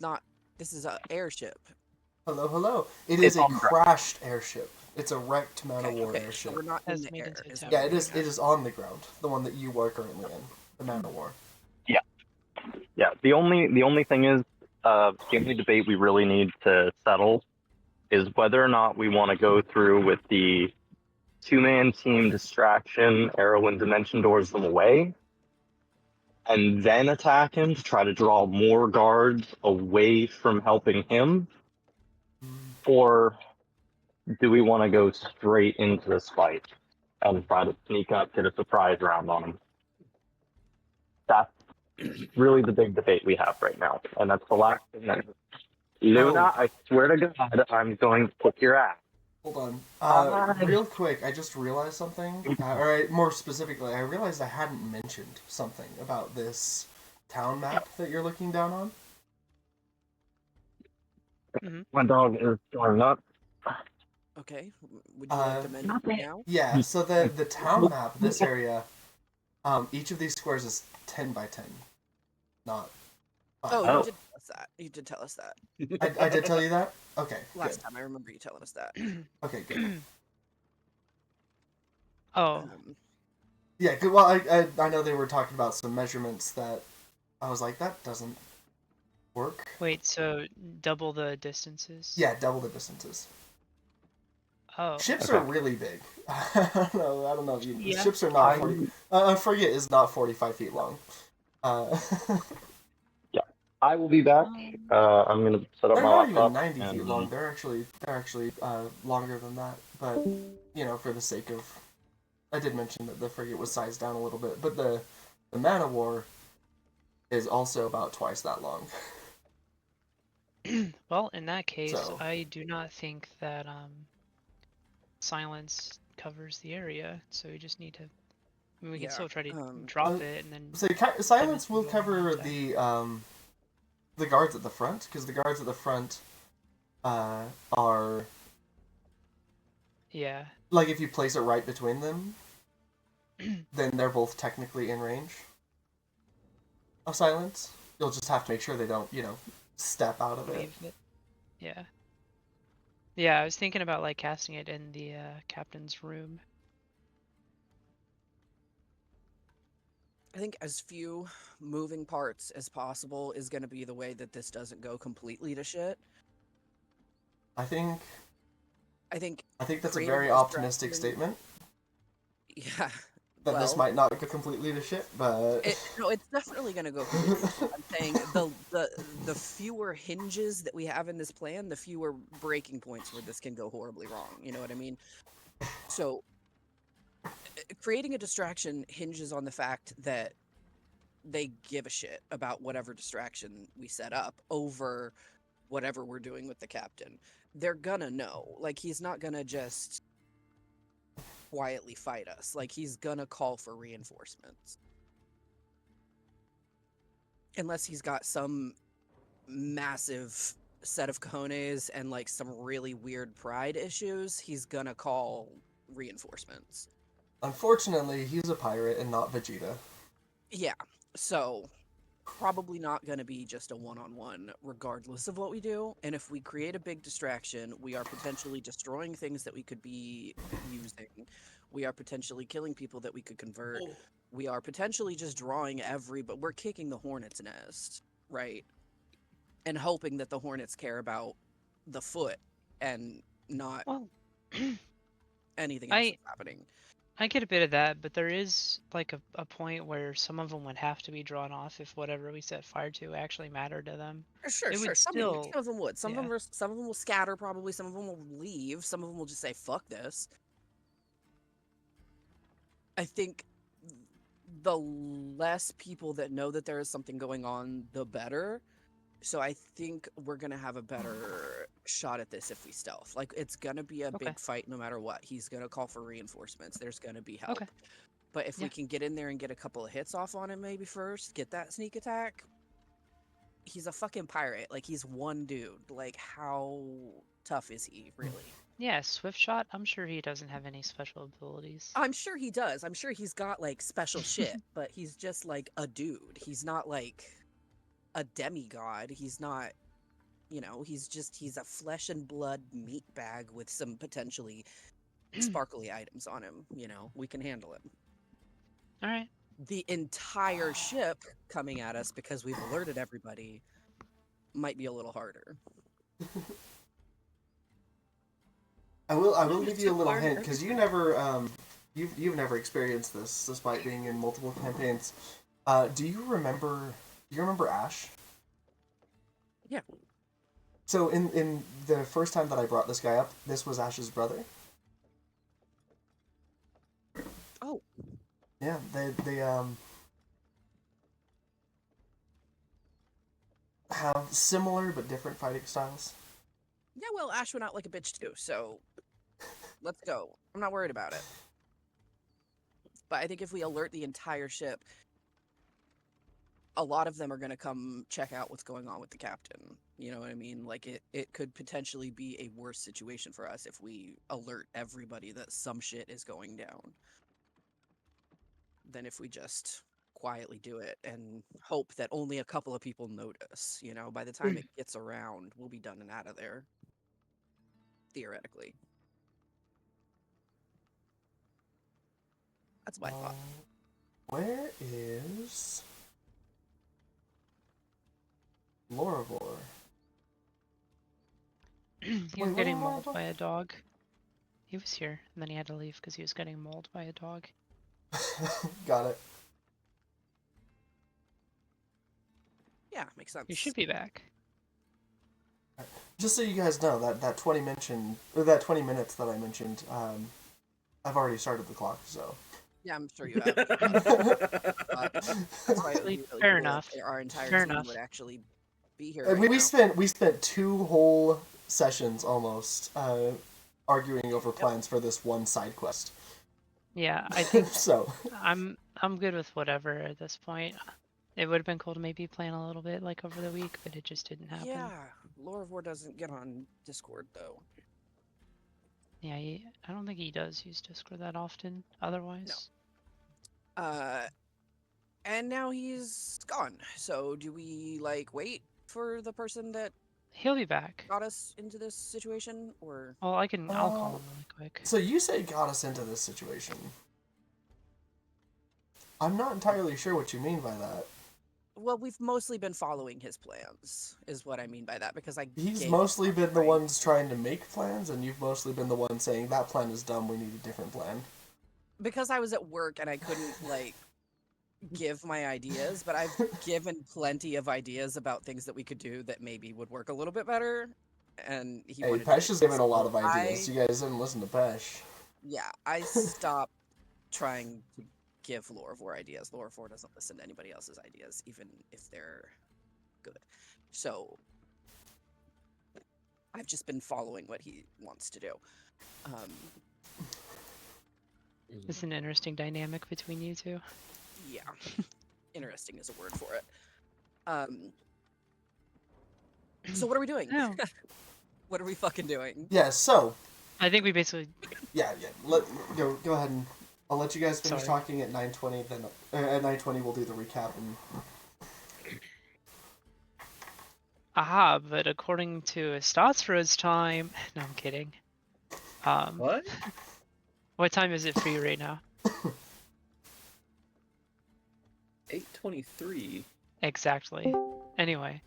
not. This is a airship. Hello, hello. It It's is a on the ground. crashed airship. It's a wrecked man of Okay, war okay. So airship. we're not in Has the made air. into a Is tower. what Yeah, we're it is. getting It at. is on the ground. The one that you are currently in, the man of war. Yeah. The only thing is, the only debate we really need to settle is whether or not we want to go through with the two-man team distraction, arrow and dimension doors them away, and then attack him to try to draw more guards away from helping him, or do we want to go straight into this fight and try to sneak up, get a surprise round on him? That's really the big debate we have right now, and that's the last thing that Luna, I swear to God, I'm going to kick your ass. Hold on. Alright. Real quick, I just realized something. More specifically, I realized I hadn't mentioned something about this town map that you're looking down on. My dog is going nuts. Okay. Would you like to mention it now? Yeah. So the town map, this area, each of these squares is 10 by 10, not. Oh, Oh. you did tell us that. You did tell us that. I did tell you that. Okay. Last Good. time I remember you telling us that. Okay. Good. Oh, Yeah. Good. Well, I know they were talking about some measurements that I was like, that doesn't work. wait, so double the distances? Yeah, double the distances. Oh. Ships Okay. are really big. I don't know if you. Yeah. Ships are not 40. A frigate is not 45 feet long. I will be back. I'm gonna set up They're my not even laptop. 90 and, feet long. They're actually longer than that. But for the sake of, I did mention that the frigate was sized down a little bit. But the man of war is also about twice that long. Well, in that case, So- I do not think that silence covers the area, so we just need to. I mean, we can Yeah, still try to drop it and then. So silence can will go on cover attack. the guards at the front, because the guards at the front are Yeah. like, if you place it right between them, then they're both technically in range of silence. You'll just have to make sure they don't, step out of it. Leave it. Yeah. Yeah, I was thinking about like casting it in the captain's room. I think as few moving parts as possible is going to be the way that this doesn't go completely to shit. I think that's a creative very optimistic distraction- statement. Yeah. That this well, might not go completely to shit, but No, it's definitely going to go completely to shit. I'm saying the fewer hinges that we have in this plan, the fewer breaking points where this can go horribly wrong. You know what I mean? So creating a distraction hinges on the fact that they give a shit about whatever distraction we set up over whatever we're doing with the captain. They're gonna know. Like, he's not gonna just quietly fight us. Like, he's gonna call for reinforcements. Unless he's got some massive set of cojones and like some really weird pride issues, he's gonna call reinforcements. unfortunately, he's a pirate and not Vegeta. Yeah, so probably not going to be just a one-on-one regardless of what we do. And if we create a big distraction, we are potentially destroying things that we could be using. We are potentially killing people that we could convert. We are potentially just drawing but we're kicking the hornet's nest, right? And hoping that the hornets care about the foot and not Well, anything else that's happening. I get a bit of that, but there is like a point where some of them would have to be drawn off if whatever we set fire to actually mattered to them. Sure, It sure. would Some still, of them would. Some yeah. of them will scatter probably. Some of them will leave. Some of them will just say "fuck this." I think the less people that know that there is something going on, the better. So I think we're gonna have a better shot at this if we stealth. Like, it's gonna be a Okay. big fight no matter what. He's gonna call for reinforcements. There's gonna be help. Okay. But if we Yeah. can get in there and get a couple of hits off on him maybe first, get that sneak attack. He's a fucking pirate. Like, he's one dude. Like, how tough is he, really? Yeah, Swift Shot, I'm sure he doesn't have any special abilities. I'm sure he does. I'm sure he's got, like, special shit, but he's just, like, a dude. He's not, like, a demigod. He's not You know, he's a flesh and blood meat bag with some potentially sparkly items on him. You know, we can handle him. All right. The entire ship coming at us because we've alerted everybody might be a little harder. I will give you a little hint because you never you've never experienced this despite being in multiple campaigns. Do you remember Ash? Yeah. So in the first time that I brought this guy up, this was Ash's brother. Oh. Yeah, they have similar but different fighting styles. Yeah, well, Ash went out like a bitch too, so let's go. I'm not worried about it. But I think if we alert the entire ship, a lot of them are going to come check out what's going on with the captain. You know what I mean? Like, it could potentially be a worse situation for us if we alert everybody that some shit is going down than if we just quietly do it and hope that only a couple of people notice. You know, by the time it gets around, we'll be done and out of there. Theoretically. That's my thought. Where is Loravor? He was Wait, getting where- mauled by a dog. He was here, and then he had to leave because he was getting mauled by a dog. Got it. Yeah, makes sense. He should be back. Just so you guys know, that 20 minutes that I mentioned, I've already started the clock, so. Yeah, I'm sure you have. That's why it would be really Fair cool enough. if our entire Fair team enough. would actually be here. And Right now. we spent 2 whole sessions almost arguing over plans for this one side quest. Yeah, I think So I'm good with whatever at this point. It would have been cool to maybe plan a little bit like over the week, but it just didn't happen. Yeah, Loravor doesn't get on Discord though. Yeah, I don't think he does use Discord that often. Otherwise, And now he's gone. So do we like wait for the person that he'll be back. got us into this situation, or? Well, I'll call him really quick. so you say got us into this situation. I'm not entirely sure what you mean by that. Well, we've mostly been following his plans, is what I mean by that, because He's gave mostly him been the right. ones trying to make plans, and you've mostly been the one saying that plan is dumb. We need a different plan. Because I was at work and I couldn't like give my ideas, but I've given plenty of ideas about things that we could do that maybe would work a little bit better. And he Hey, wanted Pesh to has given a lot so of ideas. You guys didn't listen to Pesh. I stopped trying to give Loravor ideas. Loravor doesn't listen to anybody else's ideas, even if they're good. So I've just been following what he wants to do. It's an interesting dynamic between you two. Yeah, interesting is a word for it. So what are we doing? No. What are we fucking doing? Yeah, so I think we basically. yeah. Go ahead and I'll let you guys finish talking at 9:20. Then at 9:20 we'll do the recap and. Aha, but according to Statsrod's time. No, I'm kidding. What? What time is it for you right now? 8:23. Exactly. Anyway.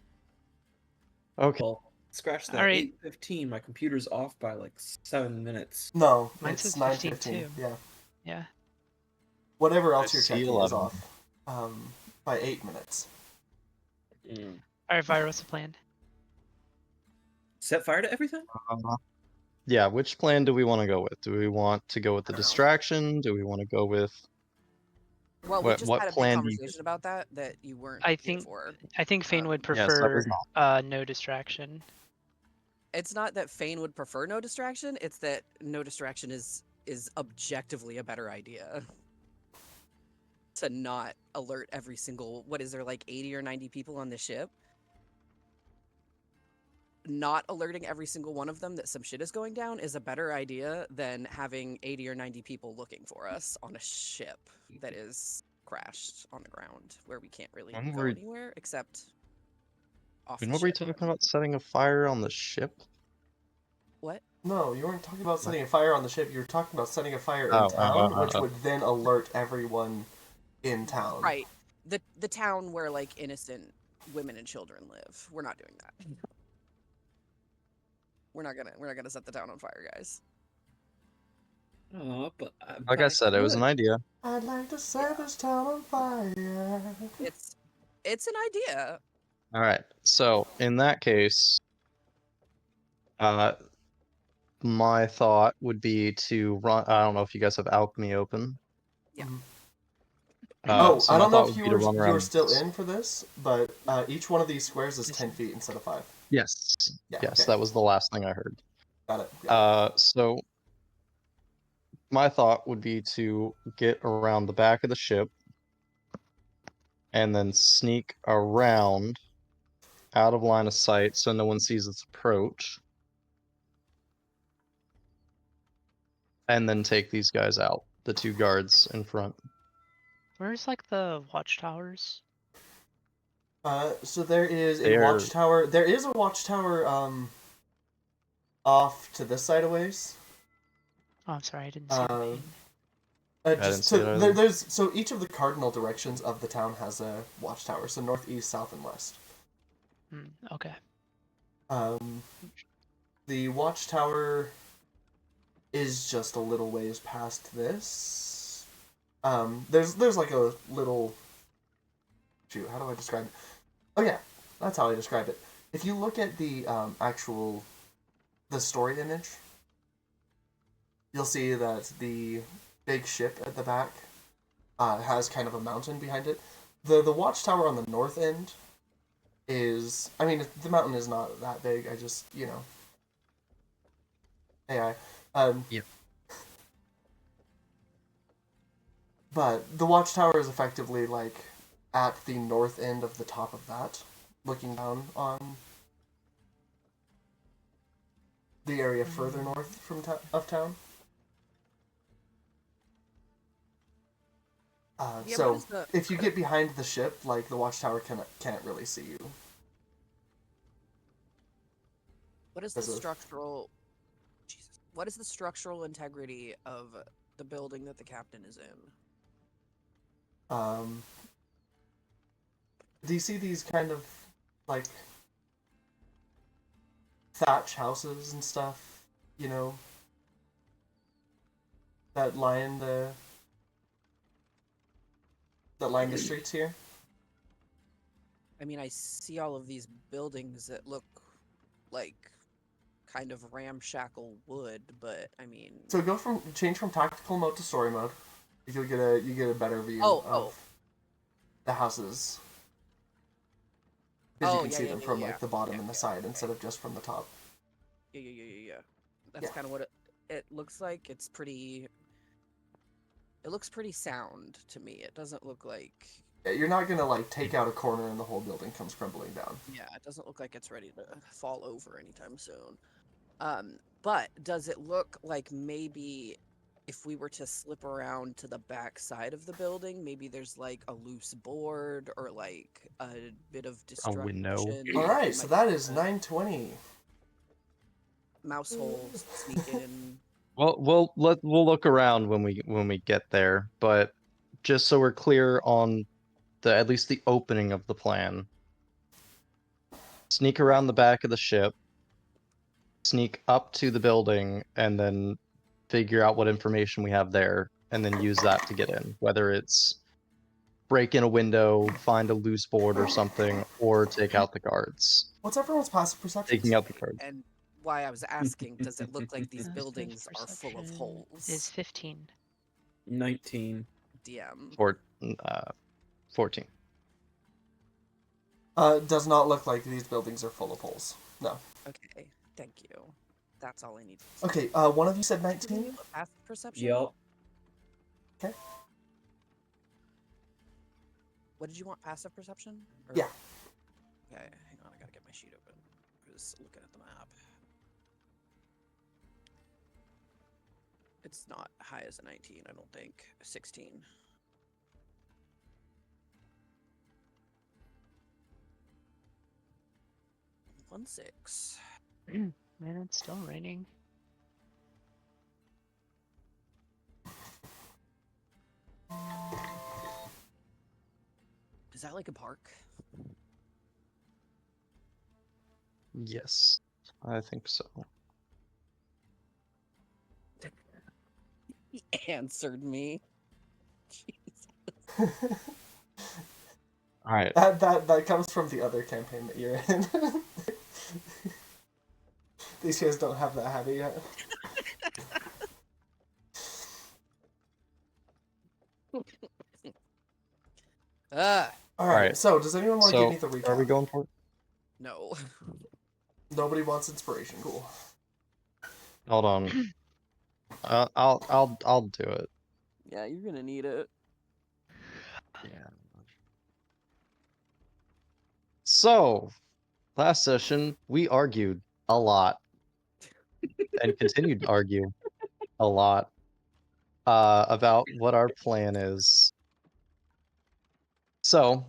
Okay. Well, scratch that. All right. 8:15. My computer's off by like 7 minutes. No, Mine it's says 9:15. 15 too. Yeah. Yeah. Whatever else I you're see checking 11. is off. By 8 minutes. Alright, Vira, what's the plan? Set fire to everything? Yeah, which plan do we want to go with? Do we want to go with the distraction? Do we want to go with Well, we what just what had a big plan do you conversation about that you weren't I here think for. Fane would Yes, I prefer was no distraction. It's not that Fane would prefer no distraction, it's that no distraction is objectively a better idea. To not alert every single, what is there, like 80 or 90 people on the ship? Not alerting every single one of them that some shit is going down is a better idea than having 80 or 90 people looking for us on a ship that is crashed on the ground where we can't really I'm go worried. anywhere except off When the were we ship. talking about setting a fire on the ship? What? No, you weren't talking about setting a fire on the ship. You were talking about setting a fire in Oh, town, which would then alert everyone in town. Right. The town where like innocent women and children live. We're not doing that. We're not gonna set the town on fire, guys. Oh, but like I said, it was an idea. I'd like to set this town on fire. It's an idea. All right. So in that case, my thought would be to run. I don't know if you guys have alchemy open. Yeah. So I my don't know thought if would be to run you around. were still in for this, but each one of these squares is 10 feet instead of 5. Yes. Yeah, Yes, okay. that was the last thing I heard. Got it. So my thought would be to get around the back of the ship and then sneak around out of line of sight so no one sees its approach. And then take these guys out, the 2 guards in front. Where's like the watchtowers? So there is a They're- watchtower. There is a watchtower off to this side of ways. Oh, I'm sorry, I didn't see the ping. Just see to, it either. there's so each of the cardinal directions of the town has a watchtower. So north, east, south, and west. Okay. The watchtower is just a little ways past this. There's like a little. Shoot, how do I describe it? Oh yeah, that's how I describe it. If you look at the the story image, you'll see that the big ship at the back has kind of a mountain behind it. The watchtower on the north end is, I mean, the mountain is not that big. I just, AI. Yep. But the watchtower is effectively like at the north end of the top of that, looking down on the area further north from of town. Yeah, So what is the- if you get behind the ship, like the watchtower can't really see you. What is the As a- structural? Jesus. What is the structural integrity of the building that the captain is in? Do you see these kind of like thatch houses and stuff? That line the streets here. I mean, I see all of these buildings that look like kind of ramshackle wood, but I mean. So change from tactical mode to story mode. You get a better view Oh. of the houses. Because you can see them from like the bottom and the side instead of just from the top. Yeah. That's kind of what it looks like. It looks pretty sound to me. It doesn't look like. Yeah, you're not gonna like take out a corner and the whole building comes crumbling down. Yeah, it doesn't look like it's ready to fall over anytime soon. But does it look like maybe if we were to slip around to the back side of the building, maybe there's like a loose board or like a bit of destruction? window. All right, so that is 920. Mouse holes sneak in. Well, we'll look around when we get there, but just so we're clear on at least the opening of the plan. Sneak around the back of the ship, sneak up to the building, and then figure out what information we have there, and then use that to get in. Whether it's break in a window, find a loose board or something, or take out the guards. What's everyone's passive perception? Taking out the guards. And why I was asking, does it look like these buildings are full of holes? Is 15. 19. DM. 14. Does not look like these buildings are full of holes. No. Okay, thank you. That's all I need. Okay, one of you said 19? Passive perception? Yup. Okay. What did you want? Passive perception? Or- Yeah. Okay, hang on. I gotta get my sheet open. Just looking at the map. It's not high as a 19, I don't think. 16. 1-6. Man, it's still raining. Is that like a park? Yes, I think so. He answered me. Jeez. All right. That comes from the other campaign that you're in. These guys don't have that habit yet. Ah, Alright, Alright. so does anyone want to give So, me the recap? are we going for it? no. Nobody wants inspiration. Cool. Hold on. I'll do it. Yeah, you're gonna need it. Yeah. So, last session we argued a lot and continued to argue a lot about what our plan is. So,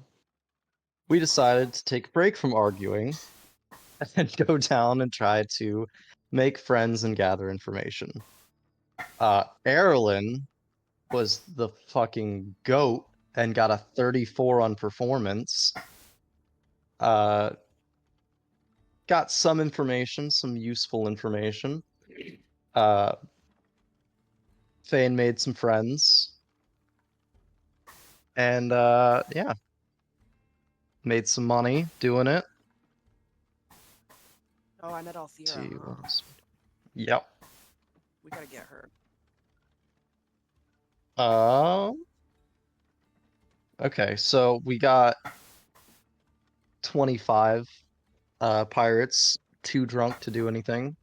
we decided to take a break from arguing and go down and try to make friends and gather information. Erlen was the fucking goat and got a 34 on performance. Got some information, some useful information. Fane made some friends. And yeah. Made some money doing it. Oh, I met Althea. See what else. Yep. We gotta get her. Okay, so we got 25 pirates, too drunk to do anything.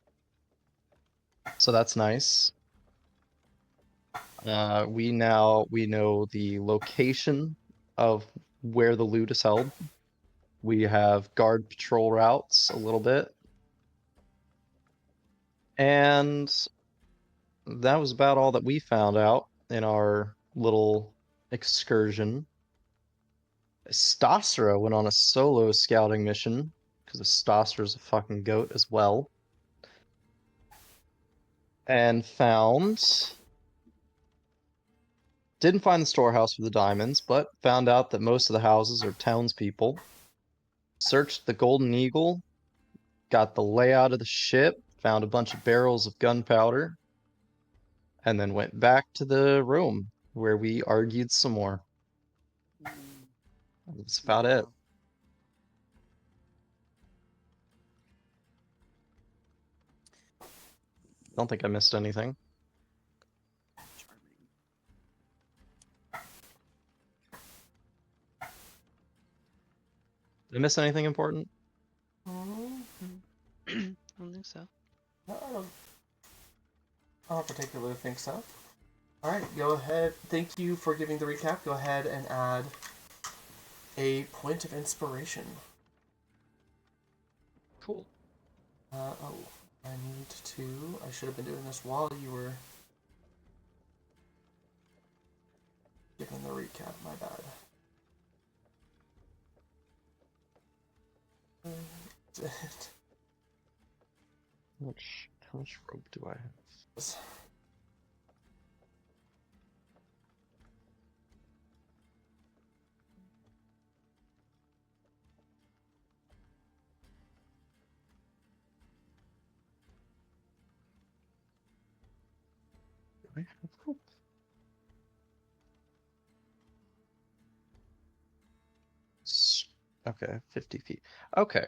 So that's nice. We know the location of where the loot is held. We have guard patrol routes a little bit. And that was about all that we found out in our little excursion. Stasra went on a solo scouting mission, because Stasra's a fucking goat as well. And didn't find the storehouse for the diamonds, but found out that most of the houses are townspeople. Searched the Golden Eagle, got the layout of the ship, found a bunch of barrels of gunpowder, and then went back to the room where we argued some more. Mm, That's about it. Don't think I missed anything. Charming. Did I miss anything important? I don't think so. No, I don't particularly think so. Alright, go ahead. Thank you for giving the recap. Go ahead and add a point of inspiration. Cool. Oh, I need to... I should have been doing this while you were giving the recap. My bad. How much rope do I have? Do I have rope? Okay, 50 feet. Okay.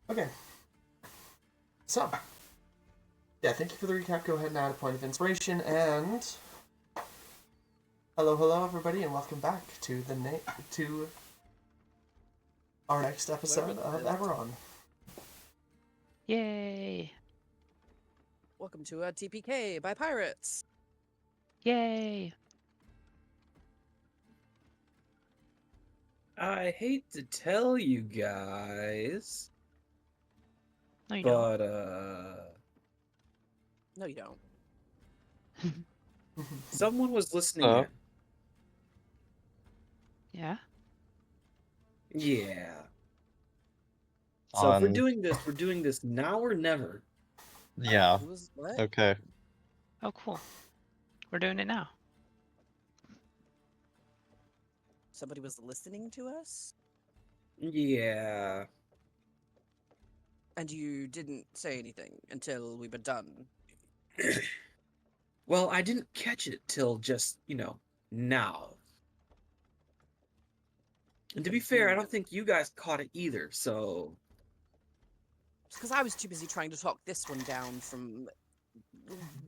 Okay. So, yeah, thank you for the recap. Go ahead and add a point of inspiration, and hello, everybody, and welcome back to to our next episode of Eberron. Yay! Welcome to TPK by Pirates. Yay! I hate to tell you guys, No, you don't. but No, you don't. someone was listening Oh. in. Yeah. Yeah. So if On. we're doing this now or never. Yeah. Who was what? Okay. Oh, cool. We're doing it now. Somebody was listening to us, Yeah. and you didn't say anything until we were done. Well, I didn't catch it till just, now. And to be fair, I don't think you guys caught it either, so. It's because I was too busy trying to talk this one down from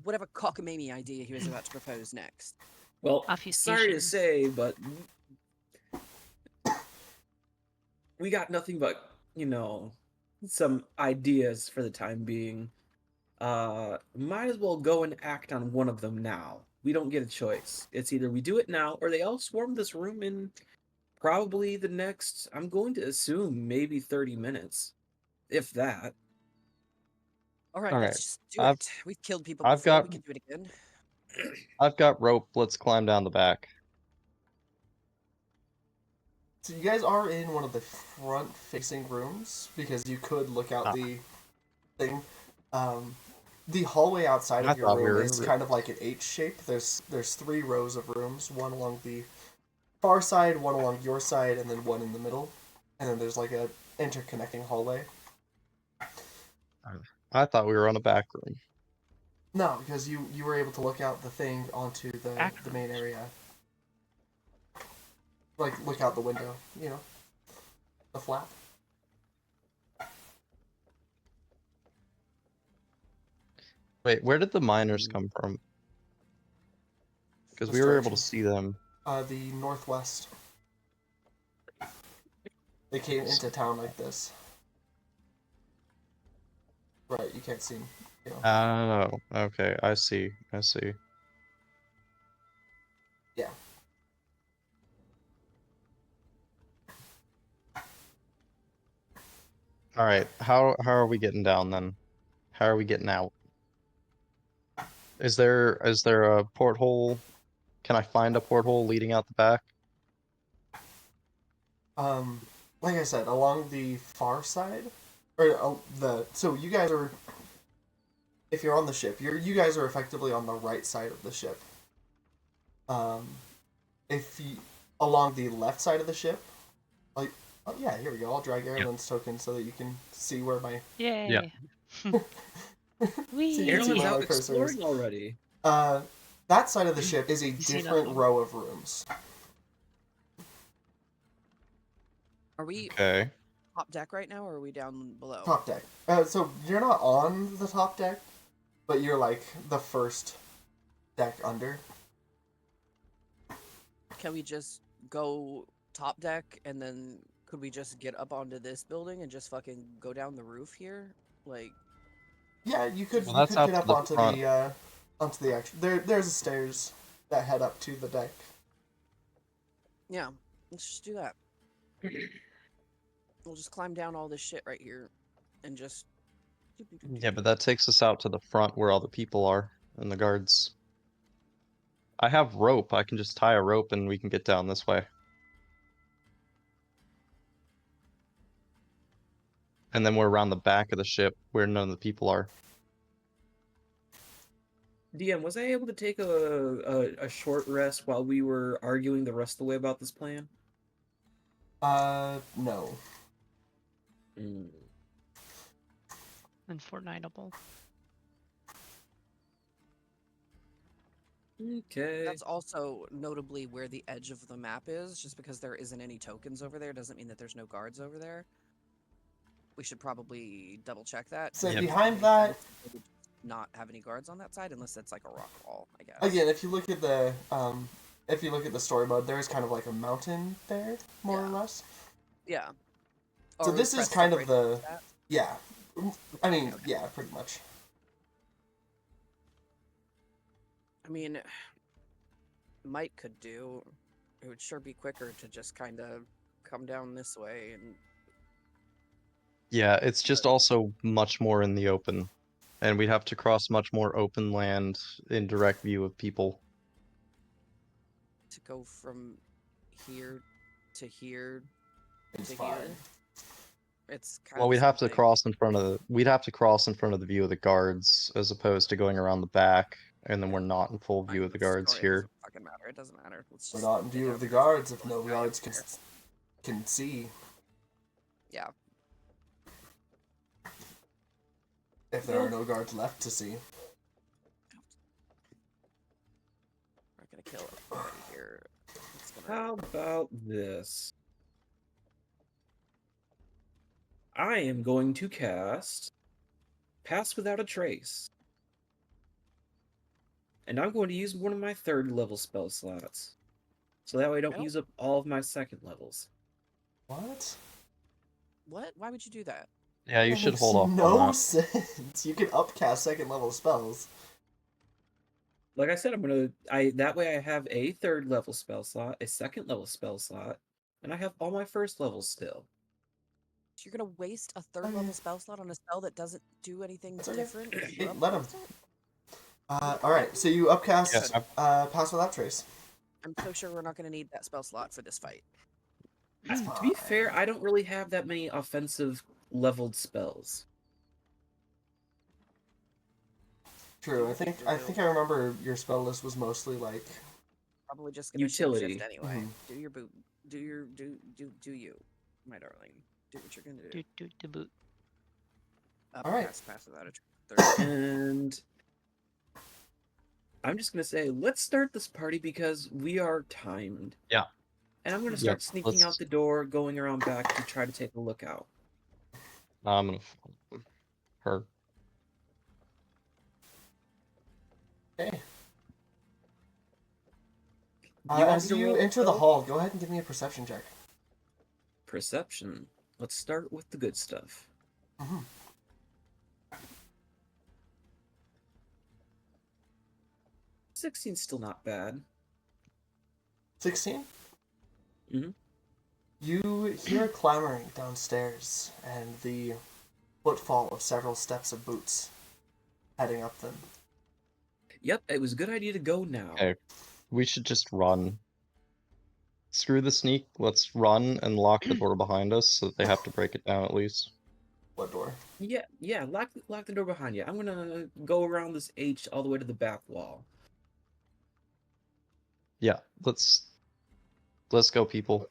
whatever cockamamie idea he was about to propose next. Well, sorry to Obfuscation. say, but we got nothing but, some ideas for the time being. Might as well go and act on one of them now. We don't get a choice. It's either we do it now or they all swarm this room in probably the next, I'm going to assume, maybe 30 minutes. If that. All right, All let's right. just do I've it. We've killed people I've before. got We can do it again. I've got rope. Let's climb down the back. So you guys are in one of the front-facing rooms because you could look out the thing. The hallway outside I of your thought we room were is in- kind of like an H shape. There's 3 rows of rooms, one along the far side, one along your side, and then one in the middle. And then there's like a interconnecting hallway. I thought we were on a back room. No, because you were able to look out the thing onto the main area. Like look out the window, the flap. Wait, where did the miners come from? Because we were able to see them. The northwest. They came into town like this. Right, you can't see. Oh, okay. I see. I see. Yeah. All right. How are we getting down then? How are we getting out? Is there a porthole? Can I find a porthole leading out the back? Like I said, along the far side, or so you guys are, if you're on the ship, you guys are effectively on the right side of the ship. If you along the left side of the ship, like, oh yeah, here we go. I'll drag Erlen's token so that you can see where my Yay. Yeah. So you can see Erlen's where out my cursor is. exploring already. That side of the ship is a see different nothing? row of rooms. Are we Okay. top deck right now, or are we down below? Top deck. So you're not on the top deck, but you're like the first deck under. Can we just go top deck, and then could we just get up onto this building and just fucking go down the roof here? Like, Yeah, you could Well, you that's could out get to up the onto front. the actual there's stairs that head up to the deck. yeah, let's just do that. We'll just climb down all this shit right here, and just. Yeah, but that takes us out to the front where all the people are and the guards. I have rope. I can just tie a rope and we can get down this way. And then we're around the back of the ship where none of the people are. DM, was I able to take a short rest while we were arguing the rest of the way about this plan? No. Unfortnightable. Okay. That's also notably where the edge of the map is. Just because there isn't any tokens over there doesn't mean that there's no guards over there. We should probably double check that. So Yep. behind that, not have any guards on that side unless it's like a rock wall, I guess. again, if you look at the story mode, there's kind of like a mountain there, more or Yeah. less. Yeah. So Or we this is press kind of separate the that. yeah. I mean, Okay. yeah, pretty much. I mean, Mike could do. It would sure be quicker to just kind of come down this way and Yeah, it's just also much more in the open. And we'd have to cross much more open land in direct view of people. to go from here to here It's to fine. here. It's kind Well, of the we'd have same to thing. cross in front of the view of the guards, as opposed to going around the back, and then we're not in full view of the Let's guards go. It here. doesn't fucking matter. It doesn't matter. Let's We're just not in get view down of the here as guards if fast no as I guards can. can see. Yeah. If there are no guards left to see. We're not gonna kill everybody here. It's gonna... How about this? I am going to cast Pass Without a Trace. And I'm going to use one of my 3rd level spell slots. So that way I don't use up all of my 2nd levels. What? What? Why would you do that? Yeah, you That should makes hold off no on that. sense. You can upcast 2nd level spells. Like I said, that way I have a 3rd level spell slot, a 2nd level spell slot, and I have all my 1st levels still. So you're gonna waste a 3rd level spell slot on a spell that doesn't do anything It's okay. different if you Hey, let him. upcast it? Alright, so you upcast Pass Without Trace. I'm so sure we're not gonna need that spell slot for this fight. To be fair, I don't really have that many offensive leveled spells. True, I think I remember your spell list was mostly like Probably just gonna Utility. shift anyway. Mhm. Do your boot. Do you, my darling. Do what you're gonna do. Do boot. Alright. Pass without a third. And I'm just gonna say, let's start this party because we are timed. Yeah. And I'm gonna Yep, start sneaking let's- out the door, going around back to try to take a look out. I'm gonna follow her. Okay. You want As me to you roll enter the spell? hall, go ahead and give me a perception check. Perception. Let's start with the good stuff. Mhm. 16's still not bad. 16? Mhm. You hear clamoring downstairs and the footfall of several steps of boots heading up them. Yep, it was a good idea to go now. Okay. We should just run. Screw the sneak, let's run and lock the door behind us so that they have to break it down at least. What door? Yeah, lock the door behind you. I'm gonna go around this H all the way to the back wall. Yeah, let's go, people.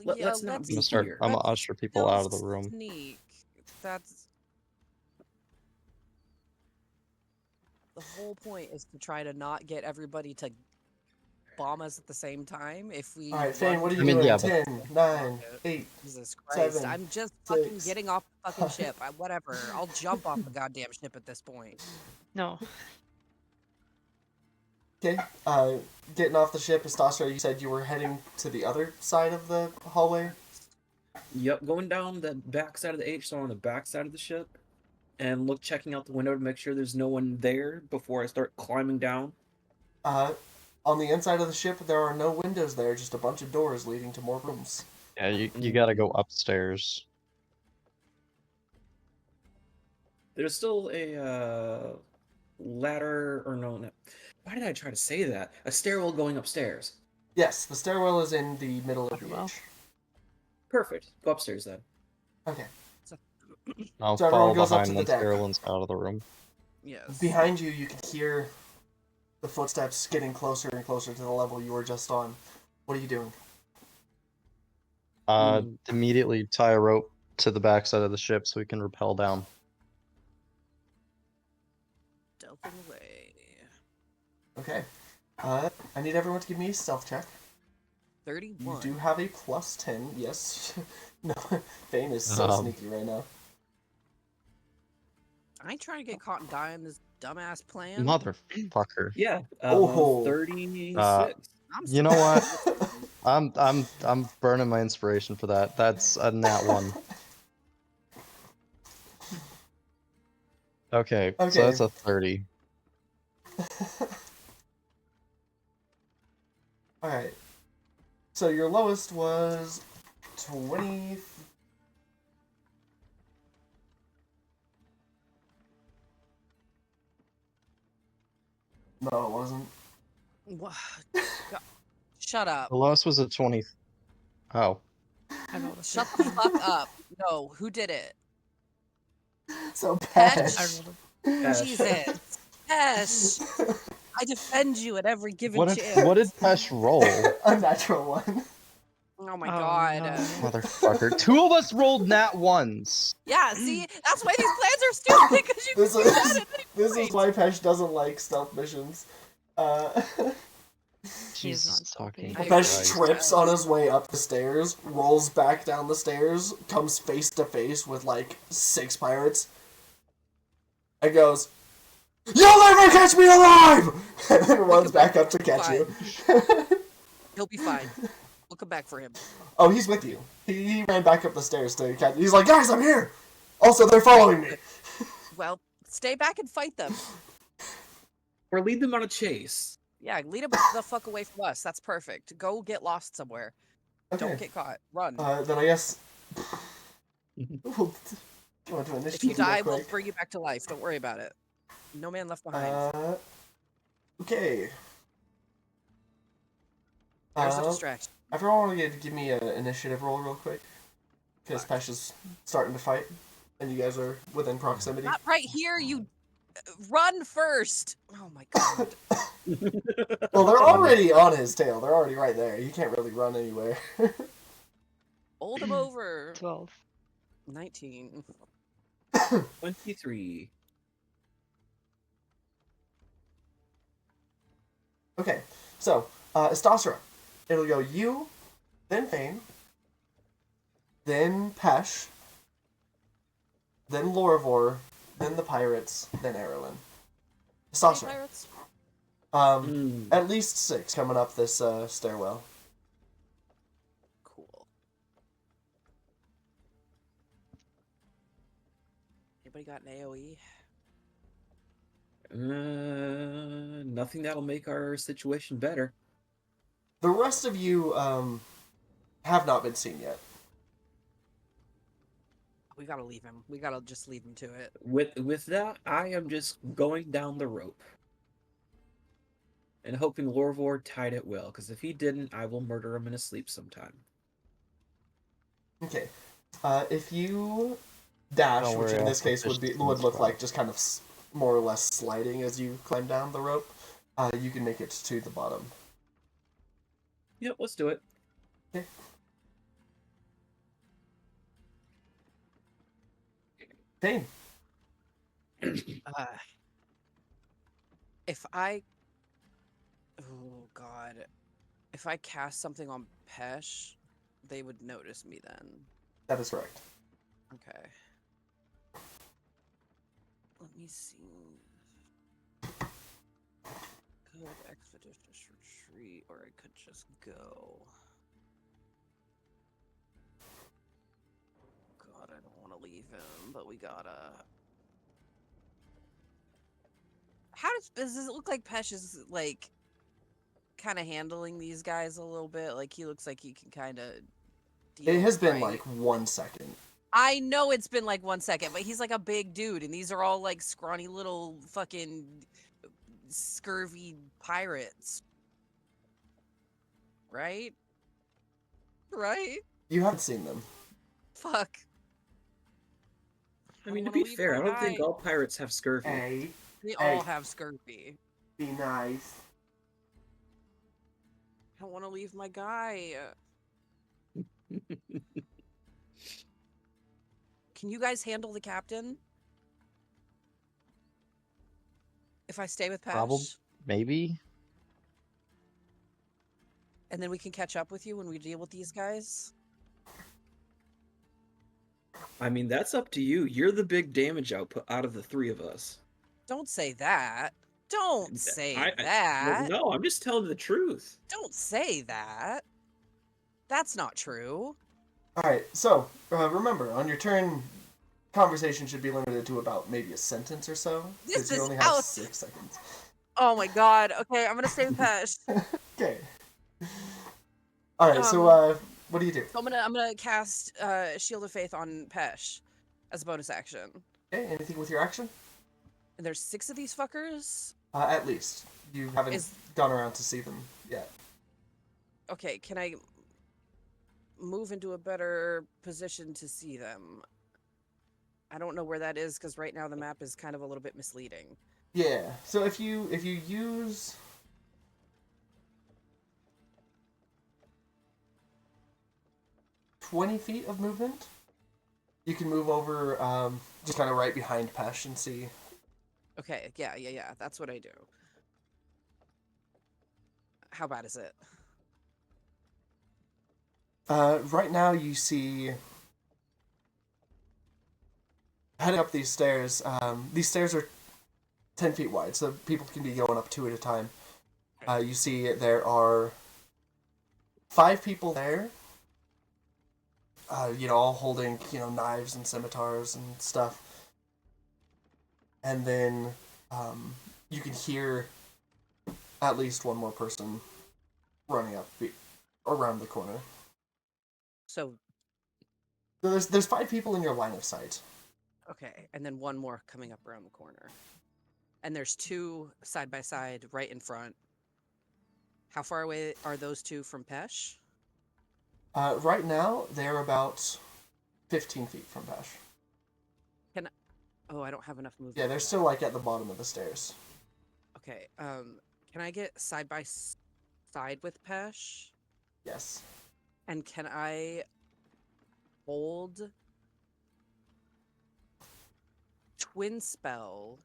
Let's not I'm be gonna here. I'm gonna usher people out of the room. Sneak. That's the whole point, is to try to not get everybody to bomb us at the same time. If we Alright, Fane, what are you I mean, doing? yeah, but- 10, 9, 8. Jesus Christ, 7, I'm just fucking 6, getting off the fucking ship. Whatever. I'll jump off the goddamn ship at this point. No. Okay, getting off the ship, Estasio, you said you were heading to the other side of the hallway? Yep, going down the back side of the H, so on the back side of the ship, and checking out the window to make sure there's no one there before I start climbing down. On the inside of the ship, there are no windows there, just a bunch of doors leading to more rooms. Yeah, you gotta go upstairs. There's still a ladder, or no. Why did I try to say that? A stairwell going upstairs. Yes, the stairwell is in the middle of the Stairwell. H. Perfect. Go upstairs then. Okay. I'll So follow everyone goes up behind to the them, deck. Sterling's out of the room. Yes. Behind you, you can hear the footsteps getting closer and closer to the level you were just on. What are you doing? Immediately tie a rope to the backside of the ship so we can rappel down. Stealthing away. Okay. I need everyone to give me a stealth check. 31. You do have a plus 10, yes. No, Fane is so sneaky right now. I ain't trying to get caught and die in this dumbass plan. Motherfucker. Yeah. Oh. 36. You know what? I'm burning my inspiration for that. That's a nat 1. Okay, so that's a 30. Alright. So your lowest was 20. No, it wasn't. What? God, shut up. The lowest was a 20. Oh. I rolled a Shut the 13. fuck up. No, who did it? So Pesh? I Pesh. rolled Pesh. Jesus. Pesh. I defend you at every given What chance. did Pesh roll? A natural one. Oh my Oh, god. no. Motherfucker. Two of us rolled nat ones. Yeah, see? That's why these plans are stupid, because you This can do is that at any this is point. why Pesh doesn't like stealth missions. He is not Jesus stealthy. fucking I Pesh agree. trips on his way up the stairs, rolls back down the stairs, comes face to face with like 6 pirates, and goes, "You'll never catch me alive!" and then runs back up to catch you. He'll be fine. We'll come back for him. Oh, he's with you. He ran back up the stairs to catch. He's like, "Guys, I'm here." Also, they're following me. Well, stay back and fight them. Or lead them on a chase. Yeah, lead them the fuck away from us. That's perfect. Go get lost somewhere. Okay. Don't get caught. Run. Then I guess we'll go into initiative If you die, real we'll quick. bring you back to life. Don't worry about it. No man left behind. Okay. There's a distraction. Everyone want to give me an initiative roll real quick? Because Pesh is starting to fight, and you guys are within proximity. Not right here, you run first. Oh my god. Well, they're already on his tail. They're already right there. You can't really run anywhere. Hold him over. 12. 19. 23. Okay, so, Estosra. It'll go you, then Fane, then Pesh, then Lorvor, then the pirates, then Eberron. Hey, Estosra. pirates. At least 6 coming up this stairwell. Cool. Anybody got an AoE? Nothing that'll make our situation better. The rest of you have not been seen yet. We gotta leave him. We gotta just leave him to it. With that, I am just going down the rope. And hoping Lorvor tied it well, because if he didn't, I will murder him in his sleep sometime. Okay. If you dash, Don't which worry, in I'll this case push would the look spot. like just kind of more or less sliding as you climb down the rope, you can make it to the bottom. Yep, let's do it. Okay. Fane. If I... Oh, God. If I cast something on Pesh, they would notice me then. That is correct. Okay. Let me see. Could expeditious retreat, or I could just go. God, I don't want to leave him, but we gotta. How does it look like Pesh is like kind of handling these guys a little bit? Like he looks like he can kind of. It has been like 1 second. I know it's been like 1 second, but he's like a big dude, and these are all like scrawny little fucking scurvy pirates. Right? Right? You haven't seen them. Fuck. I mean, to wanna be leave fair, my I don't think guy. all pirates have scurvy. Hey, They Hey. all have scurvy. be nice. I want to leave my guy. Can you guys handle the captain? If I stay with Pesh? Probably. Maybe. And then we can catch up with you when we deal with these guys? I mean, that's up to you. You're the big damage output out of the 3 of us. Don't say that. Don't say Well, that. no, I'm just telling the truth. Don't say that. That's not true. Alright, so, remember, on your turn, conversation should be limited to about maybe a sentence or so. This Because you is only have out. 6 seconds. Oh my god. Okay, I'm gonna stay with Pesh. Okay. Alright, so, What do you do? So I'm gonna cast Shield of Faith on Pesh as a bonus action. Okay, anything with your action? And there's 6 of these fuckers. At least you haven't gone around to see them yet. Okay, can I move into a better position to see them? I don't know where that is because right now the map is kind of a little bit misleading. Yeah. So if you use 20 feet of movement, you can move over just kind of right behind Pesh and see. Okay, yeah. That's what I do. How bad is it? Right now you see heading up these stairs. These stairs are 10 feet wide, so people can be going up 2 at a time. You see there are 5 people there. All holding, knives and scimitars and stuff. And then you can hear at least one more person running up around the corner. So there's 5 people in your line of sight. okay, and then one more coming up around the corner. And there's 2 side by side right in front. How far away are those 2 from Pesh? Right now, they're about 15 feet from Pesh. Oh, I don't have enough movement. Yeah, they're still like at the bottom of the stairs. Okay, can I get side by side with Pesh? Yes. And can I hold Twin Spell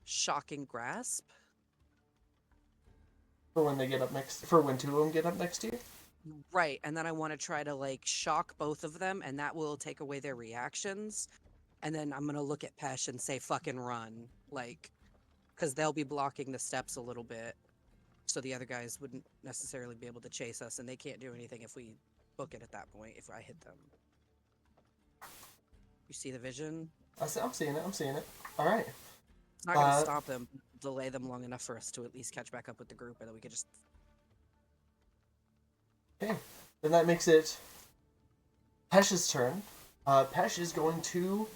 Shocking Grasp? For when they get up next, for when 2 of them get up next to you? Right, and then I want to try to like shock both of them, and that will take away their reactions. And then I'm gonna look at Pesh and say fucking run, like, because they'll be blocking the steps a little bit, so the other guys wouldn't necessarily be able to chase us, and they can't do anything if we book it at that point, if I hit them. You see the vision? I'm seeing it. Alright. It's not gonna stop them, delay them long enough for us to at least catch back up with the group, and then we could just... Okay. Then that makes it Pesh's turn. Pesh is going to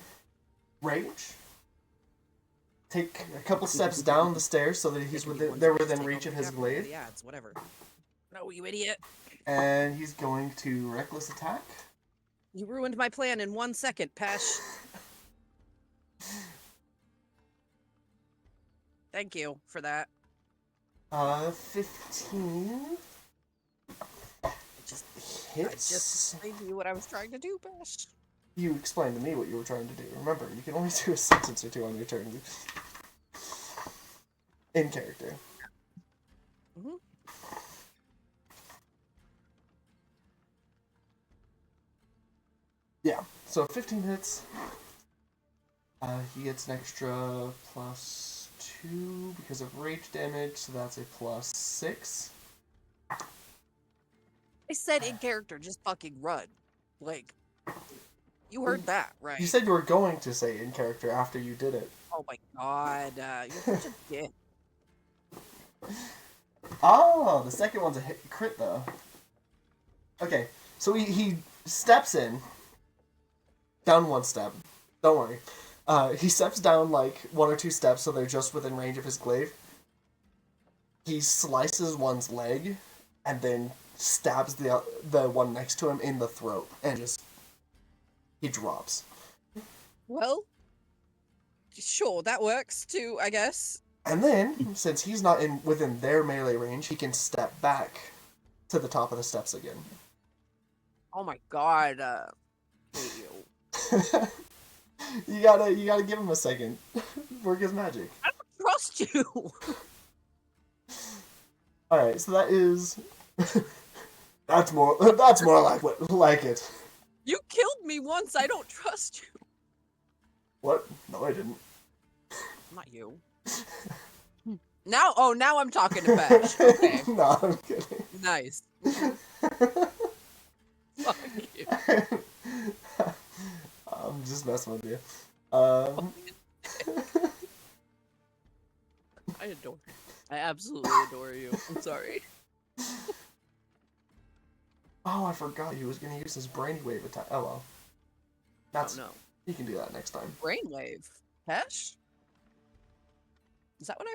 rage. Take a couple steps down the stairs so that they're within reach of his glaive. Yeah, it's whatever. No, you idiot. And he's going to reckless attack. You ruined my plan in 1 second, Pesh. Thank you for that. 15 I hits. just explained to you what I was trying to do, Pesh. You explained to me what you were trying to do. Remember, you can only do a sentence or 2 on your turn. In character. Mm-hmm. Yeah, so 15 hits. He gets an extra +2 because of rage damage, so that's a +6. I said in character, just fucking run. Like, you heard that, right? You said you were going to say in character after you did it. Oh my god, you're such a dick. Oh, the second one's a crit, though. Okay, so he steps in. Down 1 step. Don't worry. He steps down like 1 or 2 steps so they're just within range of his glaive. He slices one's leg and then stabs the one next to him in the throat and he drops. Well, sure, that works too, I guess. And then, since he's not within their melee range, he can step back to the top of the steps again. Oh my god, hate you. You gotta give him a second. Work his magic. I don't trust you! Alright, so that is... that's more like it. You killed me once, I don't trust you. What? No, I didn't. Not you. Now I'm talking to Pesh. Okay. No, I'm kidding. Nice. Fuck you. I'm just messing with you. I adore you. I absolutely adore you. I'm sorry. Oh, I forgot he was gonna use his brainwave attack. Oh well. That's Oh no. he can do that next time. Brainwave. Hesh? Is that what I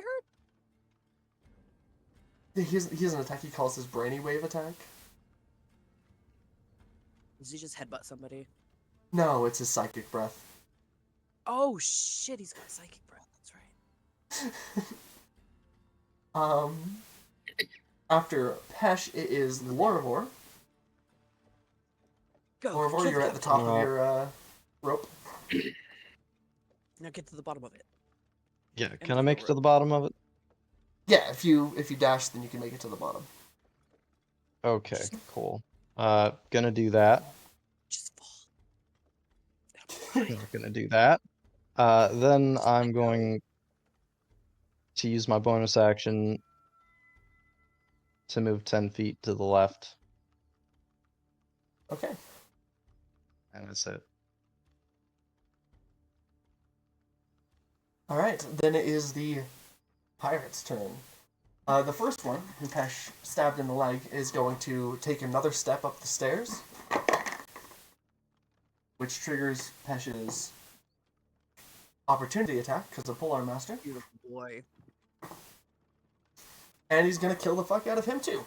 heard? He has an attack he calls his brainy wave attack. Does he just headbutt somebody? No, it's his psychic breath. Oh shit, he's got psychic breath. That's right. After Pesh, it is Lorivor. Go. Lorivor, kill you're the at the top of your rope. Now get to the bottom of it. Yeah, And can I pull make the it to the rope. bottom of it? Yeah, if you dash, then you can make it to the bottom. Okay, cool. Gonna do that. Just fall. Not gonna do that. Then I'm going to use my bonus action to move 10 feet to the left, Okay. and that's it. All right, then it is the pirate's turn. The first one, who Pesh stabbed in the leg, is going to take another step up the stairs, which triggers Pesh's opportunity attack because of Polearm Master, Beautiful boy. and he's gonna kill the fuck out of him too.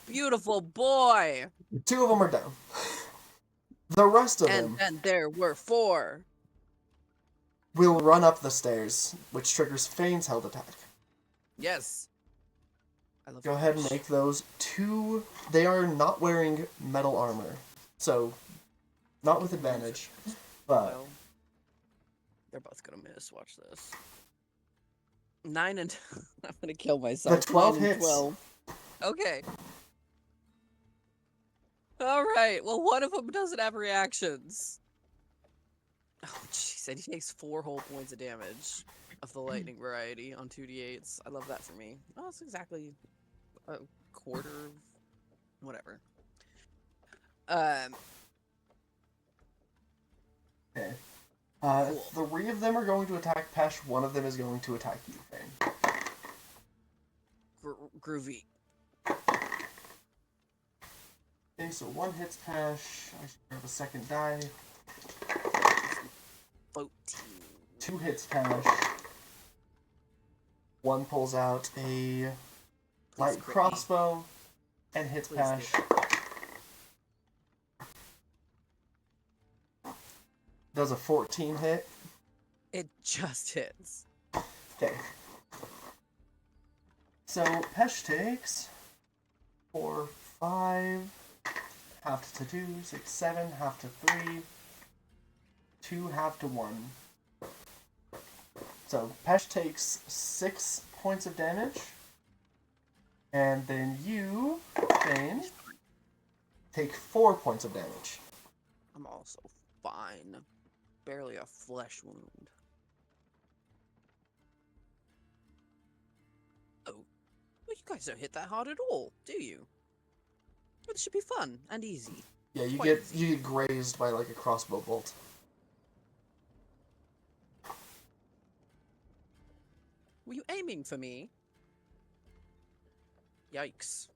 Beautiful boy. 2 of them are down. The rest of And them then there were 4. will run up the stairs, which triggers Fane's held attack. Yes. I love Go ahead and make those 2. They are not wearing metal armor, so not with advantage. But Well, they're both gonna miss. Watch this. 9 and I'm gonna kill myself. The 12 9 and hits. 12. Okay. All right. Well, one of them doesn't have reactions. Oh, jeez. And he takes 4 whole points of damage of the lightning variety on 2d8s. I love that for me. Oh, it's exactly a quarter of whatever. okay. Cool. 3 of them are going to attack Pesh. 1 of them is going to attack you, Fane. Groovy. Okay, so 1 hits Pesh. I should grab a second die. 14. 2 hits Pesh. 1 pulls out a light crit me. crossbow and hits Please Pesh. Does a 14 hit? It just hits. Okay. So Pesh takes 4, 5, half to 2, 6, 7, half to 3, 2, half to 1. So Pesh takes 6 points of damage, and then you, Fane, take 4 points of damage. I'm also fine. Barely a flesh wound. Oh. Well, you guys don't hit that hard at all, do you? It should be fun and easy. Yeah, you Quite get grazed by like a crossbow bolt. Were you aiming for me? Yikes.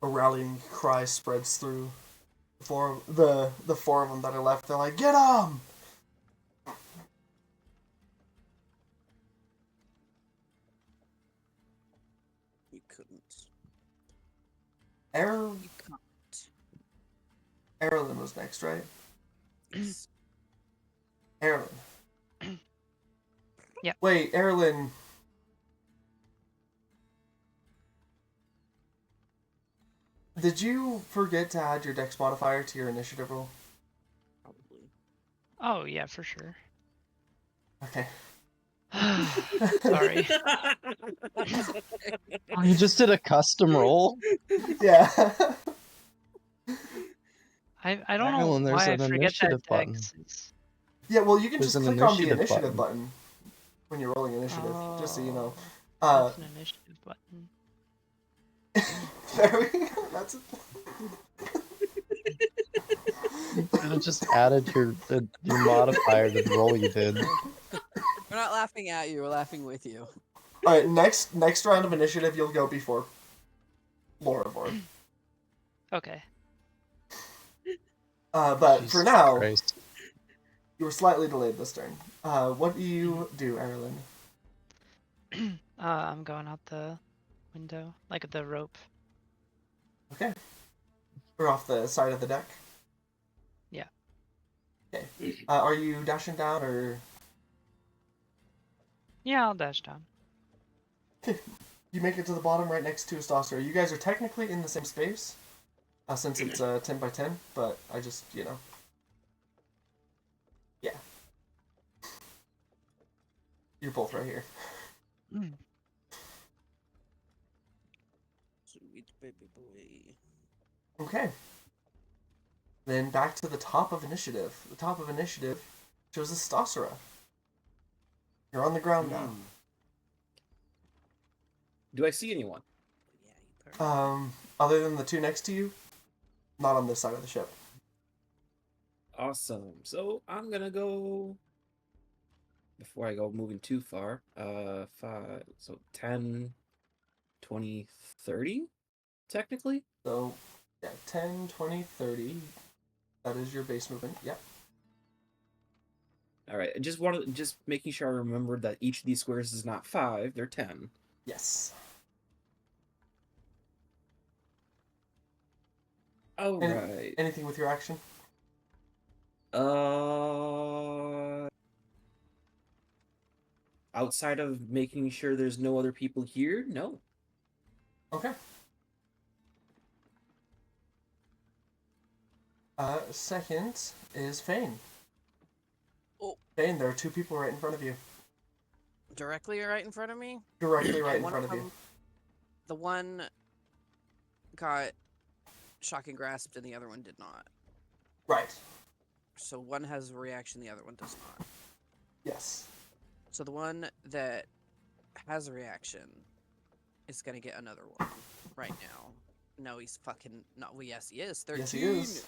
A rallying cry spreads through the 4 of them that are left. They're like, "Get 'em!" You couldn't. Errol You can't. Erlen was next, right? Yes. Erlen. Yep. Wait, Erlen. Did you forget to add your dex modifier to your initiative roll? Probably. Oh yeah, for sure. Okay. Sorry. Oh, you just did a custom roll? Yeah. I don't know Marilyn, there's why I an forget that initiative button. text. It's... Yeah, well, you can There's just an click on the initiative initiative button. button when you're rolling initiative, just so you know. Oh, that's an initiative button. There we go. That's it. You could have just added your modifier to the roll you did. We're not laughing at you, we're laughing with you. All right, next round of initiative, you'll go before Loravor. Okay. But for Jesus now, Christ. you were slightly delayed this turn. What do you do, Erilyn? I'm going out the window, like the rope. Okay. Or off the side of the deck. Yeah. Okay. Are you dashing down or? Yeah, I'll dash down. You make it to the bottom right next to Stoster. You guys are technically in the same space, since it's 10 by 10, but I just, yeah. You're both right here. Sweet baby boy. Okay. Then back to the top of initiative. The top of initiative shows a Stossera. You're on the ground now. Do I see anyone? Yeah, you better. Other than the two next to you, not on this side of the ship. Awesome. So I'm gonna go before I go moving too far. 5, so 10, 20, 30, technically. So, yeah, 10, 20, 30. That is your base movement. Yep. All right. I just wanted just making sure I remembered that each of these squares is not 5; they're 10. Yes. All right. Anything with your action? Outside of making sure there's no other people here, no. Okay. Second is Fane. Oh. Fane, there are two people right in front of you. Directly right in front of me? Directly right in One front of you. them- The one got shocking grasped and the other one did not. Right. So one has a reaction, the other one does not. Yes. So the one that has a reaction is gonna get another one right now. No, he's fucking not. Well, yes, he is. 13. Yes, he is.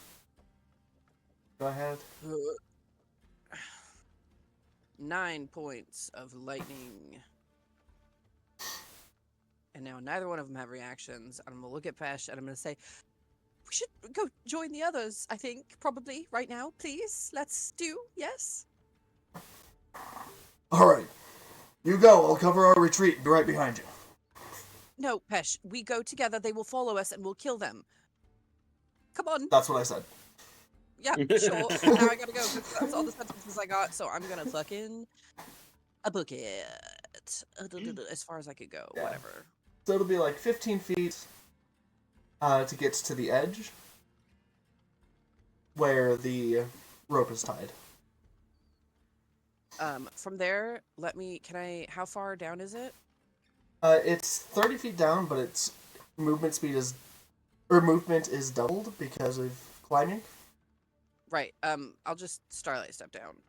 Go ahead. 9 points of lightning. And now neither one of them have reactions. I'm gonna look at Pesh and I'm gonna say, we should go join the others, I think, probably, right now, please. Let's do, yes? Alright. You go. I'll cover our retreat. Be right behind you. No, Pesh, we go together, they will follow us, and we'll kill them. Come on. That's what I said. Yeah, sure. Now I gotta go, 'cause that's all the sentences I got, so I'm gonna fucking book it. As far as I could go, Yeah. whatever. So it'll be like 15 feet to get to the edge where the rope is tied. From there, how far down is it? It's 30 feet down, but its movement is doubled because of climbing. Right, I'll just Starlight step down.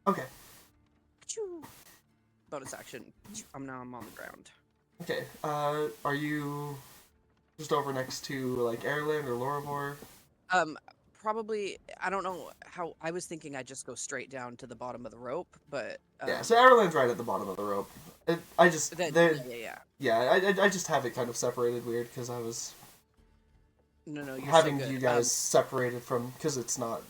Okay. Achoo. Bonus action. I'm on the ground. Okay. Are you just over next to like Airland or Loravor? Probably, I don't know how, I was thinking I'd just go straight down to the bottom of the rope, but... Yeah, so Airland's right at the bottom of the rope. I just... I just have it kind of separated weird, because I was... No, you're having so good. you guys separated from... Because it's not,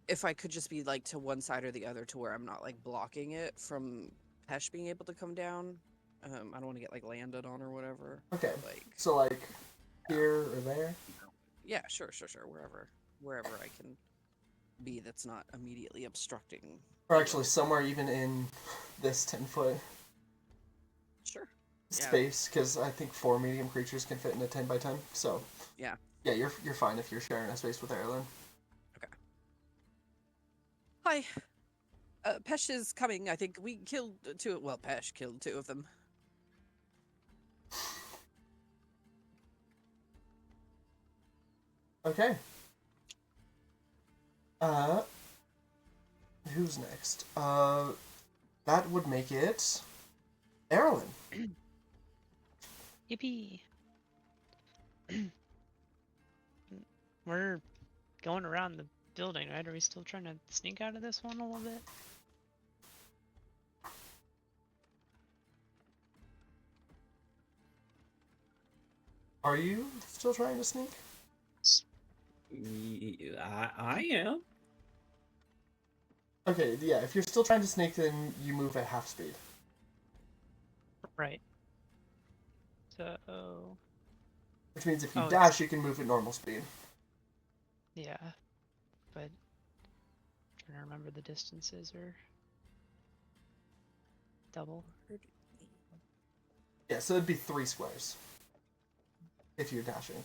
If I could just be, like, to one side or the other to where I'm not, like, blocking it from Pesh being able to come down. I don't want to get, like, landed on or whatever. Okay. Like, So, like, here or there? yeah, sure. Wherever I can be that's not immediately obstructing. Or actually somewhere even in this 10-foot Sure. space, because I think 4 medium creatures can fit in a 10 by 10, so... Yeah. Yeah, you're fine if you're sharing a space with Airland. Okay. Hi. Pesh is coming. I think we killed two. Well, Pesh killed 2 of them. Okay. Who's next? That would make it Erilyn. Yippee! We're going around the building, right? Are we still trying to sneak out of this one a little bit? Are you still trying to sneak? I am. Okay, yeah, if you're still trying to sneak, then you move at half speed. Right. So, Which means if you Oh, dash, you can move at normal speed. yeah, but trying to remember the distances or double. Yeah, so it'd be 3 squares. If you're dashing.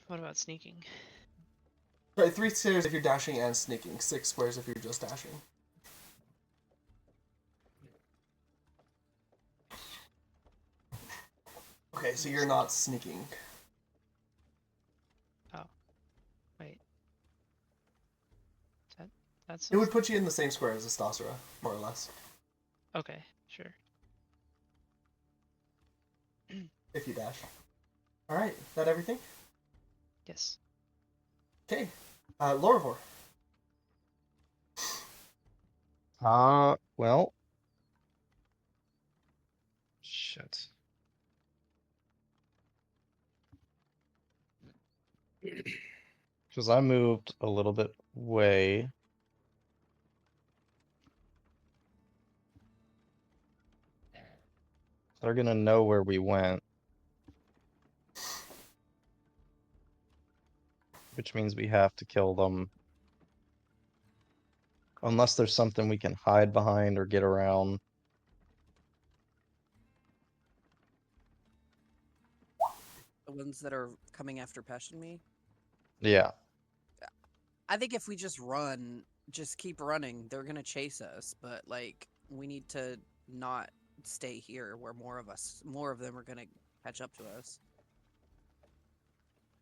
What about sneaking? Right, 3 squares if you're dashing and sneaking. 6 squares if you're just dashing. Okay, so you're not sneaking. Oh, wait. That's It would put you in the same square as Astasura, more or less. okay. Sure. If you dash. Alright, that everything? Yes. Okay. Lorivor. Well. Shit. Because I moved a little bit away. They're gonna know where we went. Which means we have to kill them. Unless there's something we can hide behind or get around. The ones that are coming after Pesh and me. Yeah. I think if we just keep running, they're gonna chase us. But like, we need to not stay here where more of them are gonna catch up to us.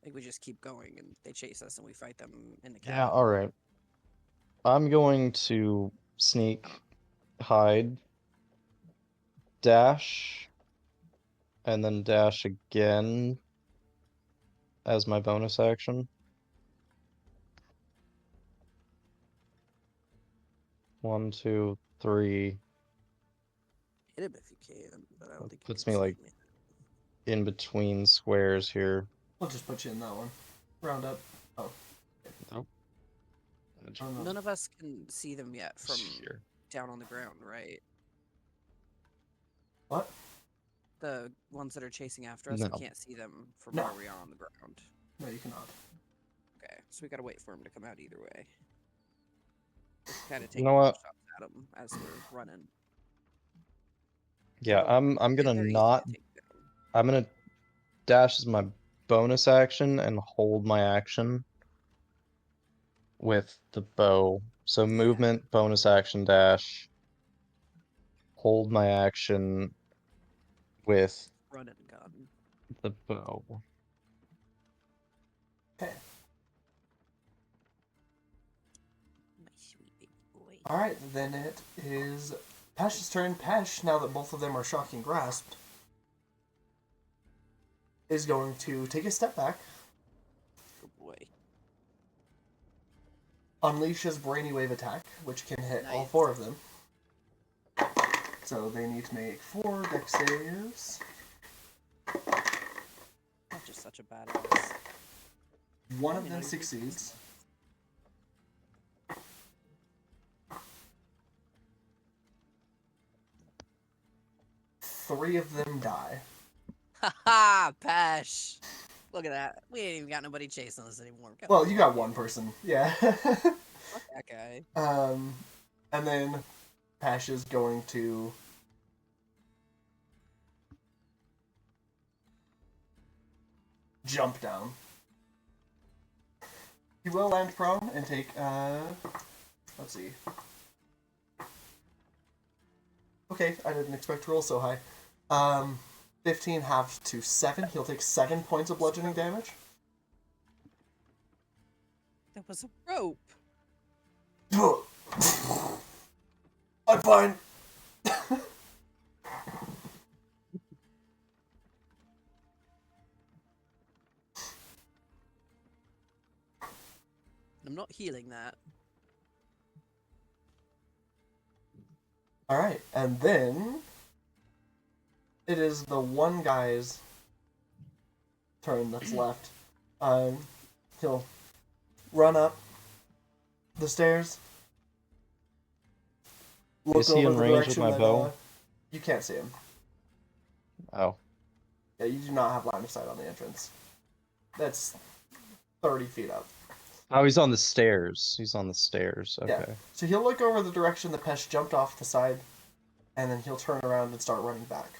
I think we just keep going and they chase us and we fight them in the cabin. Yeah, alright. I'm going to sneak, hide, dash, and then dash again as my bonus action. 1, 2, 3. Hit him if you can, but I don't think you Puts can me see like me. in between squares here. We'll just put you in that one. Round up. Oh. Nope. Oh, no. None of us can see them yet from Here. down on the ground, right? What? The ones that are chasing after us, No. we can't see them from No. where we are on the ground. No, you cannot. Okay, so we gotta wait for him to come out either way. Kind of You take know what? shots at him as we're running. Yeah, I'm gonna They're easy to not. take down. I'm gonna dash as my bonus action and hold my action with the bow. So Yeah. movement, bonus action, dash. Hold my action with Run and gun. the bow. Okay. My sweet baby boy. Alright, then it is Pesh's turn. Pesh, now that both of them are shocking grasped, is going to take a step back, Good boy. unleash his brainy wave attack, which can hit all Nice. 4 of them. So they need to make 4 dex saves. Not just such a badass. One of them succeeds. Three of them die. Haha, Pesh! Look at that. We ain't even got nobody chasing us anymore. Well, you got one person, yeah. Fuck that guy. And then Pesh is going to jump down. He will land prone and take, let's see. Okay, I didn't expect to roll so high. 15 halved to 7. He'll take 7 points of bludgeoning damage. That was a rope. I'm fine. I'm not healing that. Alright, and then it is the one guy's turn that's left. He'll run up the stairs. Look Is he over in the range with direction my that bow? you can't see him. Oh. Yeah, you do not have line of sight on the entrance. That's 30 feet up. Oh, he's on the stairs. He's on the stairs. Okay. Yeah. So he'll look over the direction the Pesh jumped off the side, and then he'll turn around and start running back.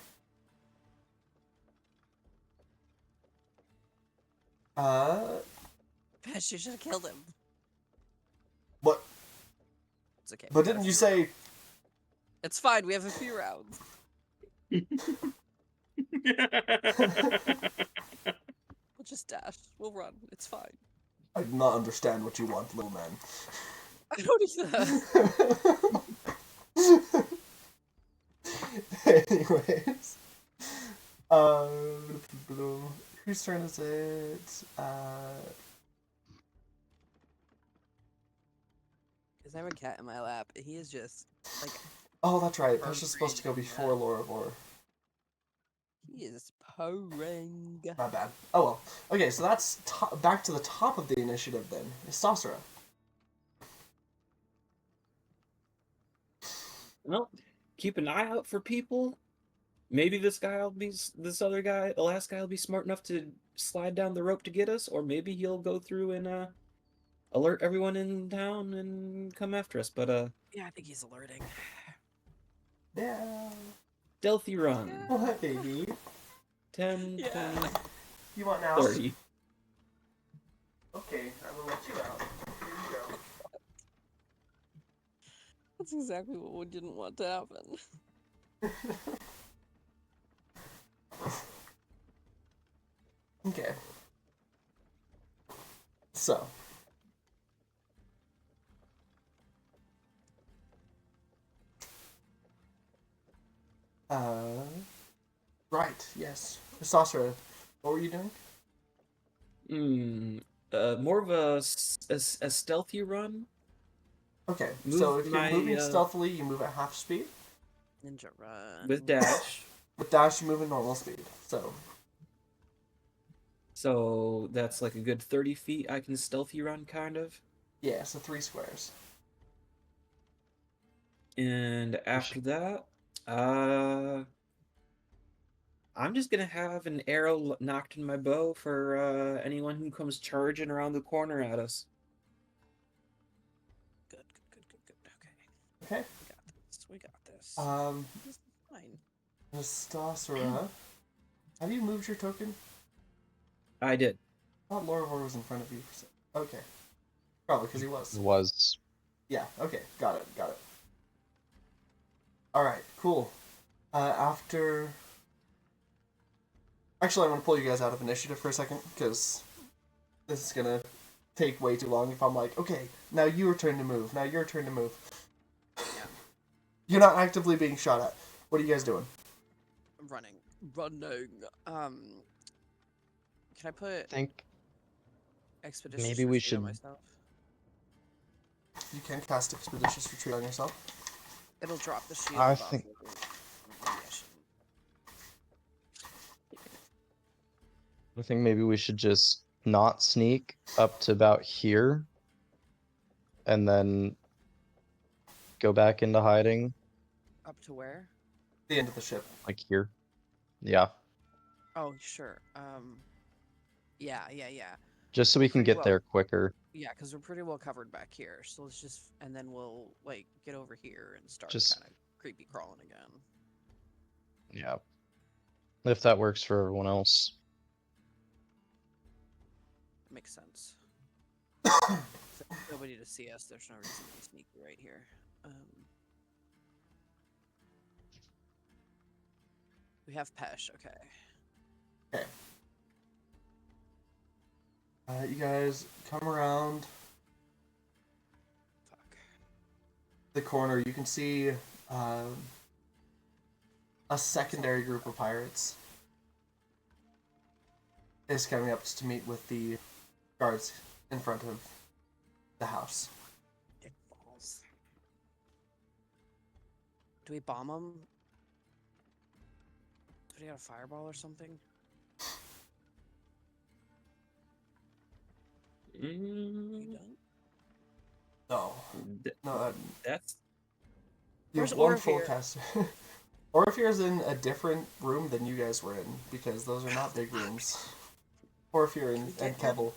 Pesh, you should have killed him. What? It's okay. But didn't you say... It's fine. We have a few rounds. We'll just dash. We'll run. It's fine. I do not understand what you want, little man. I don't either. Anyways. Whose turn is it? Because I have a cat in my lap. He is just, like... Oh, that's right. Pesh is supposed to go before Lorivor. He is purring. My bad. Oh well. Okay, so that's back to the top of the initiative then. It's Sasra. Well, keep an eye out for people. Maybe this other guy, the last guy, will be smart enough to slide down the rope to get us, or maybe he'll go through and alert everyone in town and come after us. But Yeah, I think he's alerting. Yeah. stealthy run. What, baby? 10, Yeah. 20, You want now? 30. Okay, I will let you out. Here you go. That's exactly what we didn't want to happen. Okay. So. Right, yes. Sasra, what were you doing? More of a stealthy run. Okay, Move so if you're my, moving stealthily, you move at half speed. Ninja run. With dash. With dash, you move at normal speed. So that's like a good 30 feet I can stealthy run, kind of. Yeah, so 3 squares. And after that, I'm just gonna have an arrow knocked in my bow for anyone who comes charging around the corner at us. Good. Okay. Okay. We got this. This This is fine. Stasra, have you moved your token? I did. I thought Lorivor was in front of you. Okay. Probably because he was. Was. Yeah, okay. Got it. Alright, cool. After... Actually, I want to pull you guys out of initiative for a second, because this is going to take way too long if I'm like, okay, now your turn to move. Yeah. You're not actively being shot at. What are you guys doing? Running. Can I put I think expeditious maybe we retreat on should- myself? You can cast Expeditious Retreat on yourself. It'll drop the shield. I off think- of it. Yeah, I shouldn't. I think maybe we should just not sneak up to about here, and then go back into hiding, Up to where? The end of the ship. like here. Yeah, Oh, sure. Yeah. just so we can Pretty get well. there quicker. Yeah, because we're pretty well covered back here. So let's just, and then we'll like get over here and start Just- kind of creepy crawling again. Yeah. If that works for everyone else. Makes sense. So there's nobody to see us. There's no reason to be sneaky right here. We have Pesh. Okay. You guys come around Fuck. the corner. You can see a secondary group of pirates is coming up to meet with the guards in front of the house. Dick balls. Do we bomb them? Do we got a fireball or something? You Mm, done? No. th- No, that's you Where's have one full Orpheus? caster. Orpheus in a different room than you guys were in, because those are not big rooms. Orpheus Can we and get him? Keble.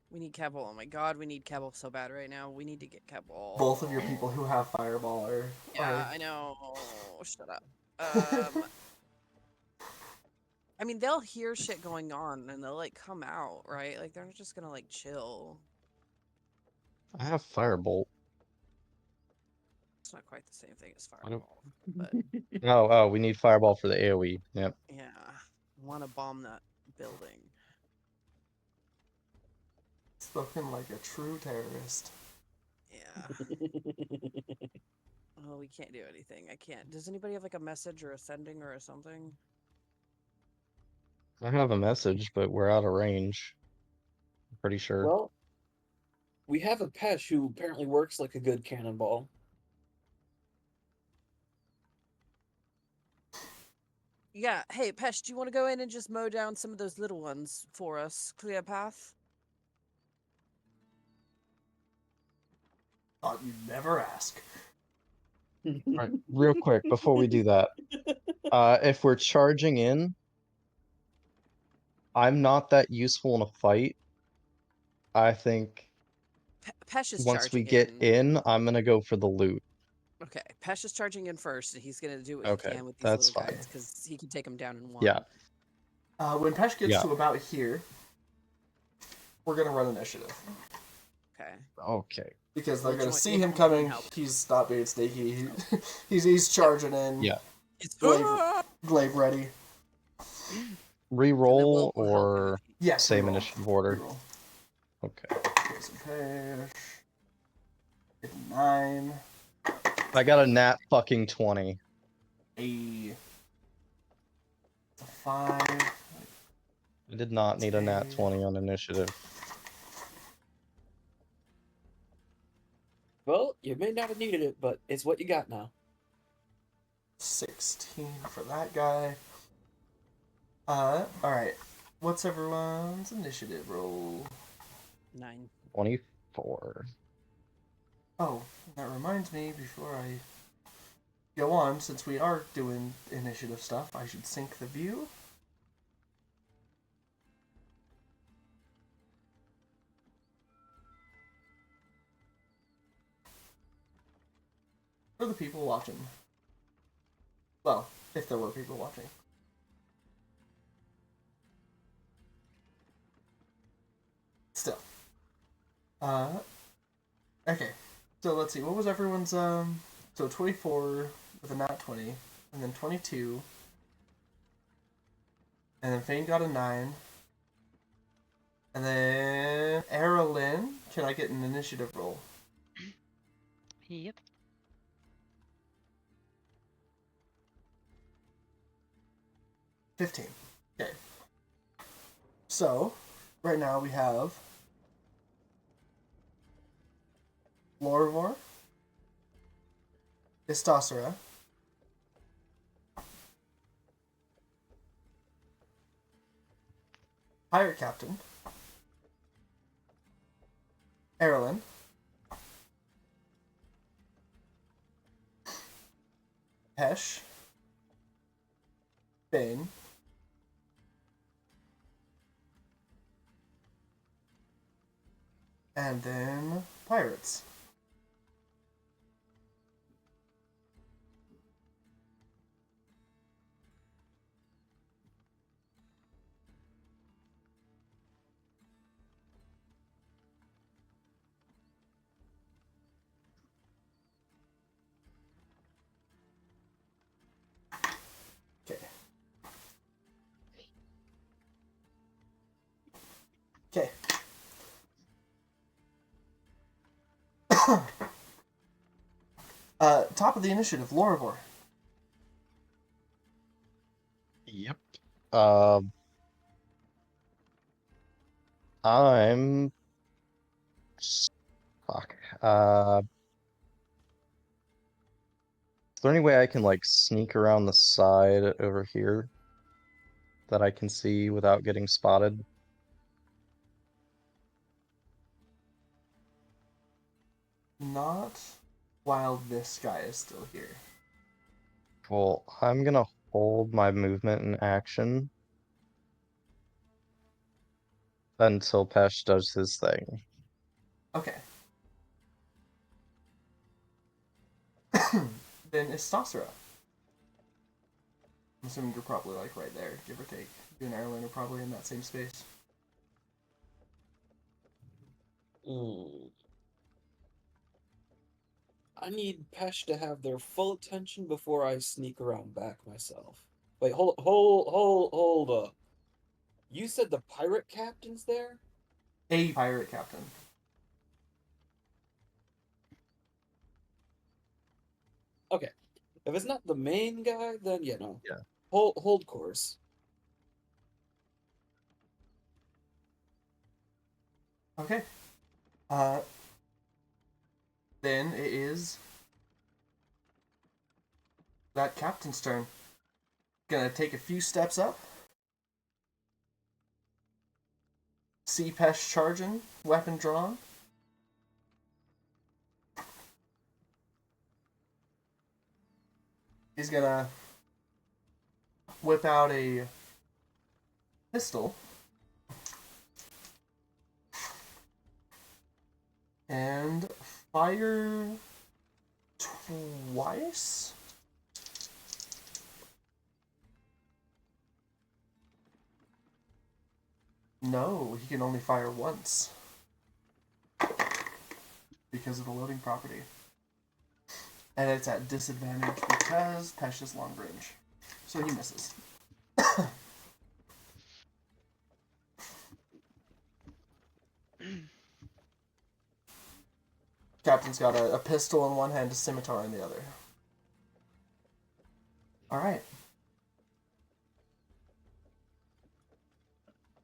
We need Keble. Oh my god, we need Keble so bad right now. We need to get Keble. Both of your people who have Fireball are. Yeah, I know. Shut up. I mean, they'll hear shit going on and they'll like come out, right? Like they're not just gonna like chill. I have Firebolt. It's not quite the same thing as I don't- Fireball, but Oh, we need Fireball for the AoE. Yep. yeah, want to bomb that building. Spoken like a true terrorist. Yeah. Oh, we can't do anything. I can't. Does anybody have like a message or a sending or a something? I have a message, but we're out of range. I'm pretty sure. well. We have a Pesh who apparently works like a good cannonball. Yeah. Hey, Pesh, do you want to go in and just mow down some of those little ones for us? Clear a path? Thought you'd never ask. Right, real quick before we do that, if we're charging in, I'm not that useful in a fight. I think Pesh is once we charging get in. in, I'm gonna go for the loot. Okay, Pesh is charging in first, and he's gonna do what Okay, he can with these that's little fine. guys because he can take them down in one. Yeah. When Pesh gets Yeah. to about here, we're gonna run initiative. Okay. Okay. Because they're We'll gonna join- see we'll him come over and coming. help. He's not being sneaky. He's charging in. Yeah. It's Glaive ready. Reroll we'll help him or if he- Yes. same reroll. initiative order. Reroll. Okay. Here's some Pesh. Get a 9. I got a nat fucking 20. A 5. I did not need a nat 20 on initiative. Well, you may not have needed it, but it's what you got now. 16 for that guy. Alright. What's everyone's initiative roll? 9. 24. Oh, that reminds me, before I go on, since we are doing initiative stuff, I should sync the view. For the people watching. Well, if there were people watching. Still. Okay. So let's see, what was everyone's, so 24 with a nat 20, and then 22, and then Fane got a 9, and then Eberron, can I get an initiative roll? Yep. 15. Okay. So, right now we have Lorvor, Istasera, Pirate Captain, Eberron, Pesh, Bane, and then Pirates. Okay. Okay. Top of the initiative, Lorvor. Yep. I'm. Fuck. Is there any way I can like sneak around the side over here that I can see without getting spotted? Not while this guy is still here. Well, I'm gonna hold my movement and action until Pesh does his thing. Okay. Then Istasra. I'm assuming you're probably like right there, give or take. You and Erlen are probably in that same space. I need Pesh to have their full attention before I sneak around back myself. Wait, hold up. You said the pirate captain's there? A pirate captain. Okay. If it's not the main guy, then yeah, no. Yeah. Hold course. Okay. Then it is that captain's turn. Gonna take a few steps up. See Pesh charging, weapon drawn. He's gonna whip out a pistol and fire twice. No, he can only fire once because of the loading property. And it's at disadvantage because Pesh is long range. So he misses. Captain's got a pistol in one hand, a scimitar in the other. Alright.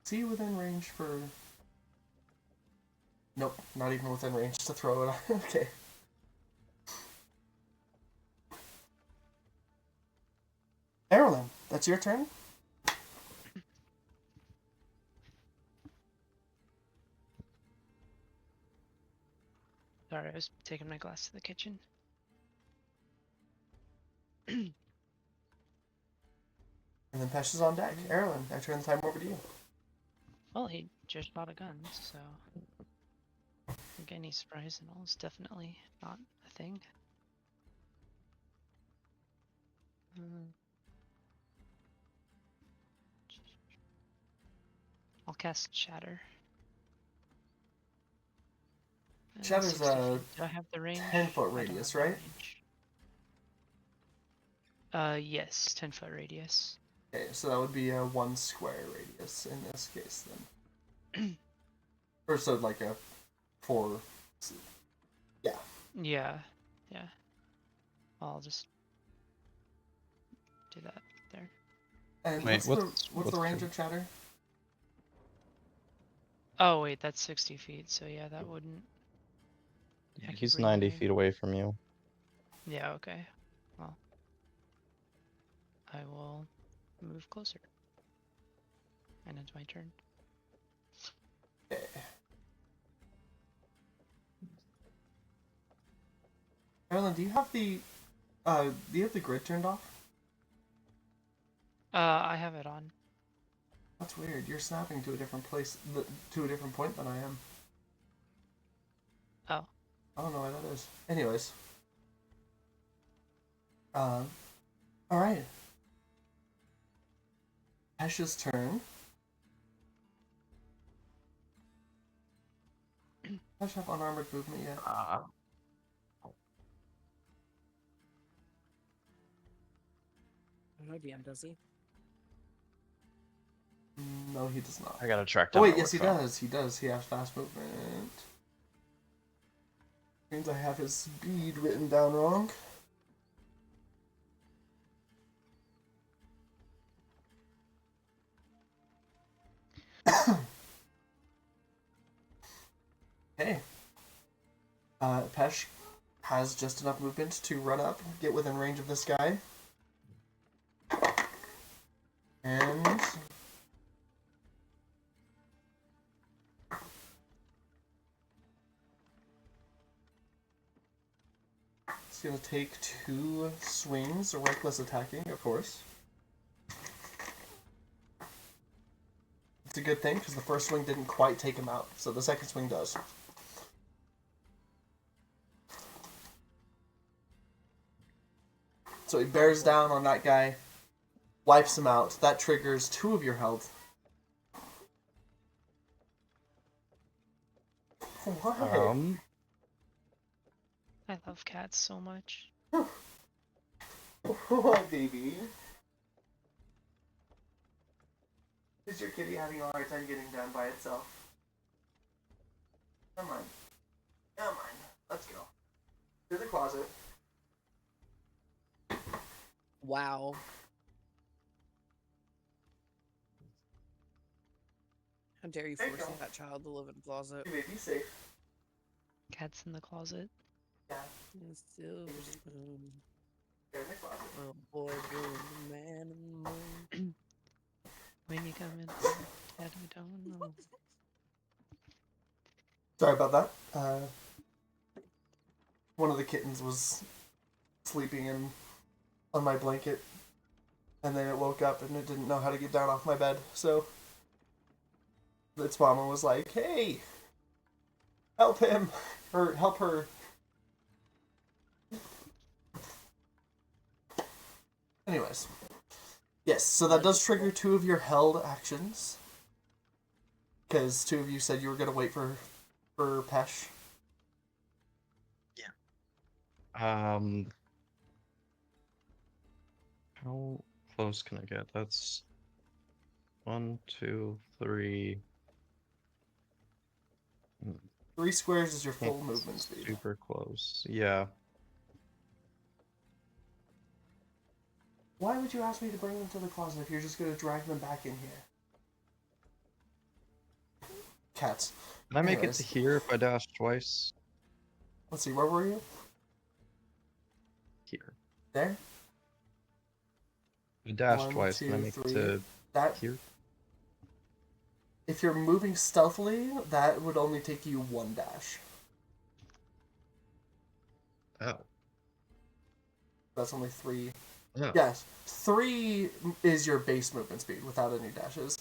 Is he within range for... Nope, not even within range to throw it on. Okay. Eberron, that's your turn? Sorry, I was taking my glass to the kitchen. And then Pesh is on deck. Eberron, I turn the time over to you. Well, he just bought a gun, so I think any surprise and all is definitely not a thing. I'll cast Shatter. Shatter's 60 a feet. Do I have the range? 10-foot I don't radius, have the right? range. Yes, 10-foot radius. Okay, so that would be a 1 square radius in this case then. Or so like a 4... Yeah. Yeah. I'll just do that there. And Wait, what's the range of Shatter? Oh wait, that's 60 feet, so yeah, that wouldn't... I could He's breathe 90 in. feet away from you. Yeah, okay. Well, I will move closer. And it's my turn. Okay. Evelyn, do you have the grid turned off? I have it on. That's weird. You're snapping to a different place, to a different point than I am. Oh. I don't know why that is. Anyways. Alright. Pesh's turn. Pesh have unarmored movement yet? No DM, does he? No, he does not. I gotta track Oh down. wait, my yes he work phone. does. He does. He has fast movement. Means I have his speed written down wrong. Okay. Pesh has just enough movement to run up, get within range of this guy. And... It's gonna take 2 swings, reckless attacking, of course. It's a good thing because the first swing didn't quite take him out, so the second swing does. So he bears down on that guy, wipes him out. That triggers 2 of your health. Why? I love cats so much. Why, baby? Is your kitty having a hard time getting down by itself? Come on. Come on. Let's go. To the closet. Wow. How dare you There you force go. that child to live in a closet? You may be safe. Cat's in the closet. Yeah. It's silver spoon. They're in the closet. Oh boy, blue, the man in the moon. When you come in, Daddy don't know. Sorry about that. One of the kittens was sleeping on my blanket, and then it woke up and it didn't know how to get down off my bed, so its mama was like, "Hey, help him, or help her." Anyways, yes, so that does trigger 2 of your held actions, because 2 of you said you were gonna wait for Pesh. How close can I get? That's 1, 2, 3. 3 squares is your full Can't movement speed. Super close. Yeah. Why would you ask me to bring them to the closet if you're just gonna drag them back in here? Cats. Can I make Anyways. it to here if I dash twice? Let's see, where were you? Here. There? If I dash 1, twice, can I 2, make 3. it to That, here? if you're moving stealthily, that would only take you 1 dash. Oh. That's only 3. Yeah. Yes, 3 is your base movement speed without any dashes.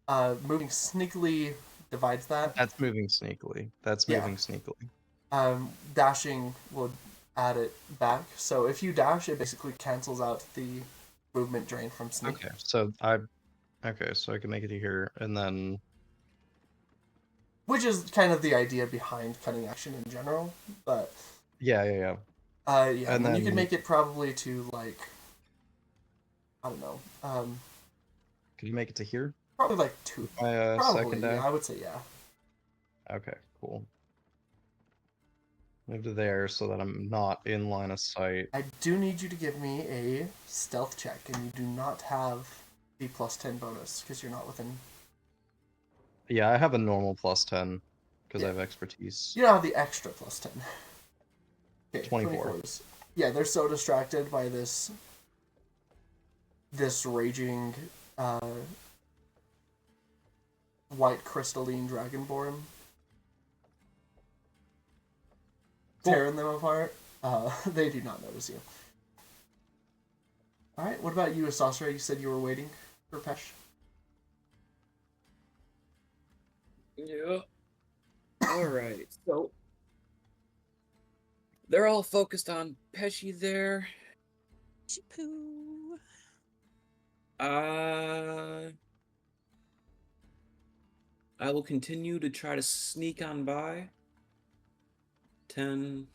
Moving sneakily divides that. That's moving sneakily. That's Yeah. moving sneakily. Dashing would add it back. So if you dash, it basically cancels out the movement drain from sneak. Okay, so so I can make it to here, and then Which is kind of the idea behind cutting action in general, but yeah. yeah, And and then you can then- make it probably to like, I don't know, could you make it to here? probably like 2. My Probably, second yeah, dash? I would say yeah. Okay, cool. Move to there so that I'm not in line of sight. I do need you to give me a stealth check, and you do not have the +10 bonus because you're not within. Yeah, I have a normal +10 because Yeah. I have expertise. You don't have the extra +10. Okay, 24. Yeah, they're so distracted by this raging white crystalline dragonborn tearing them apart. They do not notice you. Alright, what about you, Asasra? You said you were waiting for Pesh. Yeah. Alright, so they're all focused on Pesci there. Chipoo. I will continue to try to sneak on by. 10,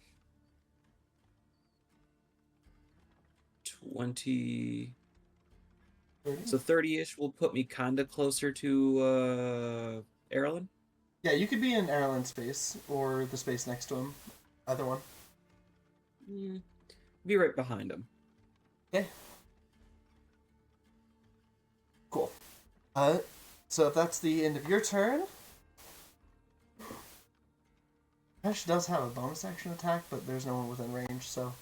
20. So 30-ish will put me kind of closer to Eberron. Yeah, you could be in Erlen's space or the space next to him. Either one. Be right behind him. Okay. Cool. So if that's the end of your turn, Pesh does have a bonus action attack, but there's no one within range, so.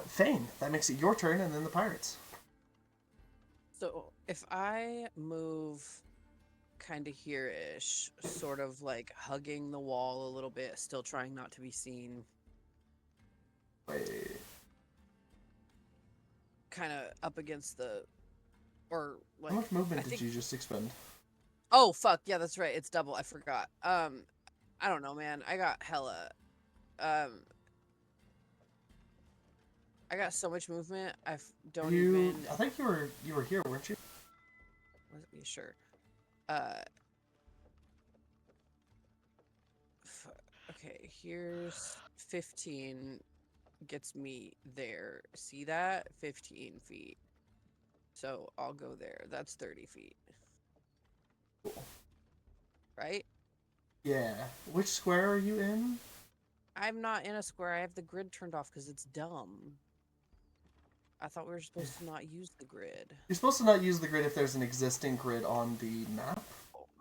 Fane, that makes it your turn, and then the pirates. So if I move kind of here-ish, sort of like hugging the wall a little bit, still trying not to be seen, Wait. kind of up against the, or like. How much movement I did think. you just expend? Oh fuck! Yeah, that's right. It's double. I forgot. I don't know, man. I got hella. Um, I got so much movement. Don't even. I think you were here, weren't you? Let me sure. Okay, here's 15 gets me there. See that? 15 feet. So I'll go there. That's 30 feet. Cool. Right? Yeah. Which square are you in? I'm not in a square. I have the grid turned off because it's dumb. I thought we were supposed to not use the grid. You're supposed to not use the grid if there's an existing grid on the map.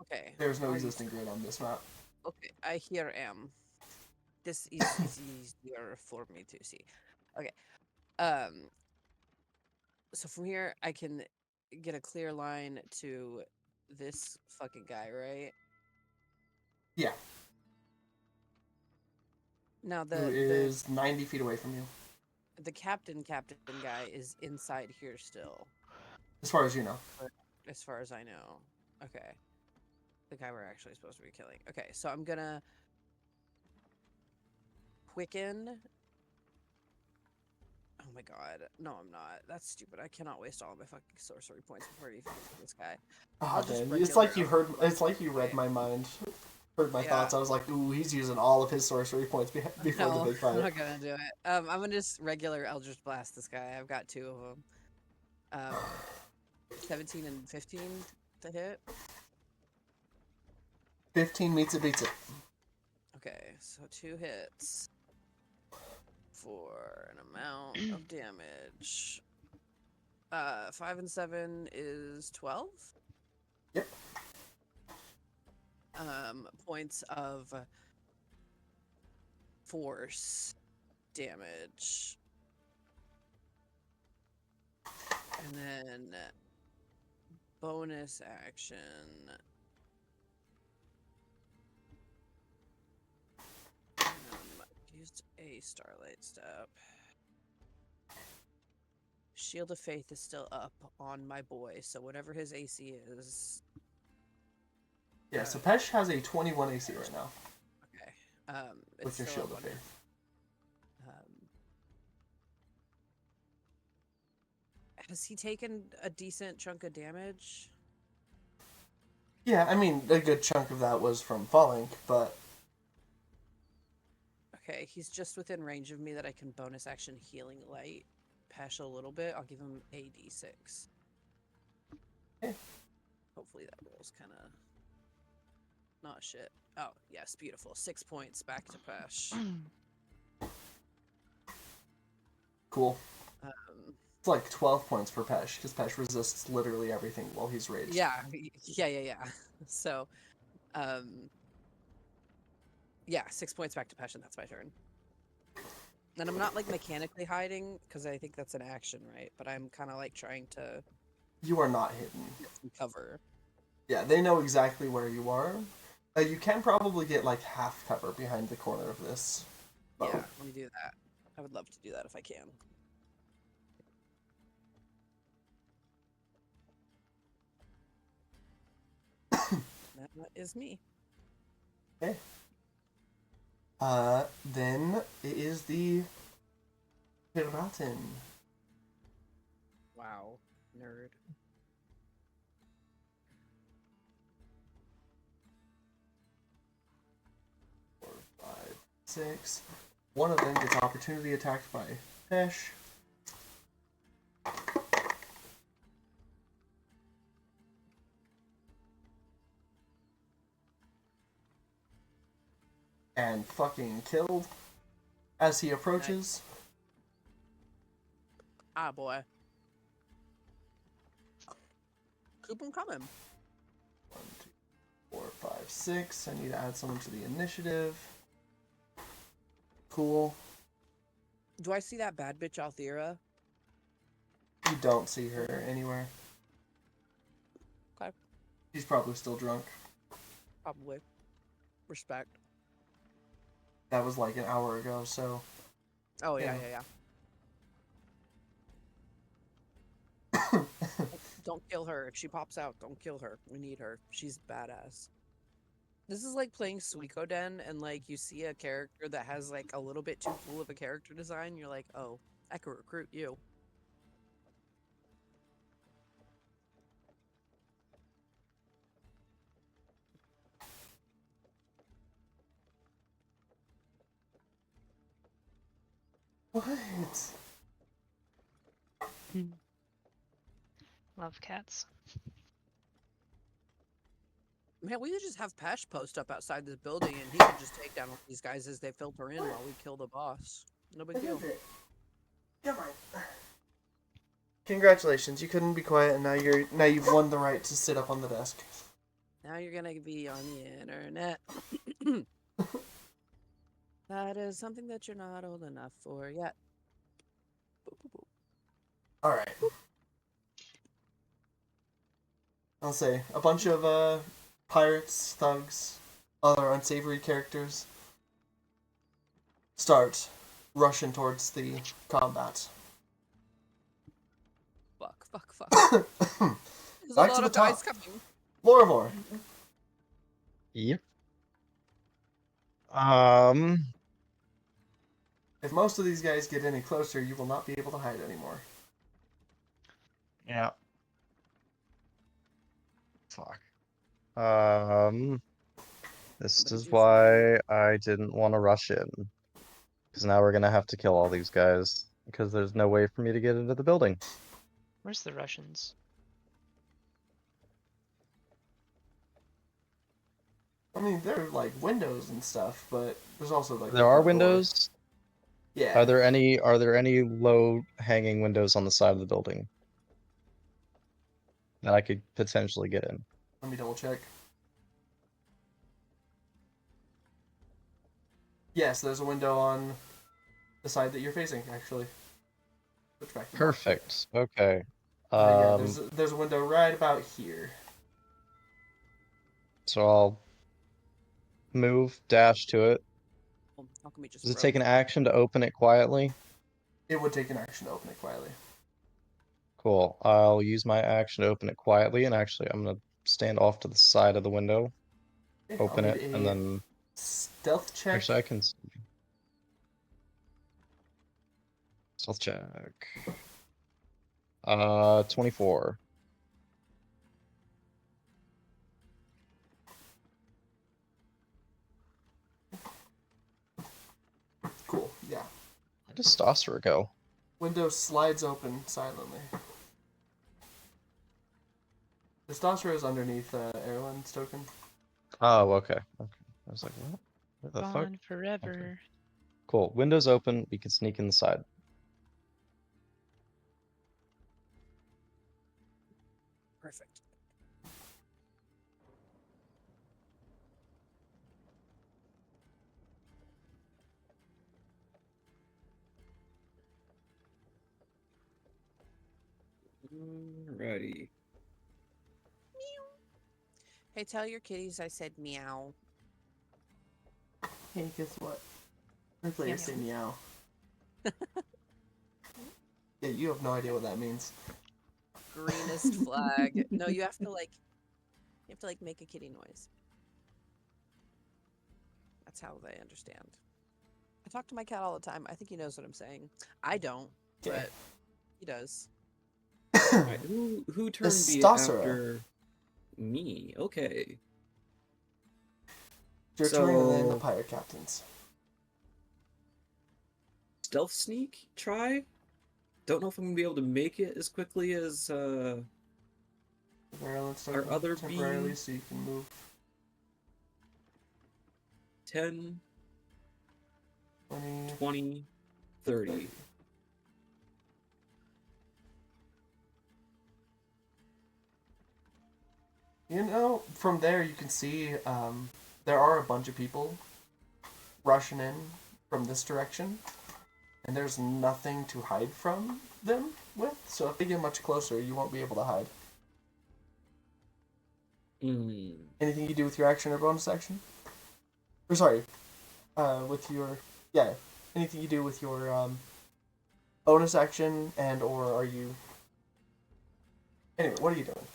Okay. There's no existing grid on this map. Okay, I here am. This is easier for me to see. Okay. So from here I can get a clear line to this fucking guy, right? Yeah. Now Who is 90 feet away from you, the captain guy is inside here still, as far as you know. as far as I know. Okay. The guy we're actually supposed to be killing. Okay, so I'm gonna quicken. Oh my god. No, I'm not. That's stupid. I cannot waste all of my fucking sorcery points before I even get to this guy. Oh, just man. It's like you regular- heard. It's like you read my mind, heard my Yeah. thoughts. I was like, ooh, he's using all of his sorcery points before No, the big I'm fight. not gonna do it. I'm gonna just regular Eldritch Blast this guy. I've got 2 of them. 17 and 15 to hit. 15 meets it, beats it. Okay, so 2 hits for an amount of damage. 5 and 7 is 12. Yep. Points of force damage. And then bonus action. Used a Starlight Step. Shield of Faith is still up on my boy, so whatever his AC is. Yeah, so Pesh has a 21 AC right now. Okay. With your Shield of Faith. Has he taken a decent chunk of damage? Yeah, I mean, a good chunk of that was from falling, but... Okay, he's just within range of me that I can bonus action Healing Light Pesh a little bit. I'll give him a d6. Okay. Hopefully that rolls kind of not shit. Oh, yes, beautiful. 6 points back to Pesh. Cool. It's like 12 points for Pesh, because Pesh resists literally everything while he's raged. Yeah. So, yeah, 6 points back to Pesh, and that's my turn. And I'm not like mechanically hiding because I think that's an action, right? But I'm kind of like trying to You are not hidden. get some cover. Yeah, they know exactly where you are. You can probably get like half cover behind the corner of this. Yeah, let me do that. I would love to do that if I can. That is me. Okay. Then it is the Piraten. Wow, nerd. Four, 5, 6. One of them gets opportunity attacked by Pesh. And fucking killed as he approaches. Ah, boy. Keep them coming. 1, 2, 4, 5, 6. I need to add someone to the initiative. Cool. Do I see that bad bitch Althera? You don't see her anywhere. Okay. She's probably still drunk. Probably. Respect. That was like an hour ago, so Oh you yeah, know. yeah, yeah. Don't kill her. If she pops out, don't kill her. We need her. She's badass. This is like playing Suikoden and like you see a character that has like a little bit too cool of a character design. You're like, oh, I could recruit you. What? Love cats. Man, we could just have Pesh post up outside this building and he could just take down all these guys as they filter in while we kill the boss. No big deal. Come on. Congratulations, you couldn't be quiet, and now you've won the right to sit up on the desk. Now you're gonna be on the internet. That is something that you're not old enough for yet. Boop, boop, boop. All right. I'll say a bunch of pirates, thugs, other unsavory characters start rushing towards the combat. Fuck. There's Back a to lot the of guys top. coming. Loravor, Yep. if most of these guys get any closer, you will not be able to hide anymore. Yeah. Fuck. This Somebody is do something. why I didn't want to rush in. Because now we're gonna have to kill all these guys. Because there's no way for me to get into the building. Where's the Russians? I mean, there are like windows and stuff, but there's also like There the are front door. windows. Yeah. Are there any low hanging windows on the side of the building that I could potentially get in? Let me double check. Yes, there's a window on the side that you're facing, actually. Switch back to the box. Perfect. Okay. Yeah, there's a window right about here. So I'll move, dash to it. Oh, how come we just Does it broke? take an action to open it quietly? It would take an action to open it quietly. Cool. I'll use my action to open it quietly, and actually I'm gonna stand off to the side of the window, Okay, open I'll it, need and a then stealth check. actually I can stealth check. 24. Cool, yeah. Where does Stossera go? Window slides open silently. The Stossera is underneath Erlen's token. Oh, okay. Okay. I was like, what? Where the fuck? Gone forever. Cool. Windows open. We can sneak inside. Perfect. Alrighty. Hey, tell your kitties I said meow. Hey, guess what? I play Meow. say meow. Yeah, you have no idea what that means. Greenest flag. No, you have to like make a kitty noise. That's how they understand. I talk to my cat all the time. I think he knows what I'm saying. I don't, Okay. but he does. Alright, who turned me Stossera. after me? Okay. Your turn and then the So- pirate captains. Stealth sneak? Try? Don't know if I'm gonna be able to make it as quickly as Erlen's Our token other temporarily beam- so you can move 10, 20, 20, 30. You know, from there you can see there are a bunch of people rushing in from this direction, and there's nothing to hide from them with, so if they get much closer, you won't be able to hide. Anything you do with your action or bonus action? Or sorry, with your... Yeah, anything you do with your bonus action, and or are you? Anyway, what are you doing?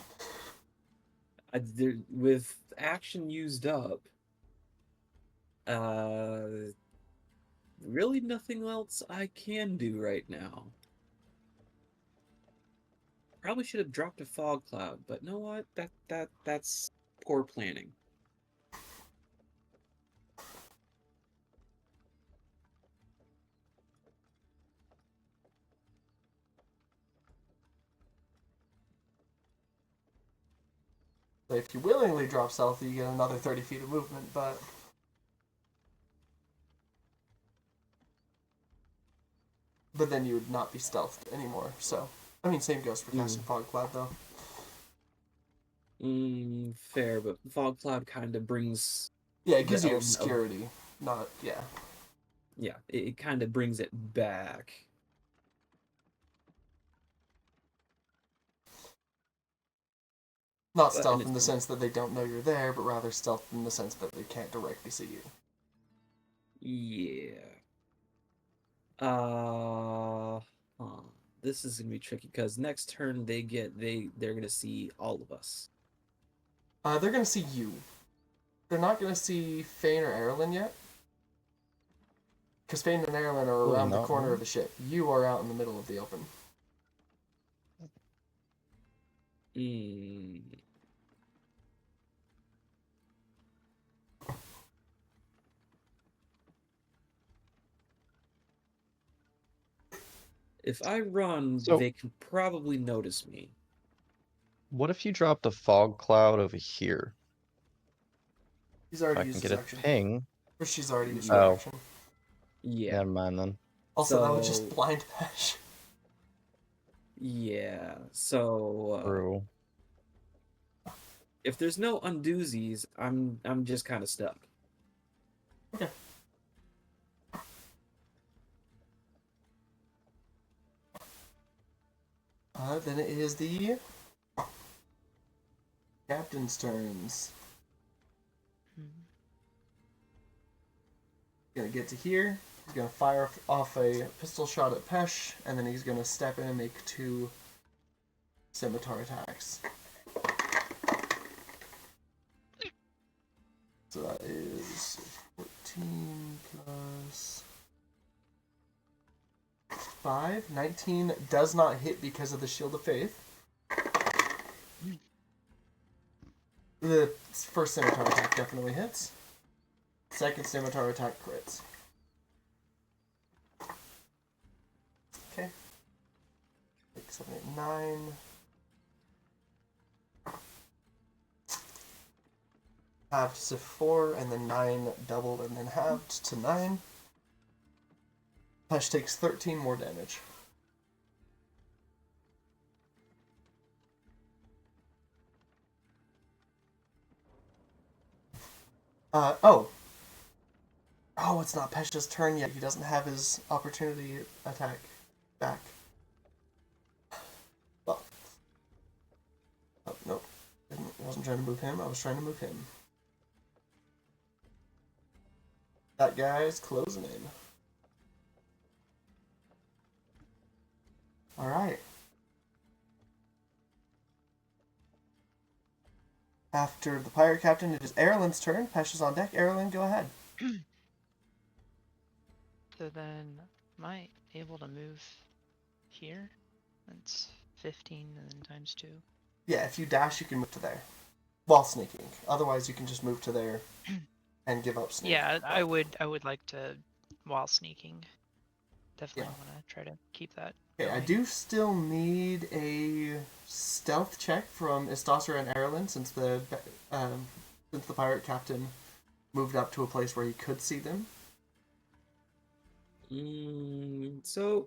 With action used up, really nothing else I can do right now. Probably should have dropped a fog cloud, but know what? That's poor planning. If you willingly drop stealth, you get another 30 feet of movement, but then you would not be stealthed anymore. So, I mean, same goes for casting fog cloud, though. Fair, but fog cloud kind of brings. Yeah, it gives the you element of- obscurity, not Yeah, it kind of brings it back. Not But- stealth and in the it's- sense that they don't know you're there, but rather stealth in the sense that they can't directly see you. Yeah. This is gonna be tricky because next turn they're gonna see all of us. They're gonna see you. They're not gonna see Fane or Erilyn yet. Because Fane and Erilyn are around the not corner really. of the ship. You are out in the middle of the open. If I run, So- they can probably notice me. What if you dropped a fog cloud over here? He's If already I can used get his a action. ping. Or she's already used her Oh. action. Yeah. Never mind then. Also, that was just So- blind Pesh. Yeah. So True. if there's no undoozies, I'm just kind of stuck. Okay. Then it is the captain's turns. Gonna get to here. He's gonna fire off a pistol shot at Pesh, and then he's gonna step in and make 2 scimitar attacks. So that is 14 plus 5. 19 does not hit because of the Shield of Faith. The first scimitar attack definitely hits. Second scimitar attack crits. Okay. 6, 7, 8, 9. Halved to 4, and then 9 doubled, and then halved to 9. Pesh takes 13 more damage. Oh, it's not Pesh's turn yet. He doesn't have his opportunity attack back. Well. Oh, nope. I wasn't trying to move him. I was trying to move him. That guy's closing in. Alright. After the pirate captain, it is Erilyn's turn. Pesh is on deck. Erilyn, go ahead. So then, am I able to move here? That's 15 and then times 2. Yeah, if you dash, you can move to there. While sneaking. Otherwise, you can just move to there and give up sneak. Yeah, I would like to, while sneaking. Definitely Yeah. want to try to keep that. Okay, I going. do still need a stealth check from Istasra and Erilyn since the pirate captain moved up to a place where he could see them. So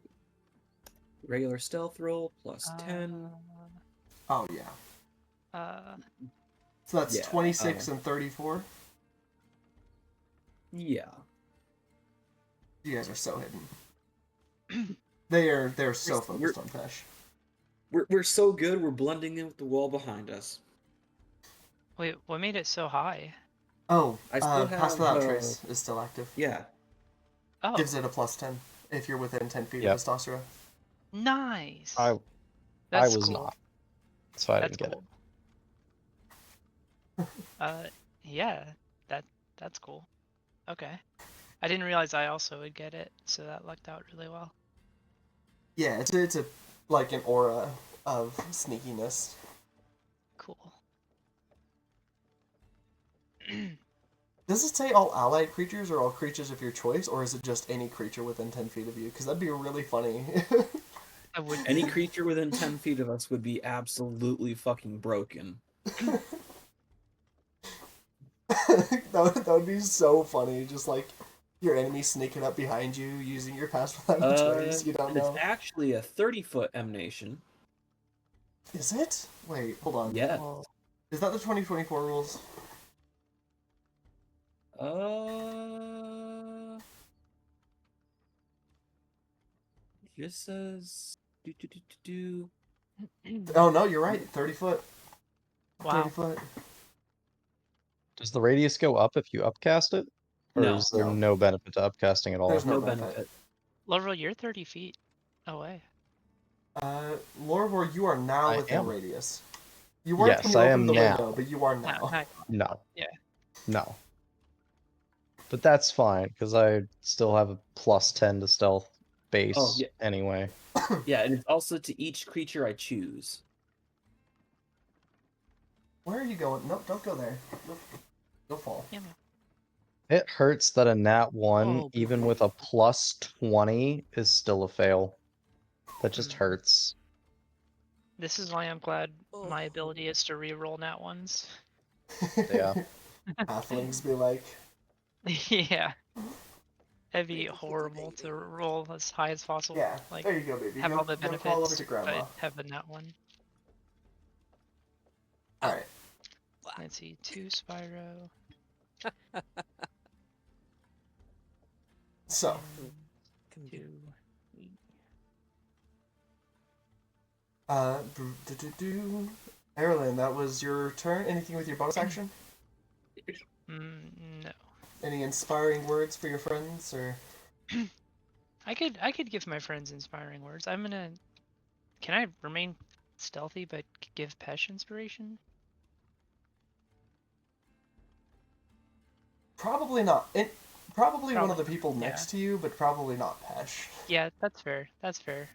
regular stealth roll plus 10. Oh yeah. Uh, So that's yeah, 26 and 34. Yeah. You guys are so hidden. They're so We're- focused on Pesh. We're so good. We're blending in with the wall behind us. wait, what made it so high? Oh, I still Pass have, Without Trace is still active. Yeah. Oh, Gives it a +10 if you're within 10 feet Yep. of Astasra. nice. I That's was cool. not, so I That's didn't get cool. Yeah, that's cool. Okay. I didn't realize I also would get it, so that lucked out really well. Yeah, it's a like an aura of sneakiness. Cool. Does it say all allied creatures or all creatures of your choice, or is it just any creature within 10 feet of you? Because that'd be really funny. I would. Any creature within 10 feet of us would be absolutely fucking broken. that would be so funny. Just like your enemy sneaking up behind you using your pass without a trace. You don't And it's know. actually a 30-foot emanation. Is it? Wait, hold on. Yeah. Well, Is that the 2024 rules? Just says do. Oh no, you're right. 30 foot. 30 wow. foot. Does the radius go up if you upcast it? Or No. is there No. no benefit to upcasting at all? There's No no benefit. benefit. Laurel, you're 30 feet away. Lorvor, you are now I within am. radius. You weren't Yes, when you I opened am the now. window, but you are now. No. Yeah. No. But that's fine, because I still have a +10 to stealth base Oh, yeah. anyway. Yeah, and it's also to each creature I choose. Where are you going? Nope, don't go there. You'll fall. Yeah, man. It hurts that a nat 1, Oh, even boy. with a +20, is still a fail. That just Mm. hurts. This is why I'm glad Oh. my ability is to reroll nat ones. Yeah. Halflings be like, Yeah. That'd be Thank you for horrible today. to roll as high as possible. yeah, Like, there you go, baby. have Go, all the go crawl over benefits, to grandma. but have the nat one. Alright, Let's see, 2 Spyro. so, and Come here. 2. Eberron, that was your turn. Anything with your bonus action? No. Any inspiring words for your friends, or? I could give my friends inspiring words. I'm gonna. Can I remain stealthy but give Pesh inspiration? Probably not. Probably one of the Probably, people yeah. next to you, but probably not Pesh. Yeah, that's fair. That's fair.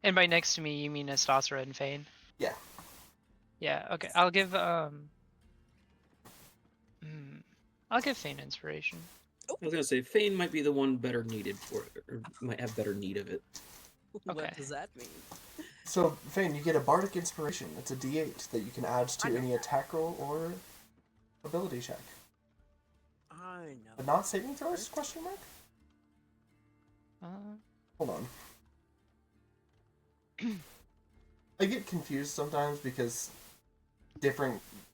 And by next to me, you mean Astasra and Fane? Yeah. Yeah. Okay. I'll give I'll give Fane inspiration. I was gonna say Fane might be the one better needed for it, or might have better need of it. Okay. What does that mean? So, Fane, you get a bardic inspiration. It's a D8 that you can add to any attack roll or ability check. I know. But not saving throws? Question mark? Hold on. I get confused sometimes because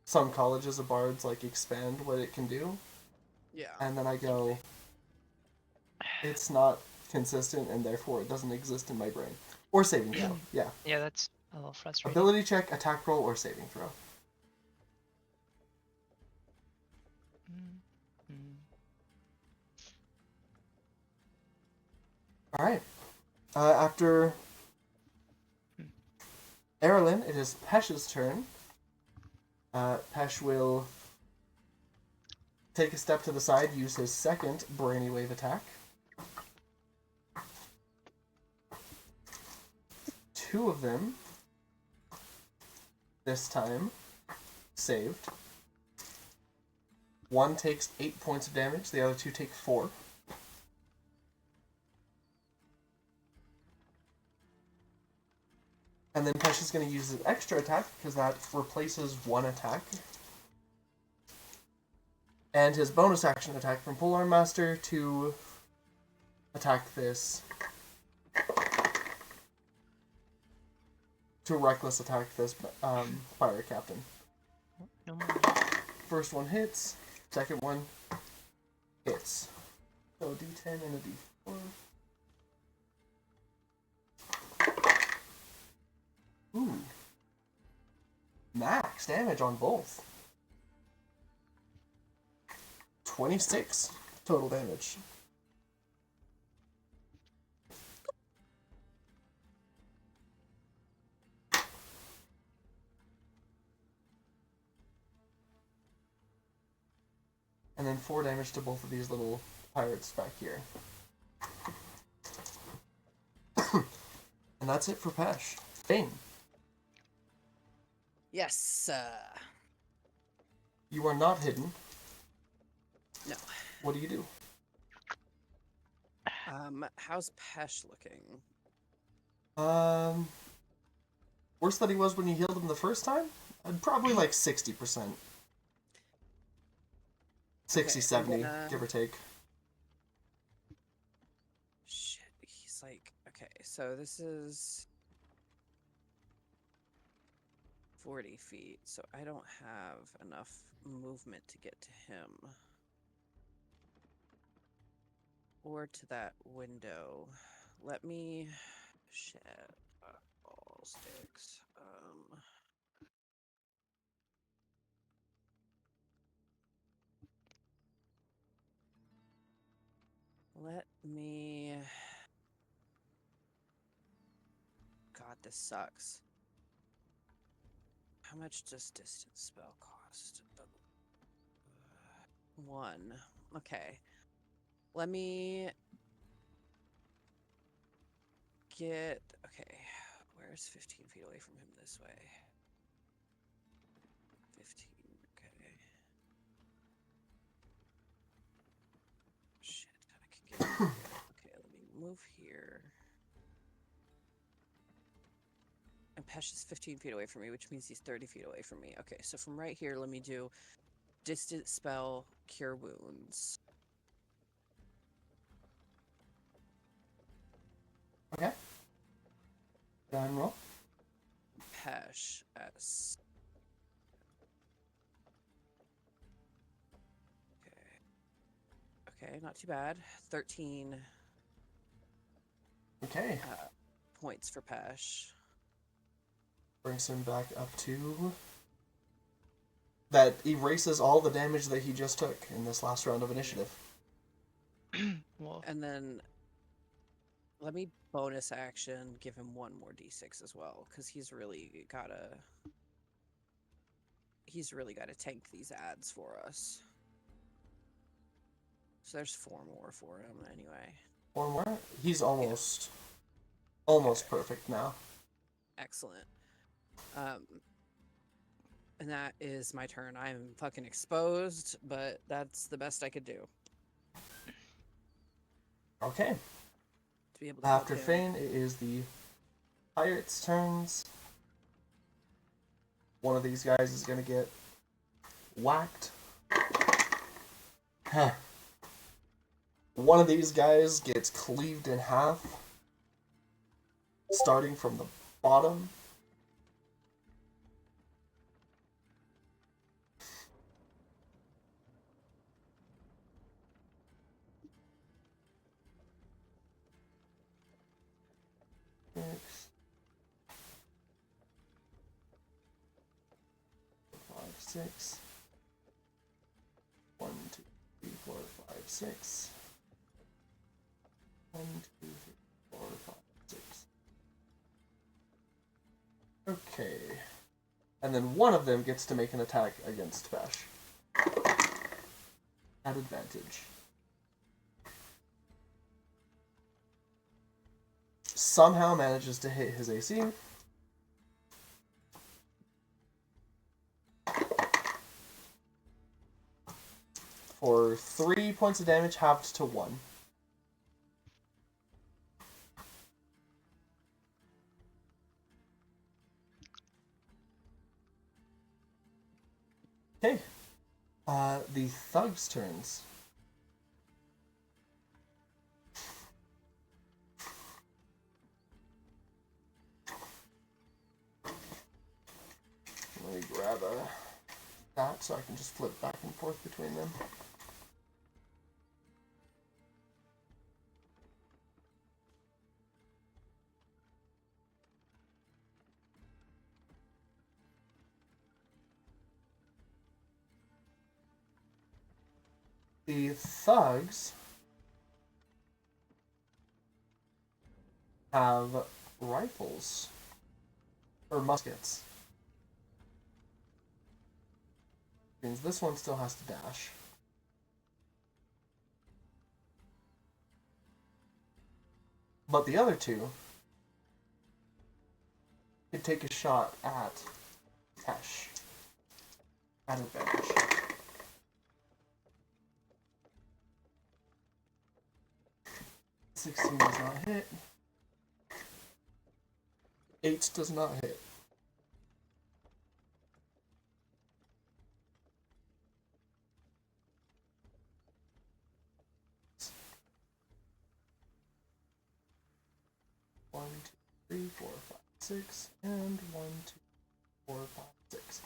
some colleges of bards like expand what it can do, Yeah. and then I go, it's not consistent and therefore it doesn't exist in my brain. Or saving throw, yeah. Yeah, that's a little frustrating. Ability check, attack roll, or saving throw. Alright. After Eberron, it is Pesh's turn. Pesh will take a step to the side, use his second Brainy Wave attack. 2 of them, this time, saved. 1 takes 8 points of damage, the other 2 take 4. And then Pesh is going to use his extra attack, because that replaces 1 attack. And his bonus action attack from Polearm Master to attack this. To reckless attack this fire captain. No more. First one hits, second one hits. So a d10 and a d4. Ooh. Max damage on both. 26 total damage. and then 4 damage to both of these little pirates back here. And that's it for Pesh. Fane, Yes. you are not hidden. No. What do you do? How's Pesh looking? Worse than he was when you healed him the first time? Probably like 60%. 60, Okay, 70, give or take. Shit, he's like, okay, so this is 40 feet, so I don't have enough movement to get to him. Or to that window. Let me... Shit. Ball sticks. Let me... God, this sucks. How much does distance spell cost? 1. Okay. Let me get... Okay. Where's 15 feet away from him this way? 15. Okay. Shit. I can get... Okay, let me move here. And Pesh is 15 feet away from me, which means he's 30 feet away from me. Okay, so from right here, let me do distant spell, cure wounds. Okay. Go ahead and roll. Pesh as... Okay, not too bad. 13 Okay. points for Pesh. Brings him back up to... That erases all the damage that he just took in this last round of initiative. Well, And then let me bonus action give him 1 more d6 as well, because he's really gotta tank these ads for us. So there's 4 more for him anyway. 4 more? He's almost perfect now. Excellent. And that is my turn. I'm fucking exposed, but that's the best I could do Okay. to be able to help After him. Fane, it is the pirates' turns. One of these guys is gonna get whacked. Huh. One of these guys gets cleaved in half, starting from the bottom. Six, 5, 6. 1, 2, 3, 4, 5, 6. 1, 2, 3, 4, 5, 6. Okay. And then one of them gets to make an attack against Bash. At advantage. Somehow manages to hit his AC. For 3 points of damage, halved to 1. Okay. The thugs' turns. Let me grab that so I can just flip back and forth between them. The thugs have rifles. Or muskets. Means this one still has to dash. But the other two could take a shot at Tesh. At advantage. $16 does not hit. 8 does not hit. One, two, three, four, five, six, and 1, 2, 4, 5, 6.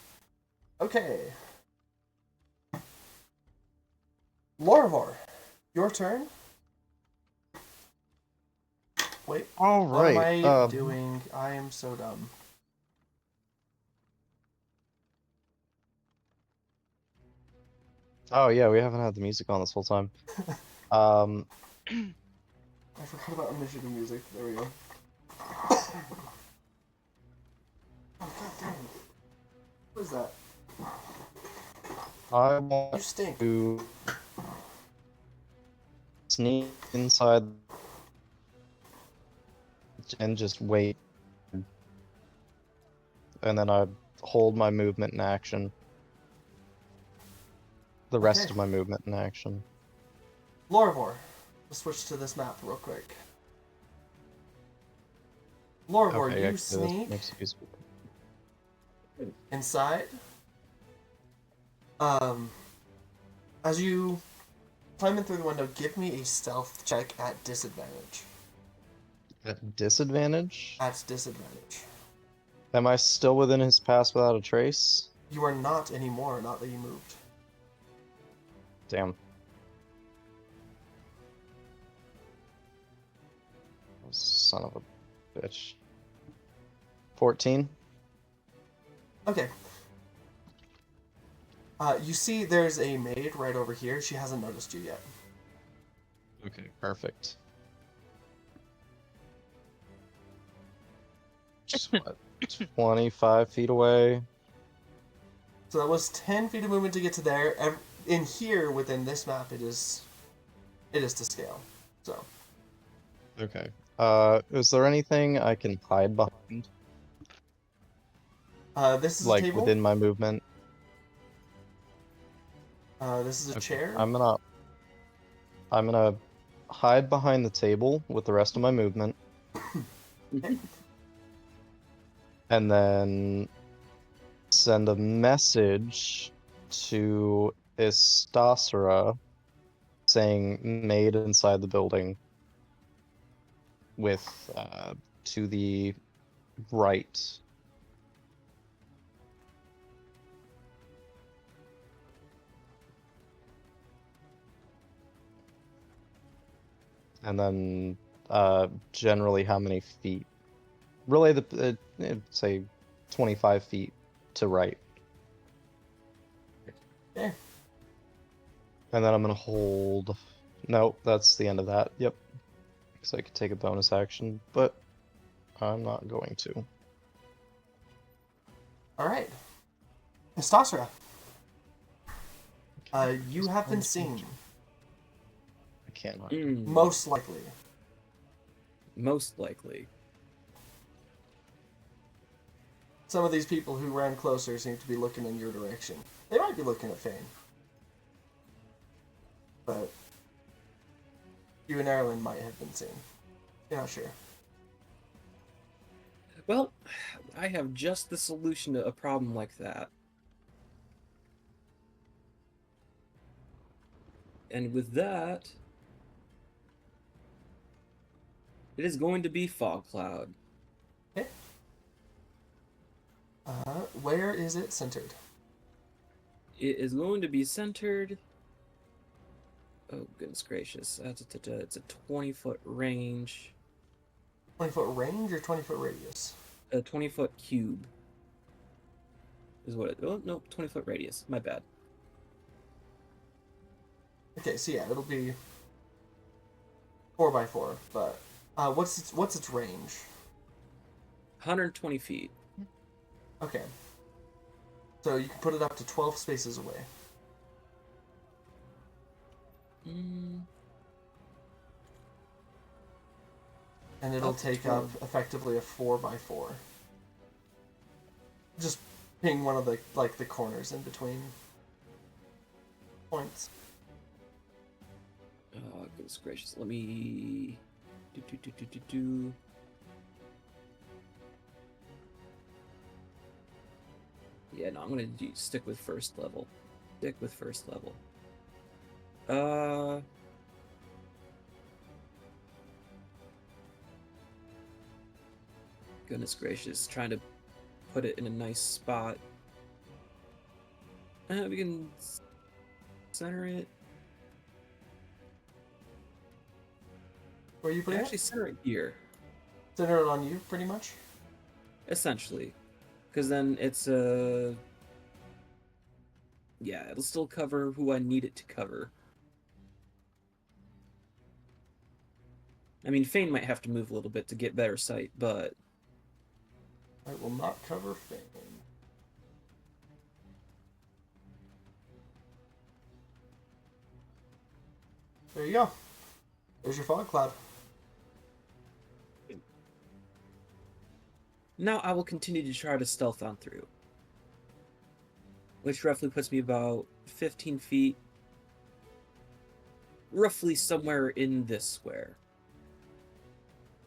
Okay. Lorivor, your turn. Wait, All what am right. I doing? I am so dumb. Oh yeah, we haven't had the music on this whole time. I forgot about initiative music. There we go. Oh, god damn. What is that? I You want stink. to sneak inside and just wait, and then I hold my movement in action. The rest Okay. of my movement in action. Lorivor. Let's switch to this map real quick. Lorivor, Okay, you actually, that sneak makes use of inside. As you climb in through the window, give me a stealth check at disadvantage. at disadvantage. At disadvantage. Am I still within his pass without a trace? You are not anymore, not that you moved. Damn. Son of a bitch. 14? Okay. You see there's a maid right over here. She hasn't noticed you yet. Okay, perfect. Just what, 25 feet away? So that was 10 feet of movement to get to there. In here, within this map, it is to scale. So, Okay. Is there anything I can hide behind? this is a Like, table. within my movement? This is a Okay, chair. I'm gonna hide behind the table with the rest of my movement. Okay. And then send a message to Istasara saying made inside the building with to the right. And then generally how many feet? Relay the say 25 feet to right. Okay. And then I'm gonna hold. No, that's the end of that. Yep. Because I could take a bonus action, but I'm not going to. All right. Nastasra. You have been seen. I can't hide. Most likely. Most likely. Some of these people who ran closer seem to be looking in your direction. They might be looking at Fane. But you and Erlen might have been seen. You're not sure. Well, I have just the solution to a problem like that. And with that, it is going to be Fog Cloud. Okay. Where is it centered? It is going to be centered. Oh, goodness gracious. It's a 20-foot range. 20-foot range or 20-foot radius? A 20-foot cube. Is what it. Oh, no, 20-foot radius. My bad. Okay, so yeah, it'll be 4x4, but what's its range? 120 feet. Okay. So you can put it up to 12 spaces away. And it'll Up to take 12. up effectively a 4x4. Just ping one of the the corners in between points. Oh, goodness gracious. Let me do. Yeah, no, I'm gonna stick with first level. Stick with first level. Goodness gracious, trying to put it in a nice spot. We can center it. Where are you putting Actually, it? center it here, Center it on you, pretty much. essentially, because then it's yeah, it'll still cover who I need it to cover. I mean, Fane might have to move a little bit to get better sight, but I will not cover Fane. There you go. There's your fog cloud. now I will continue to try to stealth on through. Which roughly puts me about 15 feet. Roughly somewhere in this square.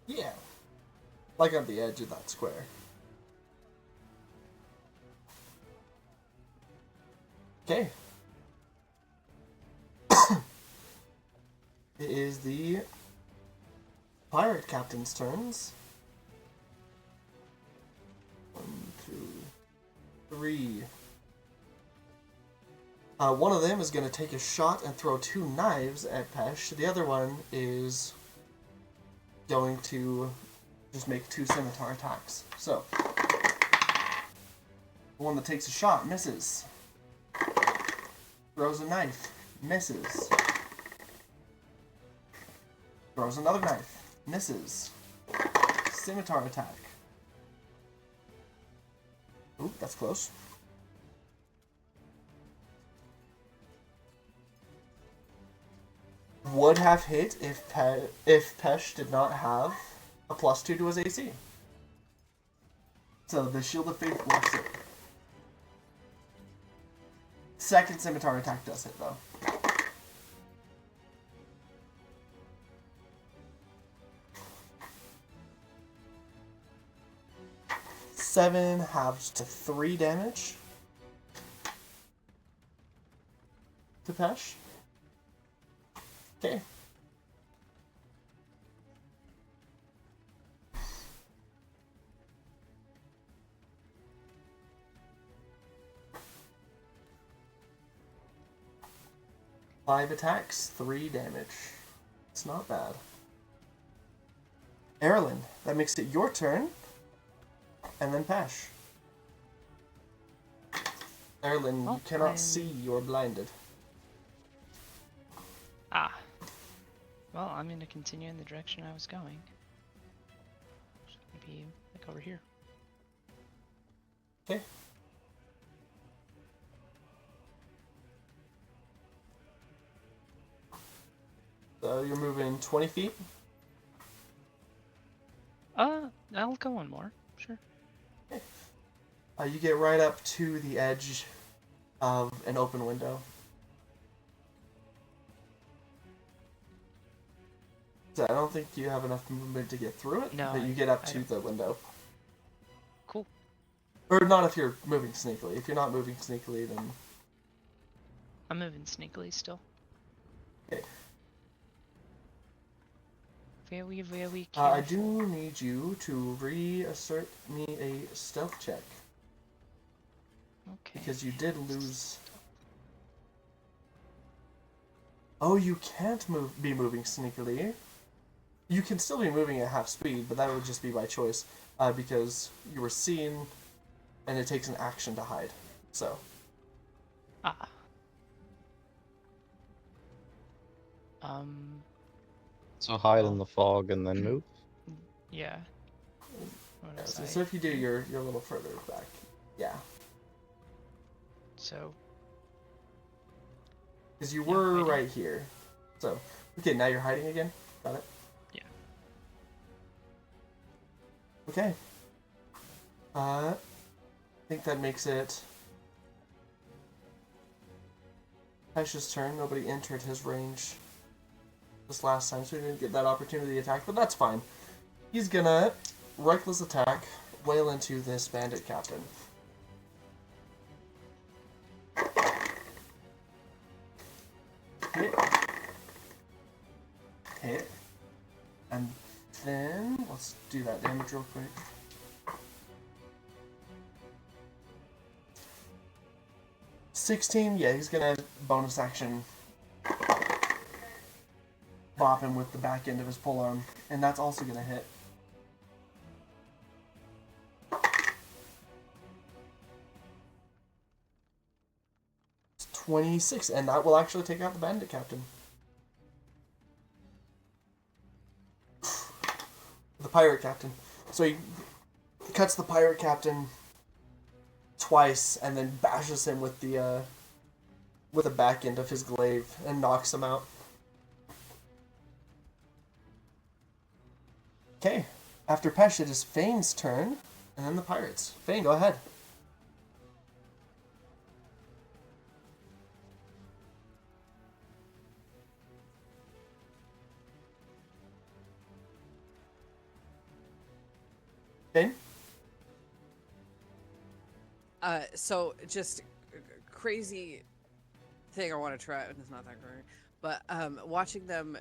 Yeah. Like on the edge of that square. Okay. It is the pirate captain's turns. 1, 2, 3. One of them is going to take a shot and throw 2 knives at Pesh. The other one is going to just make 2 scimitar attacks. So, the one that takes a shot misses. Throws a knife, misses. Throws another knife, misses. Scimitar attack. Ooh, that's close. Would have hit if Pesh did not have a +2 to his AC. So the Shield of Faith blocks it. Second scimitar attack does hit though. Seven halves to 3 damage to Pesh. Okay. Five attacks, 3 damage. It's not bad. Eberron, that makes it your turn. And then Pesh. Eberron, Well, you cannot I'm- see, you're blinded. Ah. Well, I'm going to continue in the direction I was going. Just gonna be like over here. Okay. So you're moving 20 feet? I'll go one more. Sure. You get right up to the edge of an open window. So I don't think you have enough movement to get through it, No, but you I- get up I to don't. the window. Cool. Or not if you're moving sneakily. If you're not moving sneakily, then... I'm moving sneakily still. Okay. Very I careful. do need you to reassert me a stealth check. Okay. Because you did lose... Oh, you can't be moving sneakily. You can still be moving at half speed, but that would just be by choice. Because you were seen, and it takes an action to hide. So, Ah. So hide in the fog and then move. Yeah. What yeah, was so if you do, you're a little further back. Yeah. So. Because you Yeah, were hiding. right here. So, okay, now you're hiding again? Got it? Yeah. Okay. I think that makes it Pesh's turn. Nobody entered his range this last time, so he didn't get that opportunity to attack, but that's fine. He's gonna reckless attack, wail into this bandit captain. Hit. Hit. And then, let's do that damage real quick. $16, yeah, he's gonna bonus action bop him with the back end of his polearm, and that's also gonna hit. It's 26, and that will actually take out the bandit captain. The pirate captain. So he cuts the pirate captain twice, and then bashes him with the back end of his glaive and knocks him out. Okay, after Pesh, it is Fane's turn, and then the pirates. Fane, go ahead. Fane? So just crazy thing I want to try. It's not that great, but watching Pesh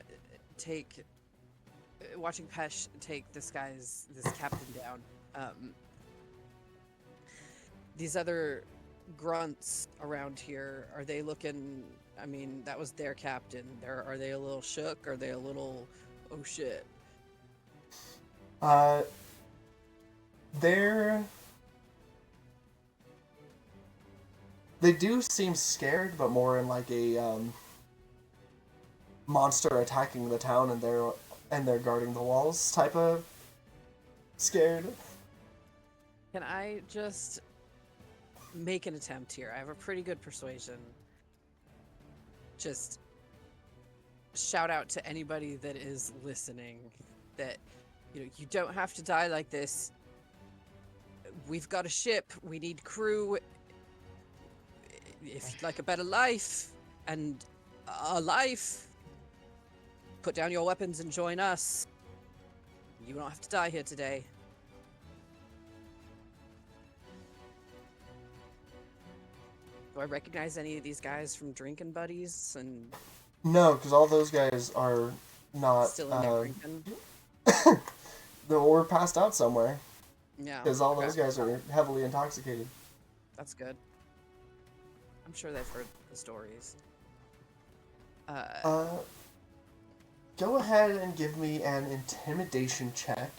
take this captain down. These other grunts around here, are they looking? I mean, that was their captain. Are they a little shook? Are they a little, oh shit? They do seem scared, but more in like a monster attacking the town and they're guarding the walls type of scared. Can I just make an attempt here? I have a pretty good persuasion. Just shout out to anybody that is listening that, you don't have to die like this. We've got a ship. We need crew. If you'd like a better life and a life, put down your weapons and join us. You don't have to die here today. Do I recognize any of these guys from drinking buddies and No, because all those guys are not still in there drinking? We're passed out somewhere. Yeah. Because all those guys are heavily intoxicated. That's good. I'm sure they've heard the stories. Go ahead and give me an intimidation check.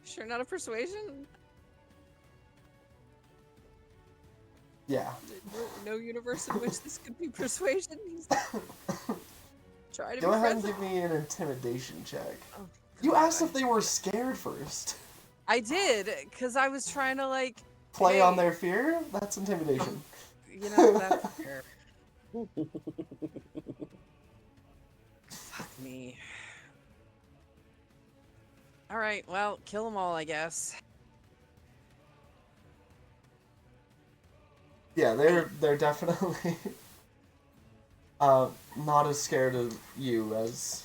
Sure, not a persuasion? Yeah. No universe in which this could be persuasion? Try to Go be ahead and friendly. give me an intimidation check. Oh, You God, asked if they were scared first. I did, because I was trying to, Play hey, on their fear? That's intimidation. that's fair. Fuck me. Alright, well, kill them all, I guess. Yeah, they're definitely not as scared of you as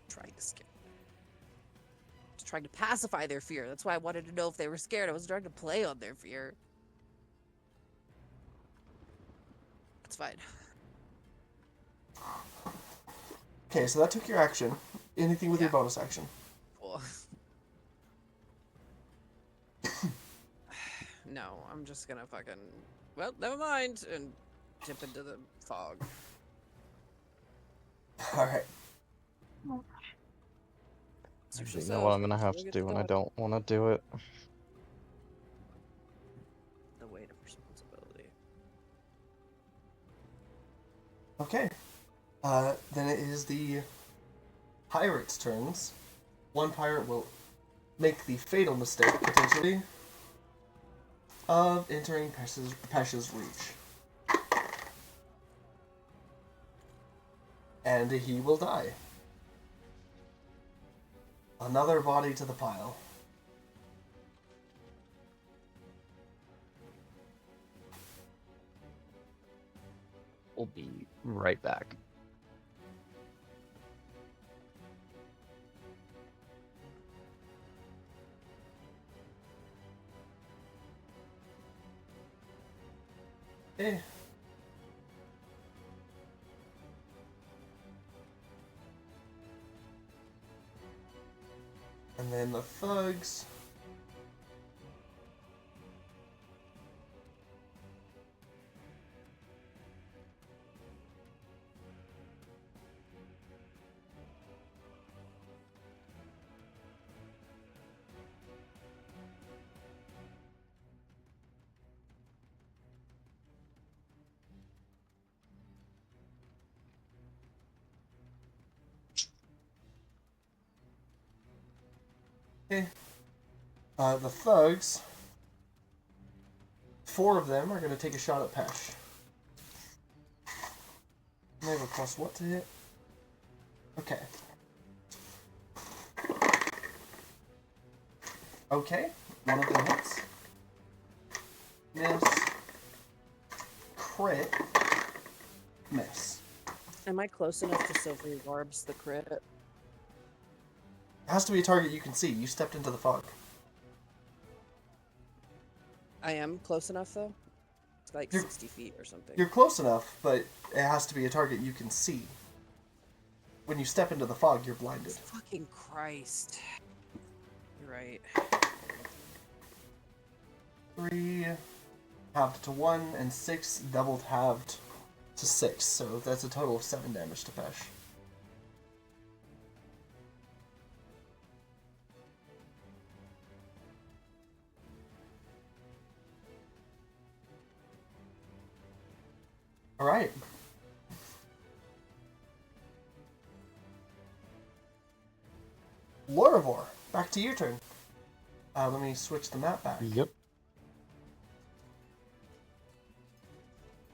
Trying to scare. Just trying to pacify their fear. That's why I wanted to know if they were scared. I wasn't trying to play on their fear. That's fine. Okay, so that took your action. Anything with your Yeah. bonus action? Cool. No, I'm just gonna fucking... Well, never mind, and dip into the fog. Alright. You know what I'm gonna have to do, and I don't want to do it. The weight of responsibility. Okay. Then it is the pirates' turns. One pirate will make the fatal mistake, potentially, of entering Pesh's reach. And he will die. Another body to the pile. We'll be right back. Okay. And then the thugs. Okay. The thugs, 4 of them are going to take a shot at Pesh. They have a plus what to hit? Okay. Okay, one of them hits. Miss. Crit. Miss. Am I close enough to Silvery Orbs the crit? It has to be a target you can see. You stepped into the fog. I am close enough though. It's like You're- 60 feet or something. You're close enough, but it has to be a target you can see. When you step into the fog, you're blinded. Fucking Christ. You're right. 3 halved to 1, and 6 doubled halved to 6. So that's a total of 7 damage to Pesh. Alright. Lorivor, back to your turn. Let me switch the map back. Yep.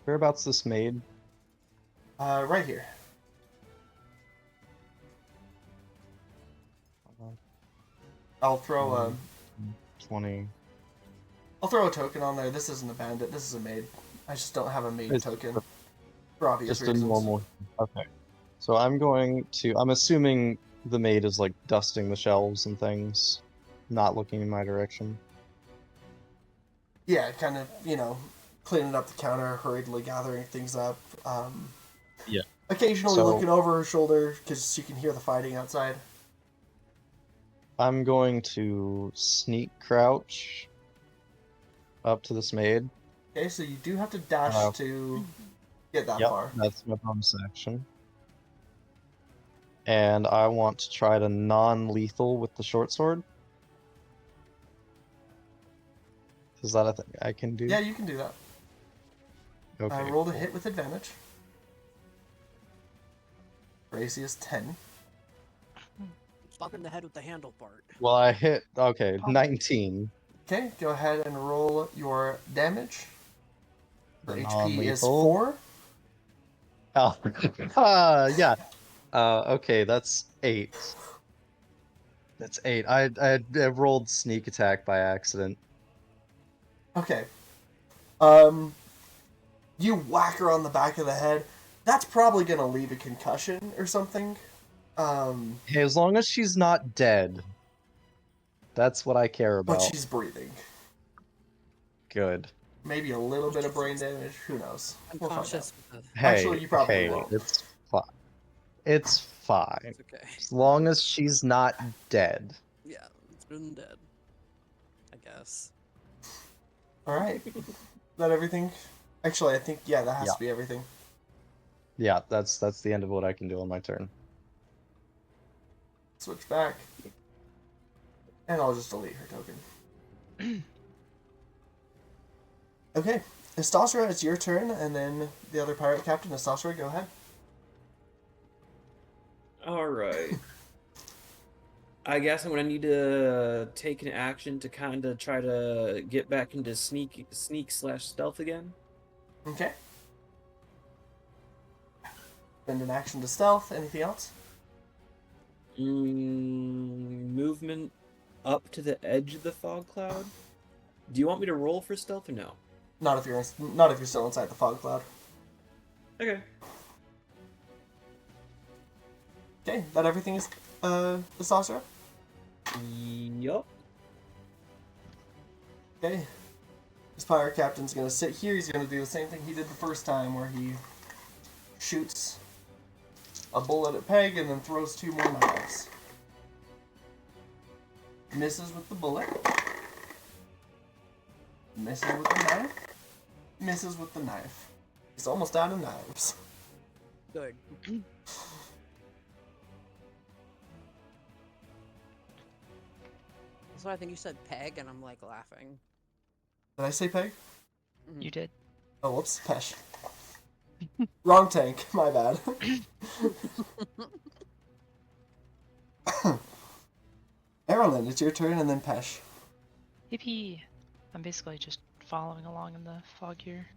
Whereabouts this maid? Right here. I'll throw a 20. I'll throw a token on there. This isn't a bandit. This is a maid. I just don't have a maid It's token for obvious Just a reasons. normal. Okay. So I'm going to. I'm assuming the maid is like dusting the shelves and things, not looking in my direction. Yeah, kind of, cleaning up the counter, hurriedly gathering things up. Yeah. Occasionally So- looking over her shoulder because she can hear the fighting outside. I'm going to sneak crouch up to this maid. Okay, so you do have to dash Uh, to get that Yep, far. that's my bonus action. And I want to try to non-lethal with the short sword. Is that a thing I can do? Yeah, you can do that. Okay. Roll to cool. hit with advantage. AC is 10. Fuck in the head with the handle part. Well, I hit. Okay, 19. Okay, go ahead and roll your damage. Her The HP is non-lethal. 4. Oh, yeah. Okay, that's 8. That's 8. I rolled sneak attack by accident. Okay. You whack her on the back of the head. That's probably gonna leave a concussion or something. Hey, as long as she's not dead, that's what I care But about. she's breathing. Good. Maybe a little bit of brain damage. Who knows? We'll find out. Unconscious. Hey, Actually, you probably hey, won't. it's fine. It's fine. It's okay. As long as she's not dead. Yeah, it's been dead. I guess. All right. Is that everything? Actually, I think that has Yeah. to be everything. Yeah, that's the end of what I can do on my turn. Switch back, and I'll just delete her token. Okay, Estasra, it's your turn, and then the other pirate captain, Estasra, go ahead. All right. I guess I'm gonna need to take an action to kind of try to get back into sneak/stealth again. Okay. Spend an action to stealth. Anything else? Movement up to the edge of the fog cloud. Do you want me to roll for stealth or no? Not if you're still inside the fog cloud. Okay. Okay, that everything is the saucer. Yup. Okay. This pirate captain's gonna sit here. He's gonna do the same thing he did the first time, where he shoots a bullet at Peg and then throws 2 more knives. Misses with the bullet. Misses with the knife. Misses with the knife. He's almost out of knives. Good. That's why I think you said peg, and I'm like laughing. Did I say Peg? You did. Oh, whoops, Pesh. Wrong tank, my bad. Eberron, it's your turn, and then Pesh. Yippee! I'm basically just following along in the fog here.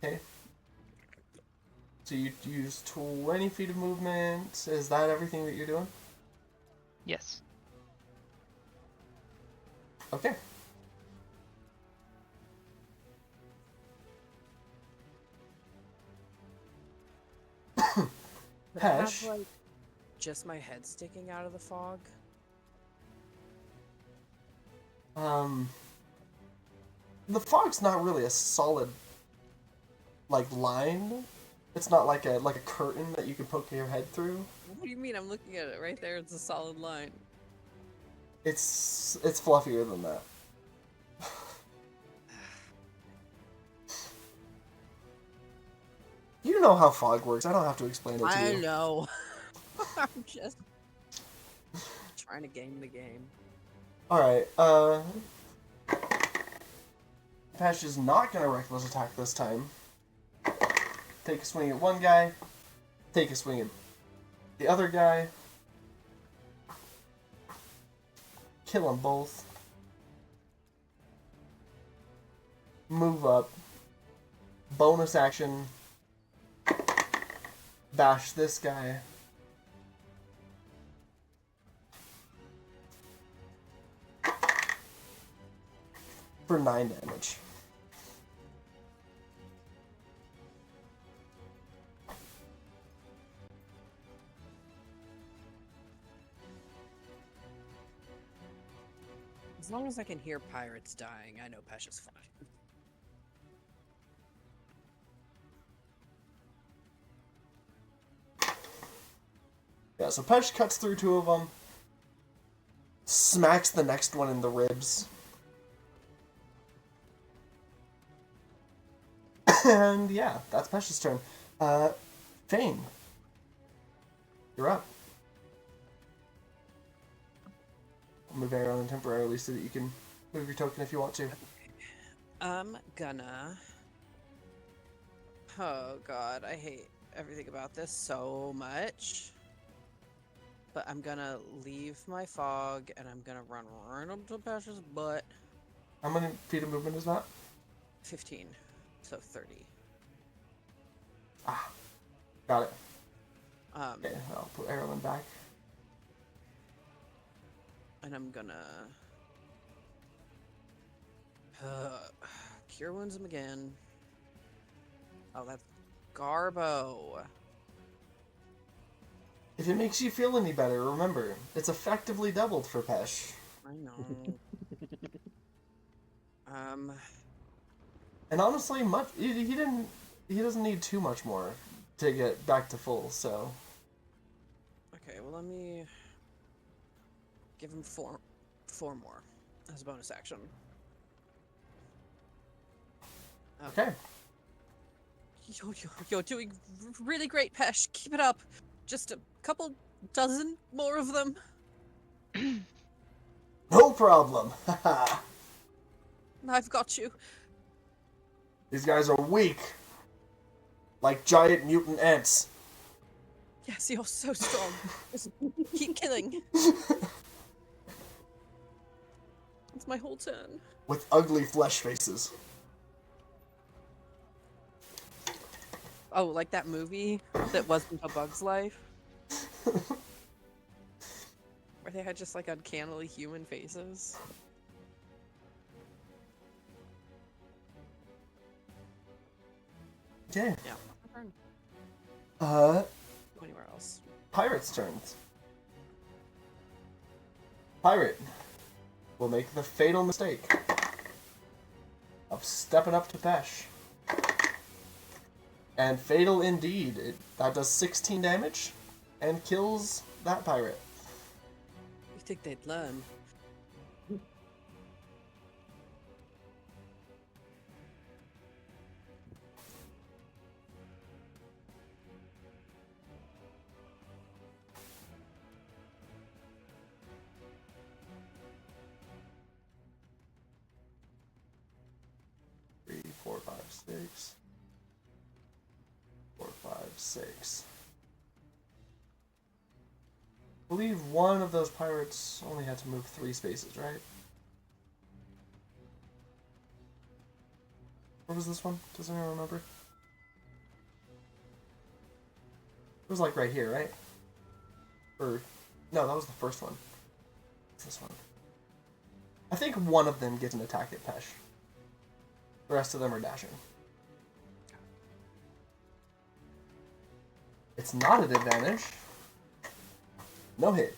Okay. So you use 20 feet of movement. Is that everything that you're doing? Yes. Okay. Could I have, Pesh. like, just my head sticking out of the fog? The fog's not really a solid, like, line. It's not like a curtain that you can poke your head through. What do you mean? I'm looking at it right there. It's a solid line. It's fluffier than that. You know how fog works. I don't have to explain it to I you. know. I'm just trying to game the game. Alright, Pesh is not gonna reckless attack this time. Take a swing at one guy. Take a swing at the other guy. Kill them both. Move up. Bonus action. Bash this guy. For 9 damage. As long as I can hear pirates dying, I know Pesh is fine. Yeah, so Pesh cuts through 2 of them. Smacks the next one in the ribs. And yeah, that's Pesh's turn. Fane. You're up. I'll move Eberron temporarily so that you can move your token if you want to. I'm gonna... Oh god, I hate everything about this so much. But I'm gonna leave my fog, and I'm gonna run right up to Pesh's butt. How many feet of movement is that? 15. So 30. Ah, got it. Um, Okay, I'll put Eberron back. and I'm gonna... Cure Wounds him again. Oh, that's Garbo. If it makes you feel any better, remember, it's effectively doubled for Pesh. I know. And honestly, he doesn't need too much more to get back to full, so. Okay, well, let me give him four more as a bonus action. Okay. You're doing really great, Pesh. Keep it up. Just a couple dozen more of them. No problem. Haha. I've got you. These guys are weak. Like giant mutant ants. Yes, you're so strong. Just keep killing. It's my whole turn. With ugly flesh faces. Oh, like that movie that wasn't A Bug's Life, where they had just like uncannily human faces. Okay. Yeah. Turn. Uh, Go anywhere else. Pirate's turns. Pirate will make the fatal mistake of stepping up to Pesh. And fatal indeed. That does 16 damage and kills that pirate. You think they'd learn? Three, four, five, six. 4, 5, 6. I believe one of those pirates only had to move 3 spaces, right? Where was this one? Does anyone remember? It was like right here, right? Or no, that was the first one. It's this one. I think one of them gets an attack at Pesh. The rest of them are dashing. It's not an advantage. No hit.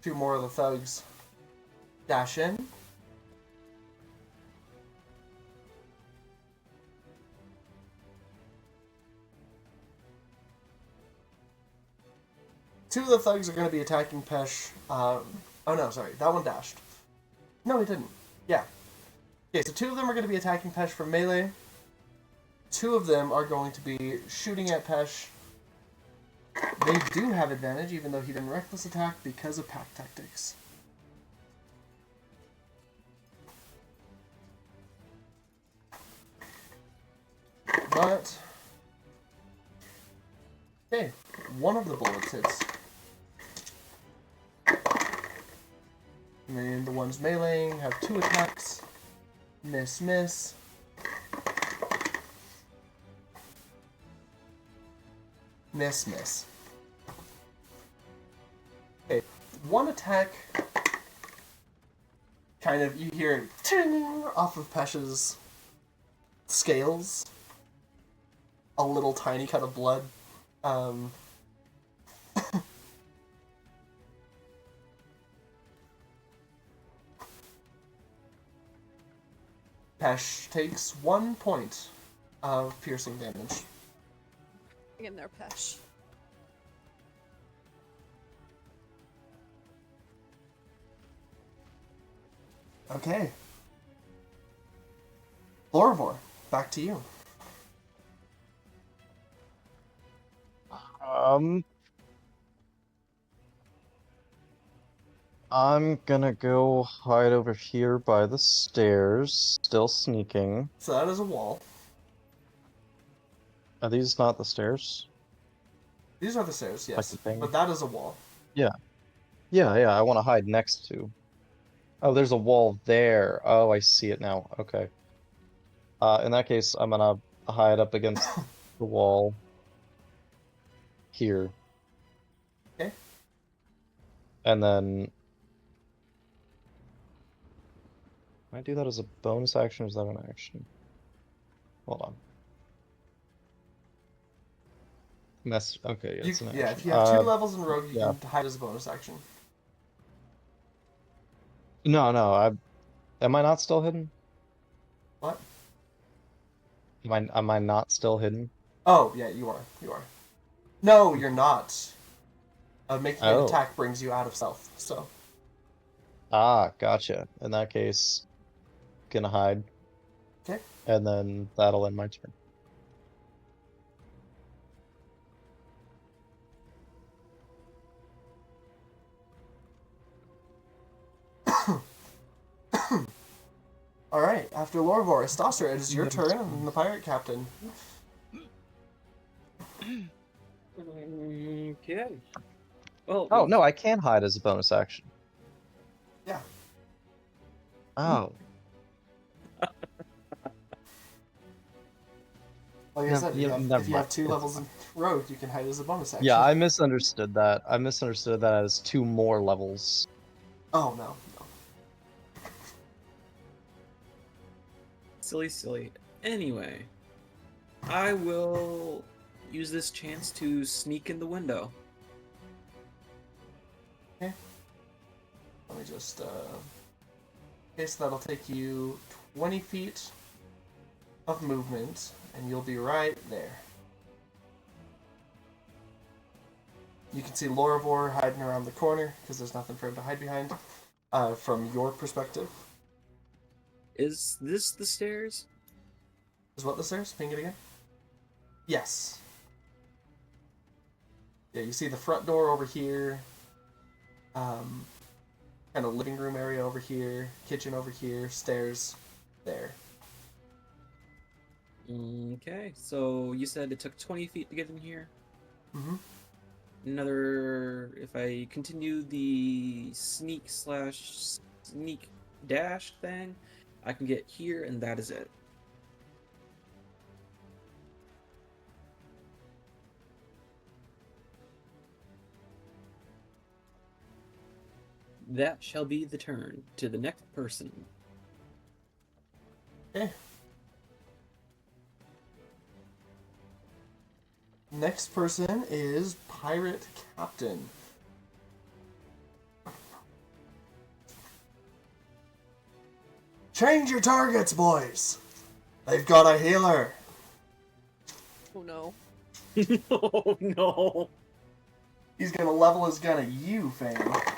Two more of the thugs dash in. Two of the thugs are going to be attacking Pesh. Oh no, sorry, that one dashed. No, he didn't. Yeah. Okay, so two of them are going to be attacking Pesh from melee. Two of them are going to be shooting at Pesh. They do have advantage, even though he didn't reckless attack because of pack tactics. But okay, one of the bullets hits. And then the ones meleeing have 2 attacks. Miss, miss. Miss, miss. Okay, one attack, kind of, you hear it ting off of Pesh's scales. A little tiny cut of blood. Pesh takes 1 point of piercing damage. Hang in there, Pesh. Okay. Lorivor, back to you. I'm gonna go hide over here by the stairs, still sneaking. So that is a wall. Are these not the stairs? These are the stairs, Like yes. the thing? But that is a wall. Yeah, I want to hide next to. Oh, there's a wall there. Oh, I see it now. Okay. In that case, I'm gonna hide up against the wall here. Okay. And then... Can I do that as a bonus action or is that an action? Hold on. Okay, yeah, it's an action. Yeah, if you have 2 levels in a row, you yeah. can hide as a bonus action. No, am I not still hidden? What? Am I not still hidden? Oh, yeah, you are. You are. No, you're not. Making an Oh. attack brings you out of stealth, so. Ah, gotcha. In that case, gonna hide. Okay. And then that'll end my turn. Alright, after Lorvor, Stasser, it is your turn, and the pirate captain. Okay. Well, Oh, no, I can hide as a bonus action. Yeah. Oh. Like I No, said, yeah, if never you have mind. 2 levels in rogue, you can hide as a bonus action. Yeah, I misunderstood that. I misunderstood that as 2 more levels. Oh, no. silly. Anyway, I will use this chance to sneak in the window. Let me just, Okay, so that'll take you 20 feet of movement, and you'll be right there. You can see Lorvor hiding around the corner, because there's nothing for him to hide behind, from your perspective. Is this the stairs? Is what the stairs? Ping it again? Yes. Yeah, you see the front door over here, kind of living room area over here, kitchen over here, stairs there. Okay, so you said it took 20 feet to get in here. Mm-hmm. If I continue the sneak dash thing, I can get here, and that is it. That shall be the turn to the next person. Okay. Next person is Pirate Captain. Change your targets, boys! They've got a healer! Oh no. Oh no! He's gonna level his gun at you, fam. What?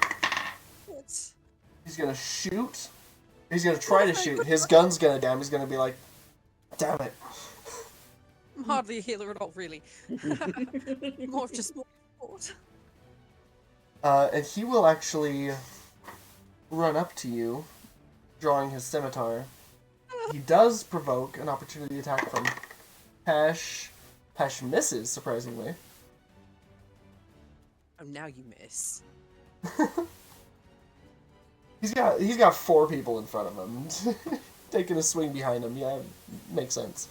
He's gonna shoot. He's gonna try to shoot. His gun's gonna down. He's gonna be like, damn it. I'm hardly a healer at all, really. More of just more support. And he will actually run up to you, drawing his scimitar. He does provoke an opportunity attack from Pesh. Pesh misses, surprisingly. Oh, now you miss. He's got 4 people in front of him. Taking a swing behind him, yeah, makes sense.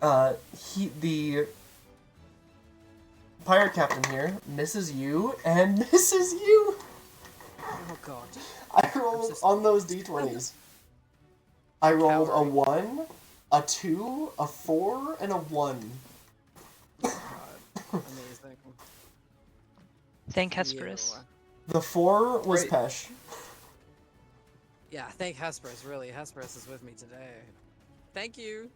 The pirate captain here misses you and misses you. Oh god. I rolled on those d20s. I rolled a 1, a 2, a 4, and a 1. God. Amazing. Thank Hesperus. Ew. The 4 was Right. Pesh. Yeah, thank Hesperus, really. Hesperus is with me today. Thank you.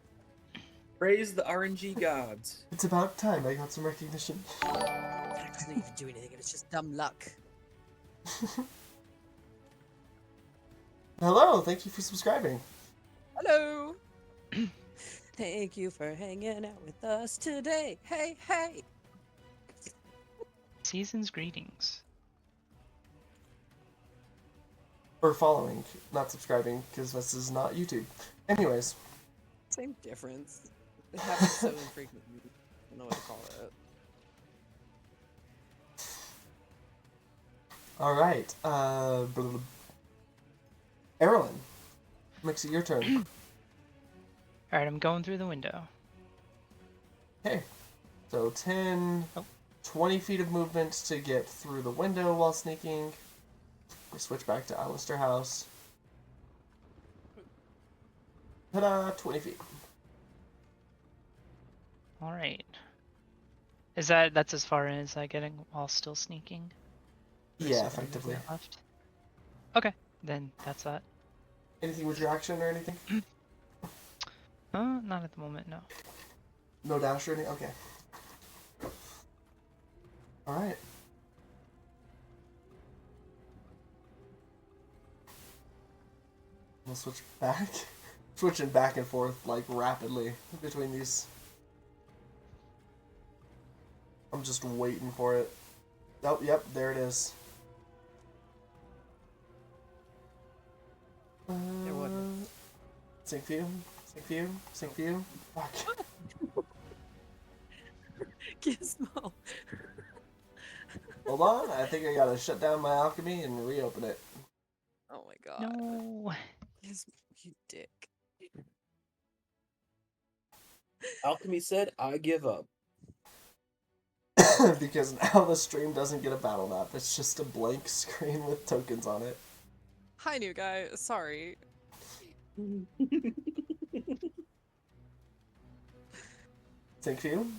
Praise the RNG gods. It's about time I got some recognition. That doesn't even do anything, it's just dumb luck. Hello, thank you for subscribing. Hello! Thank you for hanging out with us today. Hey, hey! Season's greetings. Or following, not subscribing, because this is not YouTube. Anyways, Same difference. It happens so infrequently. I don't know what to call it. alright. Eberron, makes it your turn. Alright, I'm going through the window. Okay, so 10, Oh. 20 feet of movement to get through the window while sneaking. We switch back to Alistair House. Ta-da, 20 feet. Alright. That's as far in as I getting while still sneaking? Or is Yeah, there any effectively. movement left? Okay, then that's that. Anything with your action or anything? Not at the moment, no. No dash or anything? Okay. Alright. We'll switch back. Switching back and forth, like, rapidly between these. I'm just waiting for it. Oh, yep, there it is. There wasn't Sync view. Sync view. Sync view. Fuck. Gizmo. Hold on. I think I gotta shut down my alchemy and reopen it. Oh my god. No. Gizmo, you dick. Alchemy said, "I give up." Because now the stream doesn't get a battle map. It's just a blank screen with tokens on it. Hi, new guy. Sorry. Sync view.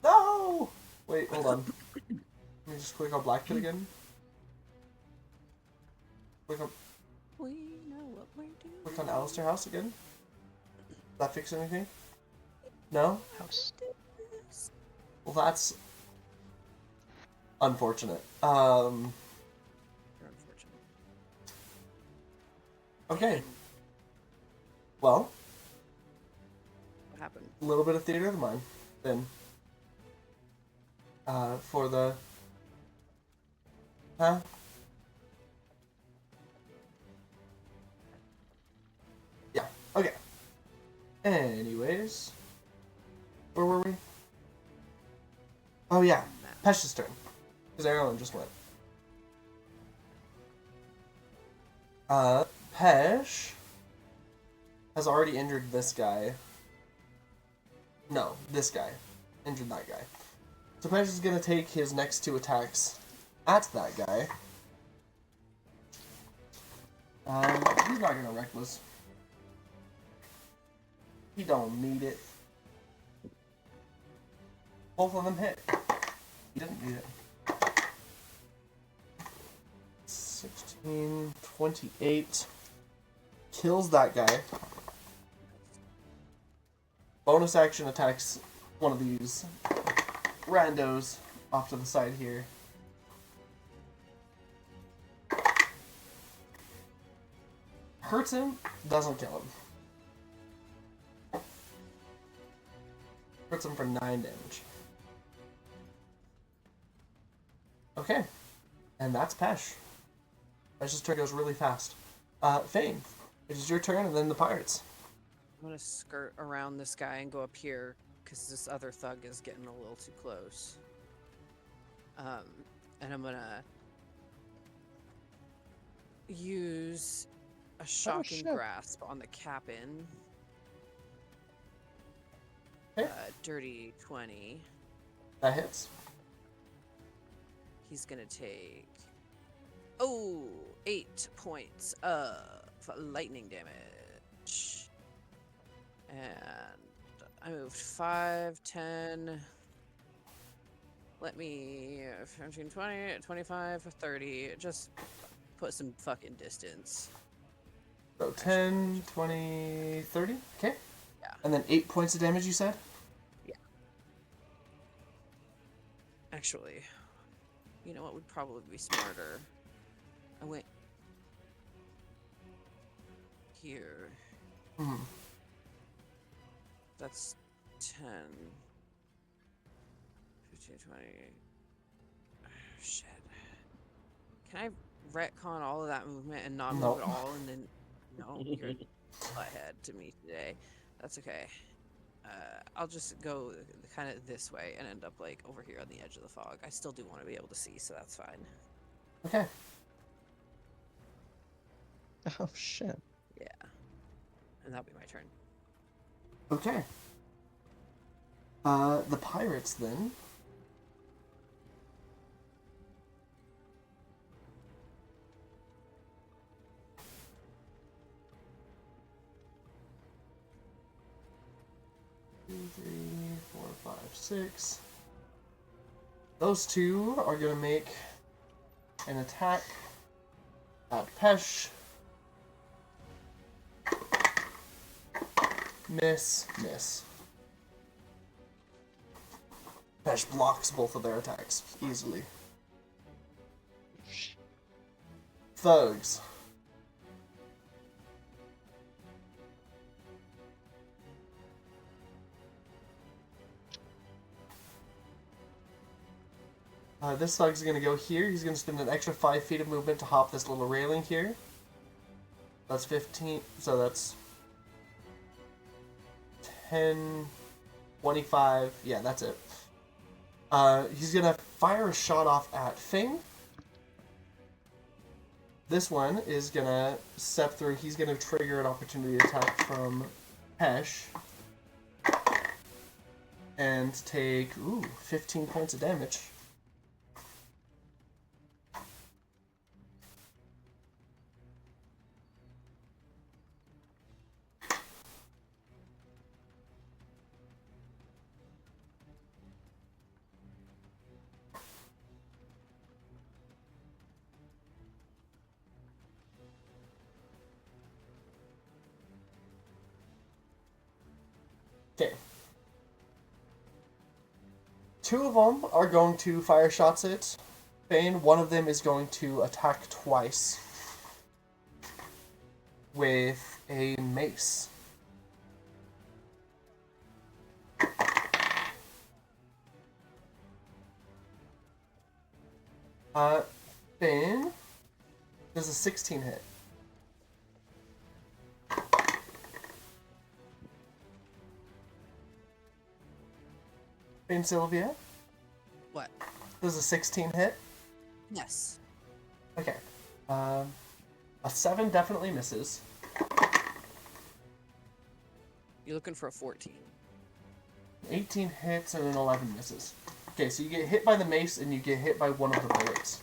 No! Wait, hold on. Let me just click on Black Pit again. Click on We know what we're doing. Click on Alistair House again. Does that fix anything? No? House. Well, that's unfortunate. You're unfortunate. Okay. Well, What happened? a little bit of theater of the mind, then. For the... Huh? Yeah, okay. Anyways. Where were we? Oh yeah, Pesh's turn. Because Eberron just went. Pesh has already injured this guy. No, this guy. Injured that guy. So Pesh is gonna take his next 2 attacks at that guy. He's not gonna reckless. He don't need it. Both of them hit. He didn't need it. 16, 28. Kills that guy. Bonus action attacks one of these randos off to the side here. Hurts him, doesn't kill him. Hurts him for 9 damage. Okay. And that's Pesh. Pesh's turn goes really fast. Fane, it is your turn and then the pirates. I'm gonna skirt around this guy and go up here because this other thug is getting a little too close. And I'm gonna use a shocking shit. grasp on the captain. Okay. Dirty 20. That hits. He's gonna take 8 points of lightning damage. And I moved 5, 10. Let me 15, 20, 25, 30. Just put some fucking distance. So 10, 20, 30? Okay. Yeah. And then 8 points of damage, you said? Yeah. Actually, you know what would probably be smarter? I went here. Hmm. That's 10. 15, 20. Oh, shit. Can I retcon all of that movement and not move Nope. at all and then... No, you're ahead to me today. That's okay. I'll just go kind of this way and end up like over here on the edge of the fog. I still do want to be able to see, so that's fine. Okay. Oh shit. Yeah. And that'll be my turn. Okay. The pirates then. Two, 3, 4, 5, 6. Those two are gonna make an attack at Pesh. Miss, miss. Pesh blocks both of their attacks easily. Thugs. This thug's gonna go here. He's gonna spend an extra 5 feet of movement to hop this little railing here. That's 15, so that's 10, 25. Yeah, that's it. He's gonna fire a shot off at Fing. This one is gonna step through. He's gonna trigger an opportunity attack from Pesh. And take, 15 points of damage. Okay. 2 of them are going to fire shots at Bane. One of them is going to attack twice with a mace. Bane does a 16 hit. Bane Sylvia? What? Does a 16 hit? Yes. Okay. A 7 definitely misses. You're looking for a 14. 18 hits and an 11 misses. Okay, so you get hit by the mace and you get hit by one of the bullets.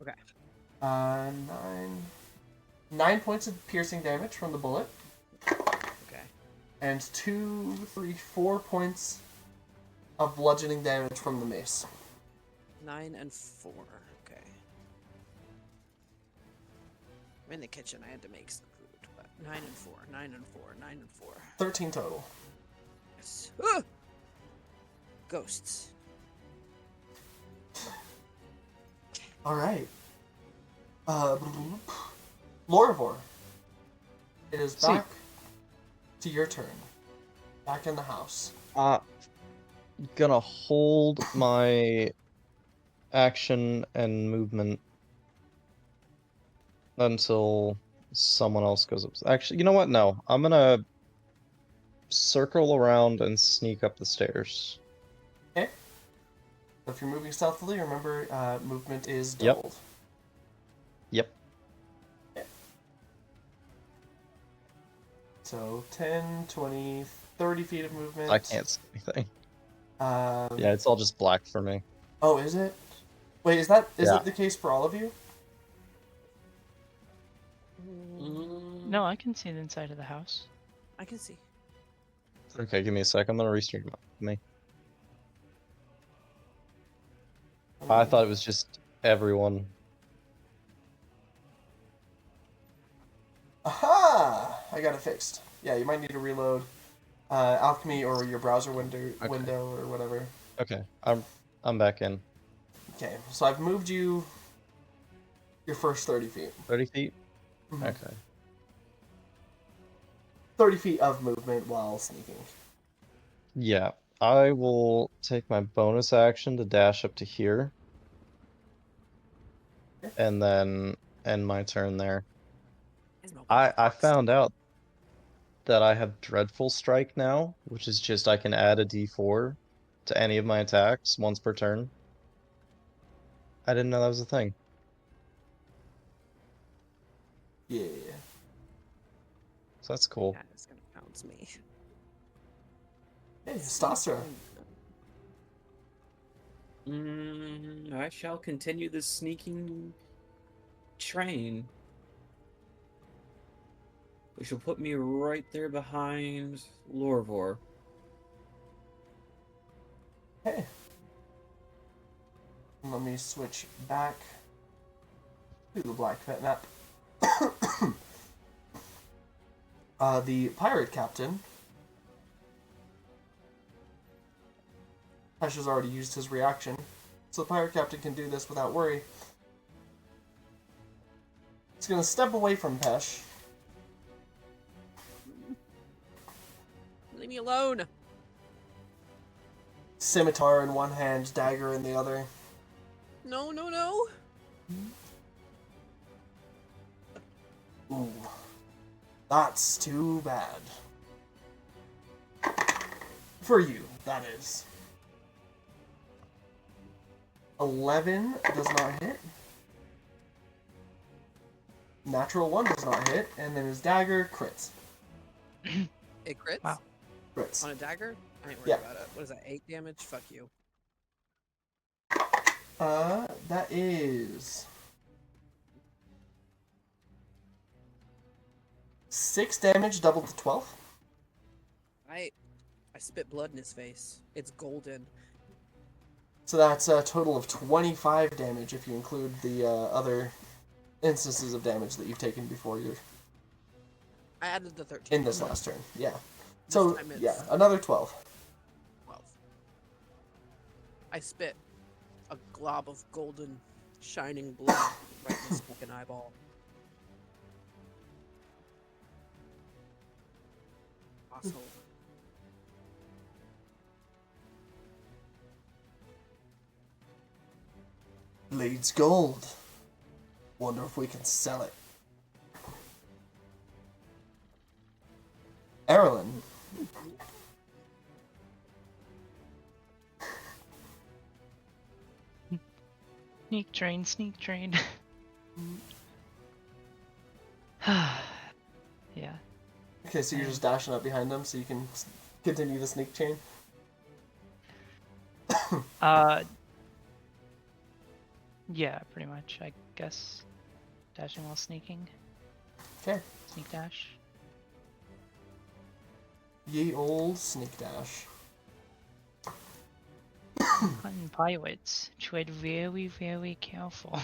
Okay. 9 points of piercing damage from the bullet. Okay. And 4 points of bludgeoning damage from the mace. 9 and 4. Okay. I'm in the kitchen. I had to make some food. But 9 and 4. 9 and 4. 9 and 4. 13 total. Yes. Ah! Ghosts. Alright. Lorivor. It is back to your turn. Back in the house. Gonna hold my action and movement until someone else goes up. Actually, you know what? No, I'm gonna circle around and sneak up the stairs. Okay. So if you're moving stealthily, remember movement is Yep. doubled. Yep. Okay. So 10, 20, 30 feet of movement. I can't see anything. Yeah. Yeah, it's all just black for me. Oh, is it? Wait, is it Yeah. the case for all of you? No, I can see the inside of the house. I can see. Okay, give me a sec. I'm gonna restream me. I thought it was just everyone. Aha! I got it fixed. Yeah, you might need to reload alchemy or your browser window or whatever. Okay, I'm back in. Okay, so I've moved you your first 30 feet. 30 feet? Mhm. Okay. 30 feet of movement while sneaking. Yeah, I will take my bonus action to dash up to here. Okay. And then end my turn there. There's no I box. found out that I have Dreadful Strike now, which is just I can add a d4 to any of my attacks once per turn. I didn't know that was a thing. Yeah. So that's cool. That is gonna pounce me. Hey, Stasra. I shall continue this sneaking train, which will put me right there behind Lorivor. Hey. Let me switch back to the Black Pet map. The pirate captain. Pesh has already used his reaction, so the pirate captain can do this without worry. He's gonna step away from Pesh. Leave me alone. Scimitar in one hand, dagger in the other. No, no, no. Ooh. That's too bad. For you, that is. 11 does not hit. Natural 1 does not hit, and then his dagger crits. It crits? Wow. Crits. On a dagger? I ain't worried Yeah. about it. What is that, 8 damage? Fuck you. That is 6 damage, doubled to 12. I spit blood in his face. It's golden. So that's a total of 25 damage if you include the other instances of damage that you've taken before you're I added the 13. in this last turn. Yeah. This So, time it's yeah, another 12. 12. I spit a glob of golden, shining blood right in his fucking eyeball. Asshole. Bleeds gold. Wonder if we can sell it. Eberron. Sneak train, sneak train. Yeah. Okay, so you're just dashing up behind them so you can continue the sneak chain? Yeah, pretty much. I guess dashing while sneaking. Okay. Sneak dash. Ye old sneak dash. Hunting pirates. Tread very, very careful.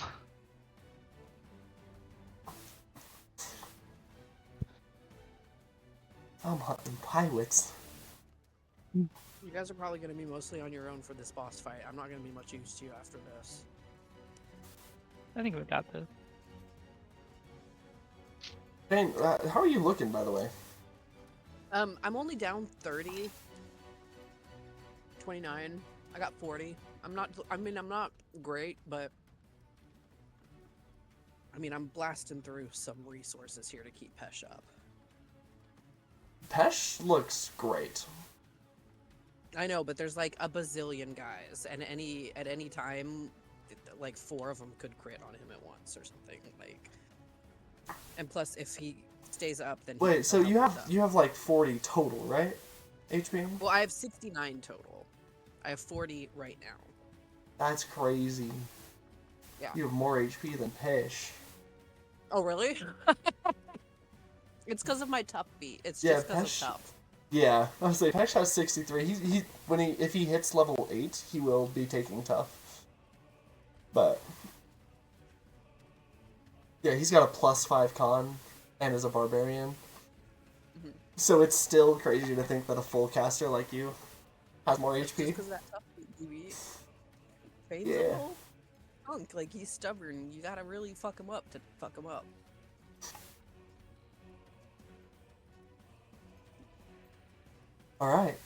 I'm hunting pirates. You guys are probably going to be mostly on your own for this boss fight. I'm not going to be much use to you after this. I think we got this. Bane, how are you looking, by the way? I'm only down 30. 29. I got 40. I'm not great, but I mean, I'm blasting through some resources here to keep Pesh up. Pesh looks great. I know, but there's like a bazillion guys, and at any time, like 4 of them could crit on him at once or something. Like, and plus, if he stays up, then Wait, so you have like 40 total, right? HP? Well, I have 69 total. I have 40 right now. That's crazy. Yeah. You have more HP than Pesh. Oh, really? It's because of my tough beat. It's Yeah, just because Pesh- of tough. Yeah, I was like, Pesh has 63. If he hits level 8, he will be taking tough. But yeah, he's got a +5 con and is a barbarian. Mhm. So it's still crazy to think that a full caster like you has more Just HP. because of that tough beat you beat. Fane's Yeah. a little punk. Like, he's stubborn. You gotta really fuck him up to fuck him up. Alright.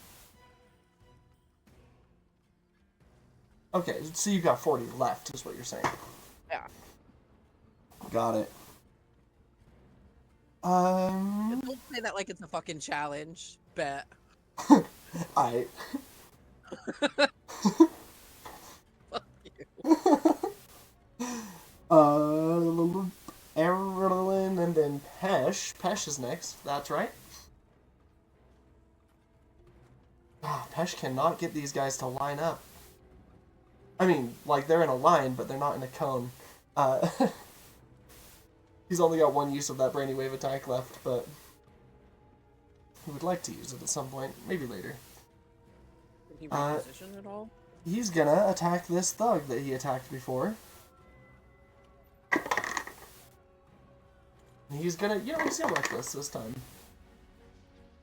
Okay, so you've got 40 left, is what you're saying. Yeah. Got it. Don't say that like it's a fucking challenge. Bet. I. Fuck you. Eberron and then Pesh. Pesh is next, that's right. Pesh cannot get these guys to line up. I mean, like, they're in a line, but they're not in a cone. He's only got 1 use of that Brainy Wave attack left, but he would like to use it at some point, maybe later. Can he reposition at all? He's gonna attack this thug that he attacked before. He's gonna, he's gonna reckless this time.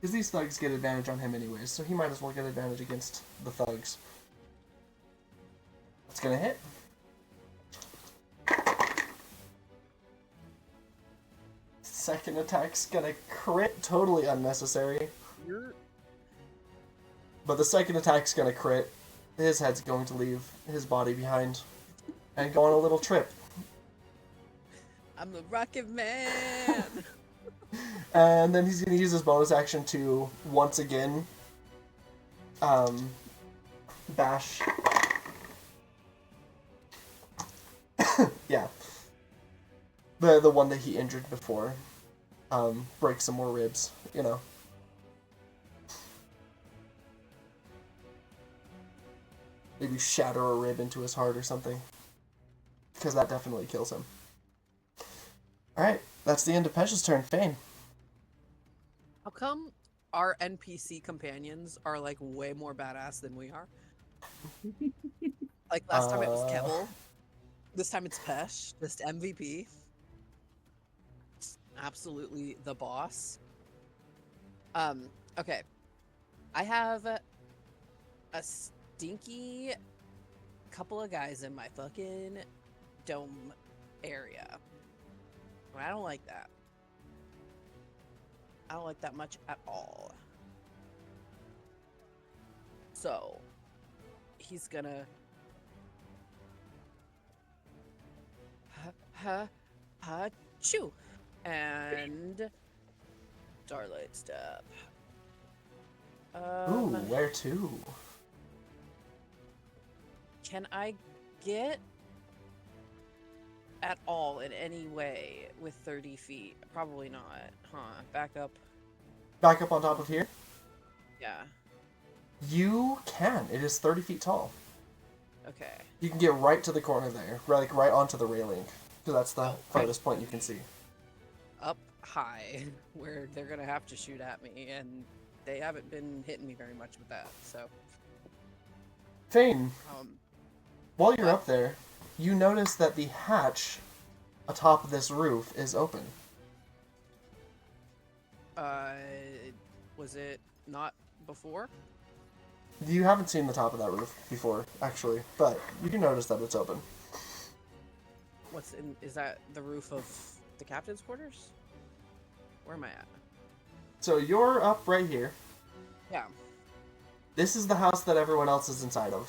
Because these thugs get advantage on him anyways, so he might as well get advantage against the thugs. It's gonna hit. Second attack's gonna crit, totally unnecessary. But the second attack's gonna crit. His head's going to leave his body behind and go on a little trip. I'm the Rocket Man! And then he's gonna use his bonus action to once again Bash. Yeah. The one that he injured before. Break some more ribs, you know. Maybe shatter a rib into his heart or something. Because that definitely kills him. Alright, that's the end of Pesh's turn. Fane. How come our NPC companions are like way more badass than we are? Like last time it was Kebble. This time it's Pesh, just MVP. Absolutely the boss. Okay. I have a stinky couple of guys in my fucking dome area. I don't like that. I don't like that much at all. So, he's gonna chew and Starlight Step. Ooh, where to? Can I get at all in any way with 30 feet? Probably not, huh? Back up. Back up on top of here? Yeah. You can. It is 30 feet tall. Okay. You can get right to the corner there, like right onto the railing, because that's the farthest point you can see. Up high, where they're gonna have to shoot at me, and they haven't been hitting me very much with that, so. Fane, while you're what? up there, you notice that the hatch atop this roof is open. Was it not before? You haven't seen the top of that roof before, actually, but you can notice that it's open. What's in? Is that the roof of the captain's quarters? Where am I at? So you're up right here. Yeah. This is the house that everyone else is inside of.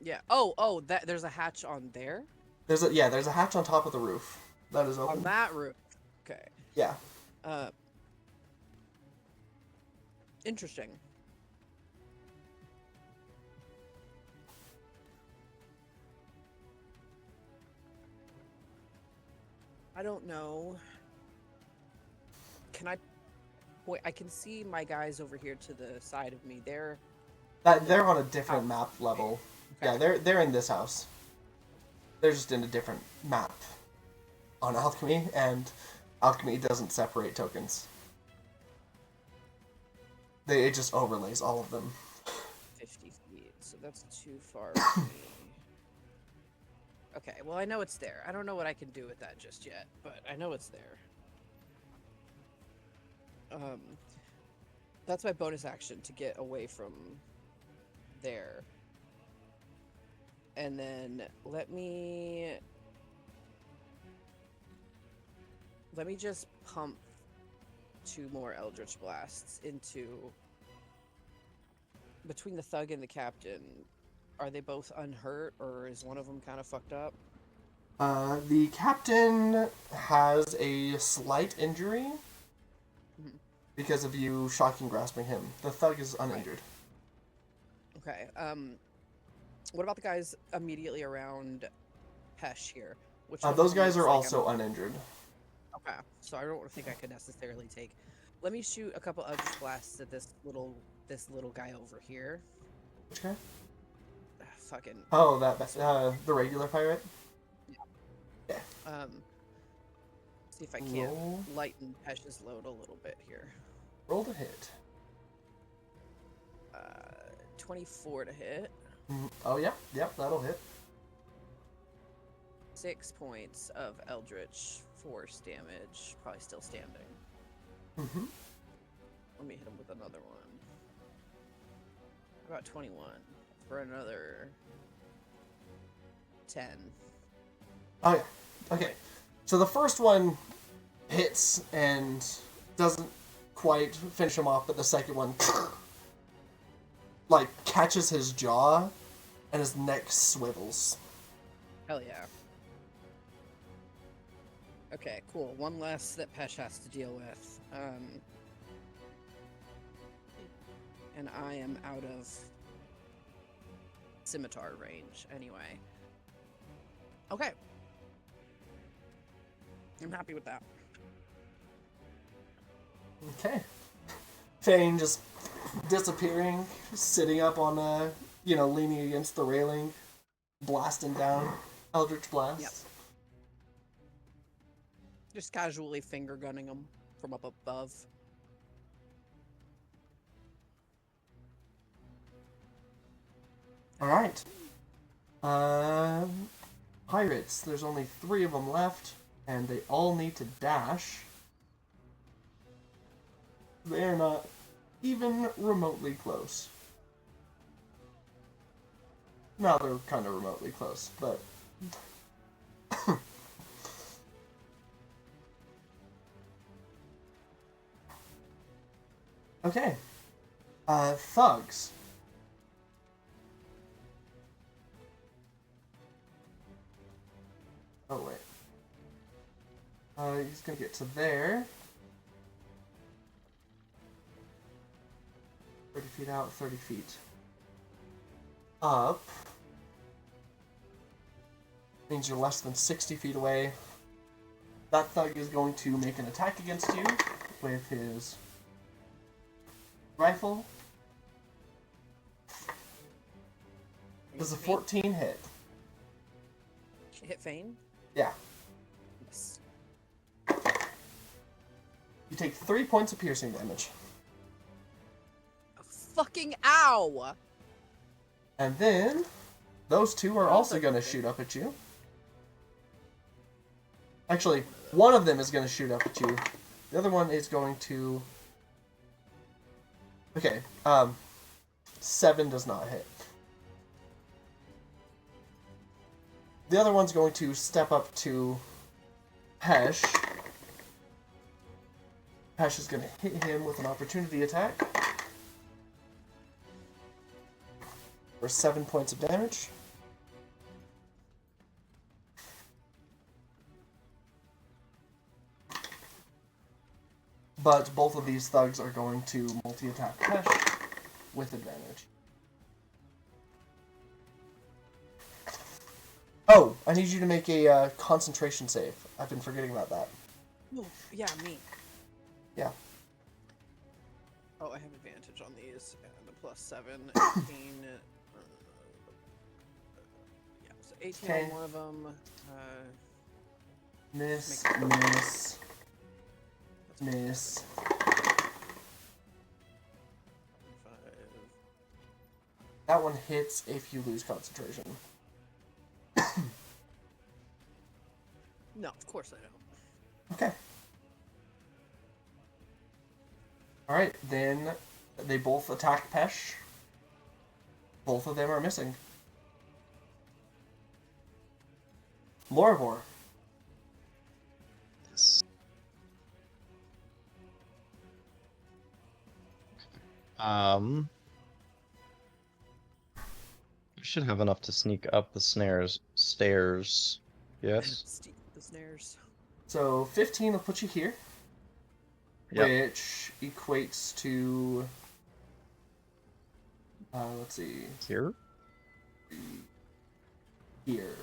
Yeah. Oh, that there's a hatch on there? There's a hatch on top of the roof. That is open. On that roof. Okay. Yeah. Interesting. I don't know. Can I... Wait, I can see my guys over here to the side of me. They're on a different map level. Okay. Yeah, they're in this house. They're just in a different map on Alchemy, and Alchemy doesn't separate tokens. It just overlays all of them. 50 feet, so that's too far for me. Okay, well, I know it's there. I don't know what I can do with that just yet, but I know it's there. That's my bonus action to get away from there. And then let me just pump 2 more Eldritch Blasts into between the thug and the captain. Are they both unhurt, or is one of them kind of fucked up? The captain has a slight injury because of you shocking grasping him. The thug is uninjured. Okay. What about the guys immediately around Pesh here? Which one of Those them guys looks are like also uninjured. Okay, so I don't think I could necessarily take. Let me shoot a couple Eldritch Blasts at this little guy over here. Which guy? Fucking. Oh, the regular pirate? Yeah. See if I can't lighten Pesh's load a little bit here. Roll to hit. 24 to hit. Oh, yeah. Yep, that'll hit. 6 points of Eldritch Force damage. Probably still standing. Mm-hmm. Let me hit him with another one. About 21 for another 10. Oh, yeah. Okay. So the first one hits and doesn't quite finish him off, but the second one like catches his jaw and his neck swivels. Hell yeah. Okay, cool. One less that Pesh has to deal with. and I am out of scimitar range anyway. Okay. I'm happy with that. Okay. Fane just disappearing, sitting up on leaning against the railing, blasting down. Eldritch Blast. Yep. Just casually finger gunning them from up above. Alright. Pirates. There's only 3 of them left, and they all need to dash. They are not even remotely close. No, they're kind of remotely close, but... Okay. Thugs. Oh, wait. He's gonna get to there. 30 feet out, 30 feet up. Means you're less than 60 feet away. That thug is going to make an attack against you with his rifle. Does a 14 hit? Hit Fane? Yeah. Yes. You take 3 points of piercing damage. Fucking ow! And then, those 2 are also going to shoot up at you. Actually, one of them is going to shoot up at you. The other one is going to... Okay, 7 does not hit. The other one's going to step up to Pesh. Pesh is going to hit him with an opportunity attack. For 7 points of damage. But both of these thugs are going to multi-attack Pesh with advantage. Oh, I need you to make a concentration save. I've been forgetting about that. Oh, yeah, me. Yeah. Oh, I have advantage on these. And a +7, 18. Yeah, so 18 Okay. on one of them. Miss, Make- miss, miss. 5. That one hits if you lose concentration. No, of course I don't. Okay. Alright, then they both attack Pesh. Both of them are missing. Lorvor. Yes. We should have enough to sneak up the stairs. Yes. Steep the snares. So 15 will put you here. Yep. Which equates to... let's see. Here? Here.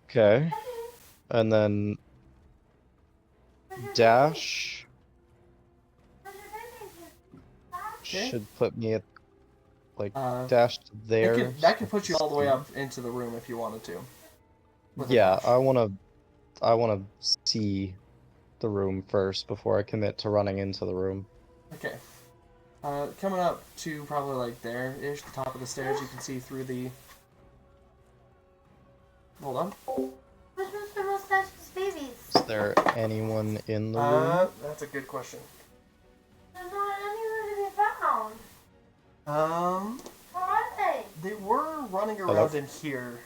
Okay. And then dash Okay. should put me at Uh, dash to there. that could put you all the way up into the room if you wanted to. With a Yeah, dash. I wanna see the room first before I commit to running into the room. Okay. Coming up to probably like there-ish, the top of the stairs, you can see through the... Hold on. Where's Mr. Mustache's babies? Is there anyone in the room? That's a good question. They're not anywhere to be found. Where are they? They were running Hello? around in here.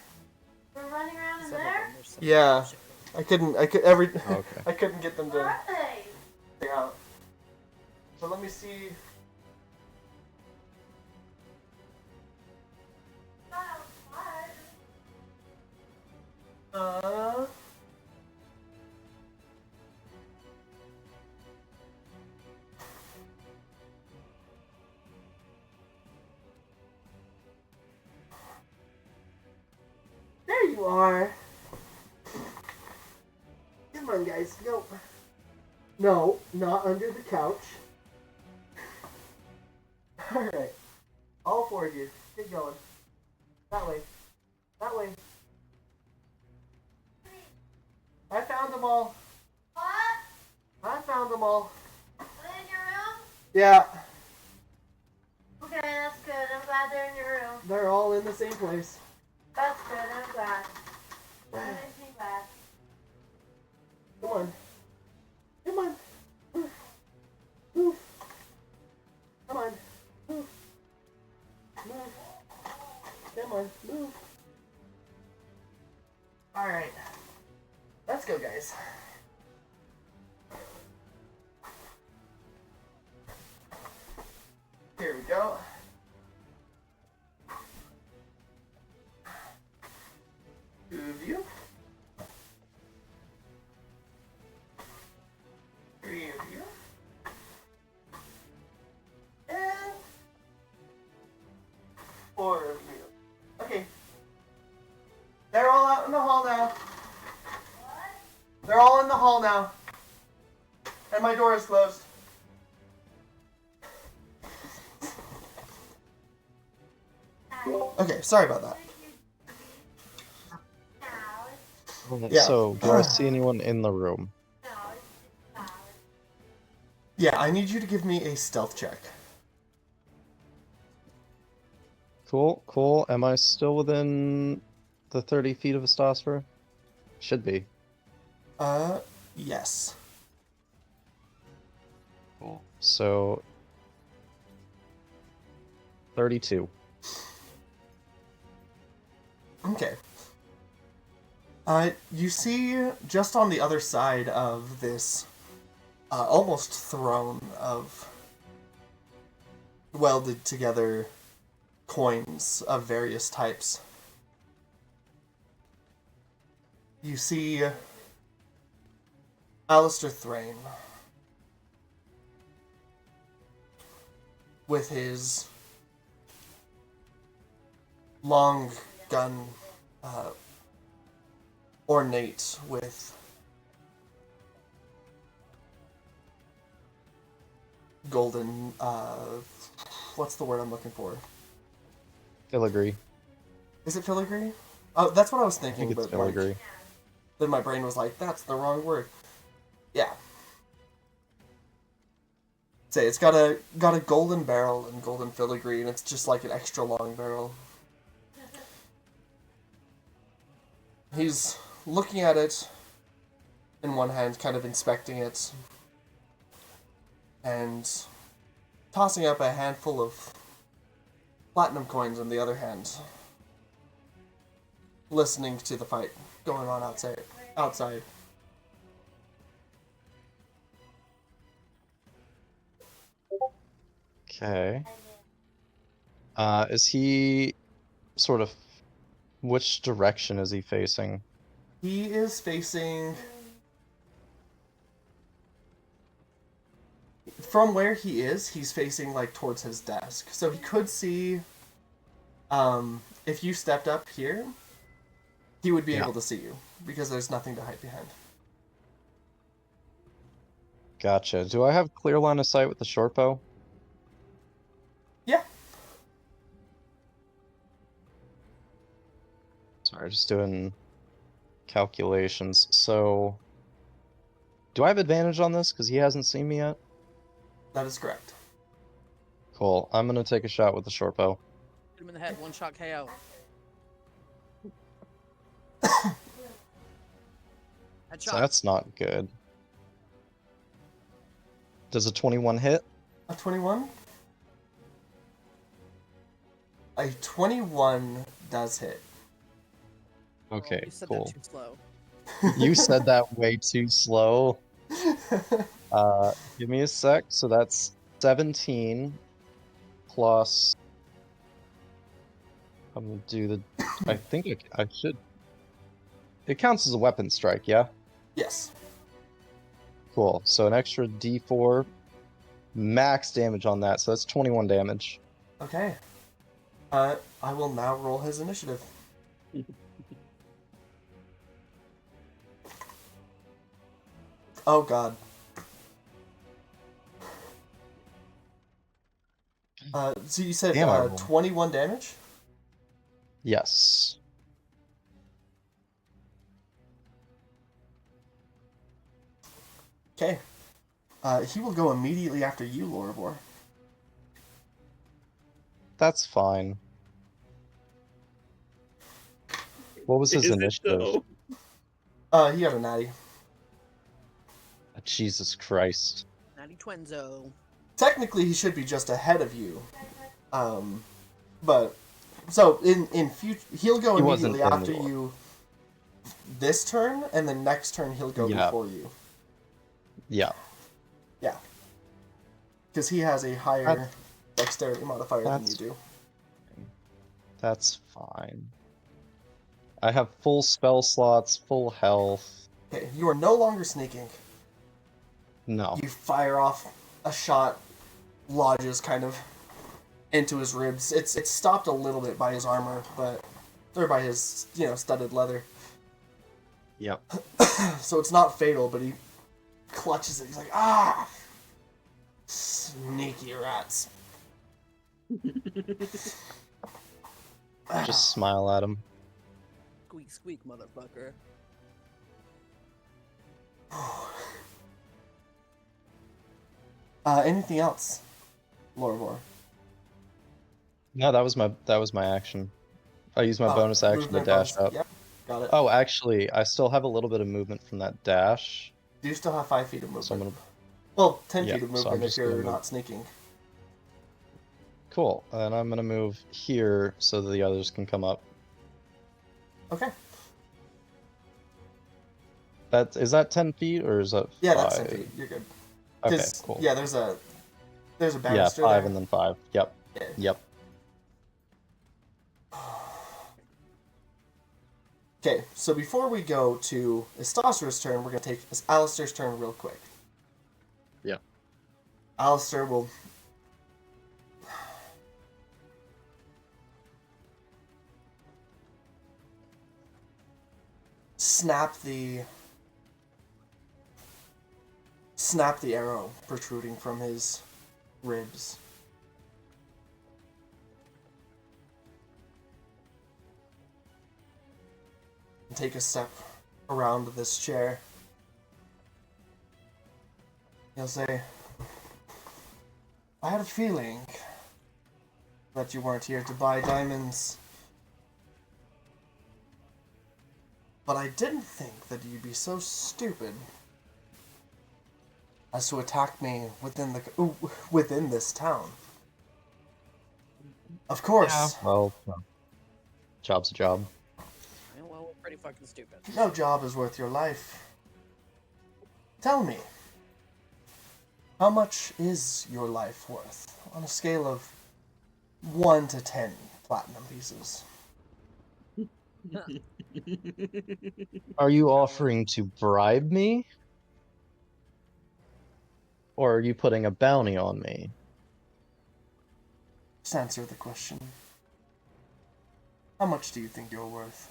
They're running around in Several of there? them, there's several Yeah. shit. I couldn't Okay. I couldn't get them Where to are they? figure out. So let me see. you are. Come on, guys, go. No, not under the couch. Alright. All four of you. Keep going. That way. That way. I found them all. What? I found them all. Are they in your room? Yeah. Okay, that's good. I'm glad they're in your room. They're all in the same place. That's good. I'm glad. That makes me glad. Come on. Come on. Move. Move. Come on. Move. Move. Come on. Move. Alright. Let's go, guys. Here we go. Two of you. Three of you. And four of you. Okay. They're all out in the hall now. What? They're all in the hall now. And my door is closed. Okay, sorry about that. Okay, Yeah. So, do I see anyone in the room? Yeah, I need you to give me a stealth check. Cool, cool. Am I still within the 30 feet of a Stosper? Should be. Yes. Cool. So, 32. Okay. You see just on the other side of this almost throne of welded together coins of various types. You see Alistair Thrain with his long gun, ornate with golden, what's the word I'm looking for? Filigree. Is it filigree? Oh, that's what I was I thinking, think it's but like, filigree. then my brain was like, that's the wrong word. Yeah. Say it's got a golden barrel and golden filigree, and it's just like an extra long barrel. He's looking at it in one hand, kind of inspecting it, and tossing up a handful of platinum coins in the other hand, listening to the fight going on outside. Okay. Is he sort of... Which direction is he facing? He is facing... From where he is, he's facing, like, towards his desk. So he could see... if you stepped up here, he would be able to see you, because there's nothing to hide behind. Gotcha. Do I have clear line of sight with the short bow? Yeah. Sorry, just doing calculations. So, do I have advantage on this? Because he hasn't seen me yet? That is correct. Cool. I'm gonna take a shot with the short bow. Hit him in the head, one shot KO. So Headshot. that's not good. Does a 21 hit? A 21? A 21 does hit. Okay, You said cool. that too slow. You said that way too slow. Give me a sec. So that's 17 plus... I'm gonna do the... I think I should... It counts as a weapon strike, yeah? Yes. Cool. So an extra d4 max damage on that. So that's 21 damage. Okay. I will now roll his initiative. Oh god. So you said Damn, I rolled. 21 damage? Yes. Okay. He will go immediately after you, Loribor. That's fine. What was his Is it initiative? though? He got a natty. Jesus Christ. Natty Twenzo. Technically, he should be just ahead of you. But so in future, he'll go He wasn't immediately in after the order. you this turn, and then next turn he'll go Yeah. before you. Yeah. Yeah. Because he has a higher dexterity modifier than you that's- do. That's fine. I have full spell slots, full health. Okay, you are no longer sneaking. No. You fire off a shot, lodges kind of into his ribs. It's stopped a little bit by his armor, or by his studded leather. Yep. So it's not fatal, but he clutches it. He's like, ah, sneaky rats. Just smile at him. Squeak, squeak, motherfucker. Anything else, Lorivor? No, that was my action. I used my bonus action to Movement dash bonus. up. Yep, got it. Oh, actually, I still have a little bit of movement from that dash. Do you still have 5 feet of movement? So I'm gonna... Well, 10 Yeah, feet of so I'm movement if just gonna you're move. not sneaking. Cool. And I'm gonna move here so that the others can come up. Okay. Is that 10 feet or is that 5? Yeah, that's 10 feet. You're good. Okay, cool. Yeah, there's a Yeah, banister 5 there. and then 5. Yep. Yeah. Yep. Okay, so before we go to Estosser's turn, we're going to take Alistair's turn real quick. Yeah. Alistair will... snap the arrow protruding from his ribs. And take a step around this chair. He'll say, I had a feeling that you weren't here to buy diamonds. But I didn't think that you'd be so stupid as to attack me within this town. Of course. Well, job's a job. Yeah, well, we're pretty fucking stupid. No job is worth your life. Tell me, how much is your life worth on a scale of 1 to 10 platinum pieces? Are you offering to bribe me? Or are you putting a bounty on me? Just answer the question. How much do you think you're worth?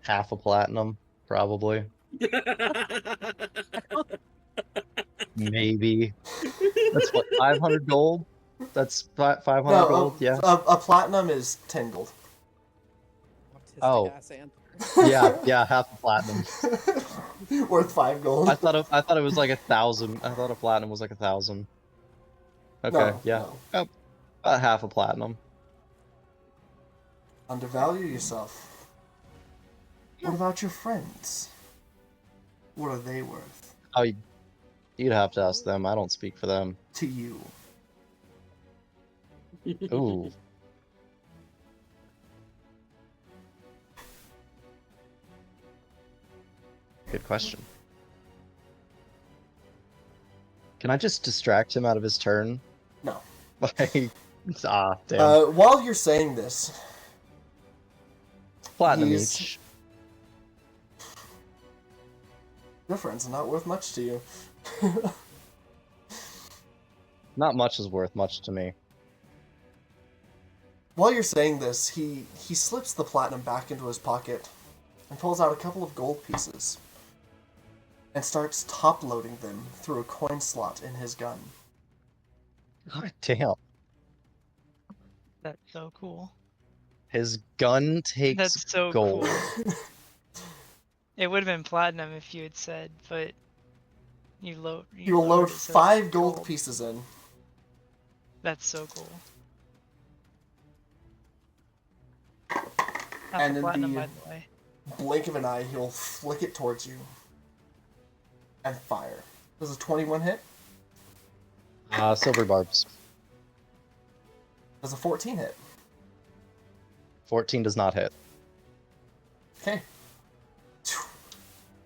Half a platinum, probably. Maybe. That's what, 500 gold? That's 500 No, gold, yeah. a platinum is 10 gold. Autistic Oh. ass answer. Yeah, half a platinum. Worth 5 gold. I thought it was like 1,000. I thought a platinum was like 1,000. Okay, No, yeah. no. Oh, about half a platinum. Undervalue yourself. What about your friends? What are they worth? Oh, you'd have to ask them. I don't speak for them. To you. Ooh. Good question. Can I just distract him out of his turn? No. Like, damn. While you're saying this, Platinum he's- each. your friends are not worth much to you. Not much is worth much to me. While you're saying this, he slips the platinum back into his pocket and pulls out a couple of gold pieces and starts top-loading them through a coin slot in his gun. God damn. That's so cool. His gun takes That's so gold. cool. It would have been platinum if you had said, but you He will lowered load it, so 5 it's gold pieces in. That's so cool. Half And a in platinum, the by the way. blink of an eye, he'll flick it towards you and fire. Does a 21 hit? Silver barbs. Does a 14 hit? 14 does not hit. Okay.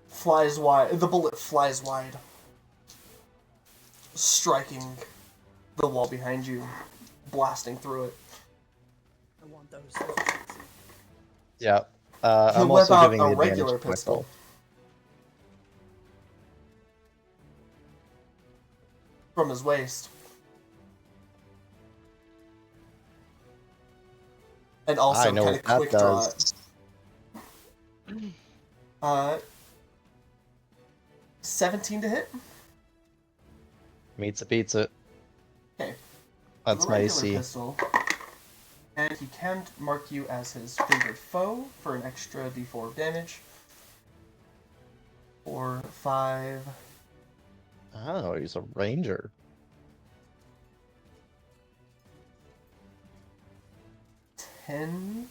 Flies wide. The bullet flies wide, striking the wall behind you, blasting through it. I want those. Yeah. He'll I'm whip also out giving a the advantage regular to pistol. myself. From his waist. And also I know kind what of that quick draw does. it. 17 to hit? Meets it, beats it. Okay. That's The my regular AC. pistol. And he can mark you as his favorite foe for an extra d4 of damage. 4, 5. Oh, he's a ranger. $10.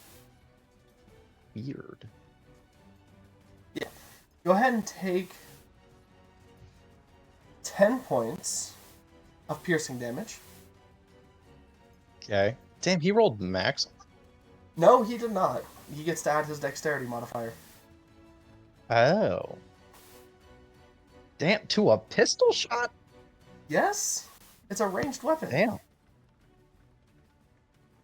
Weird. Yeah. Go ahead and take 10 points of piercing damage. Okay. Damn, he rolled max. No, he did not. He gets to add his dexterity modifier. Oh. Damn, to a pistol shot? Yes? It's a ranged weapon. Damn.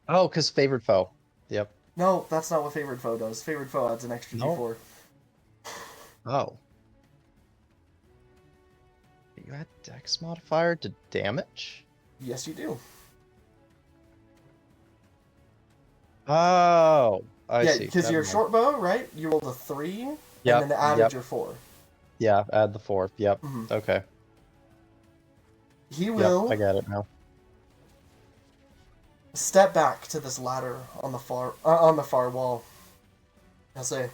Oh, because favored foe. Yep. No, that's not what favored foe does. Favored foe adds an extra No. d4. Oh. You add dex modifier to damage? Yes, you do. Oh, I Yeah, see. because Never your mind. short bow, right? You rolled a 3, Yep, and then added yep. your 4. Yeah, add the 4. Yep. Mhm. Okay. He will Yep, I got it now. step back to this ladder on the far wall. He'll say,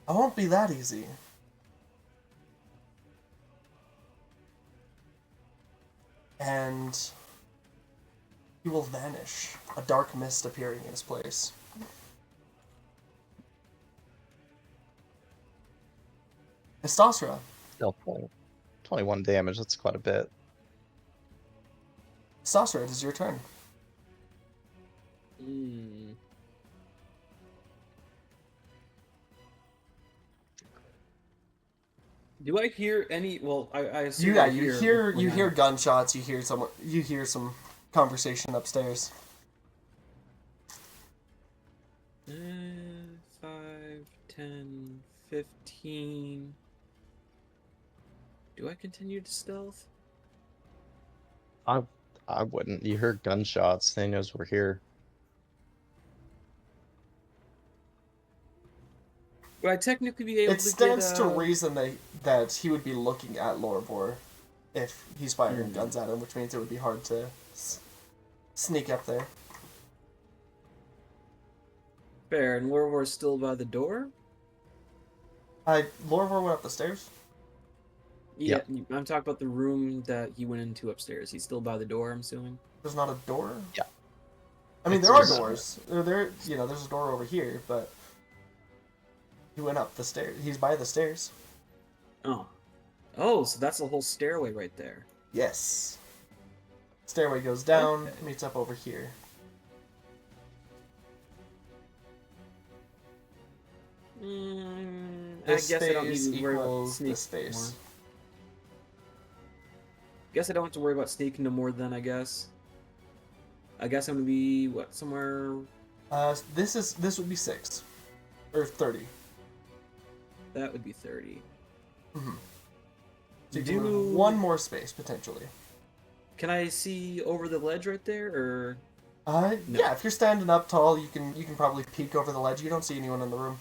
"I won't be that easy." And he will vanish, a dark mist appearing in his place. Hystasra, Still 21 damage, that's quite a bit. Hystasra, it is your turn. Do I hear any? Well, I assume Yeah, I you hear gunshots. You hear some conversation upstairs. 5, 10, 15. Do I continue to stealth? I wouldn't. You heard gunshots. They knows we're here. Would I technically be able It to stands get, to reason that he would be looking at Lorvor if he's firing guns at him, which means it would be hard to sneak up there. Fair, and Lorvor's still by the door? Lorvor went up the stairs. Yeah, I'm talking about the room that he went into upstairs. He's still by the door, I'm assuming. There's not a door. Yeah. I mean, It's there are just- doors. There's a door over here, but he went up the stairs. He's by the stairs. Oh, so that's the whole stairway right there. Yes. Stairway goes down, Okay. meets up over here. I This guess I don't need phase to worry about equals sneak this phase. more. Guess I don't have to worry about sneaking no more then, I guess. I guess I'm gonna be, what, somewhere... This would be 6. Or 30. That would be 30. Mm-hmm. So you Do- can move one more space, potentially. Can I see over the ledge right there, or... No. Yeah, if you're standing up tall, you can probably peek over the ledge. You don't see anyone in the room.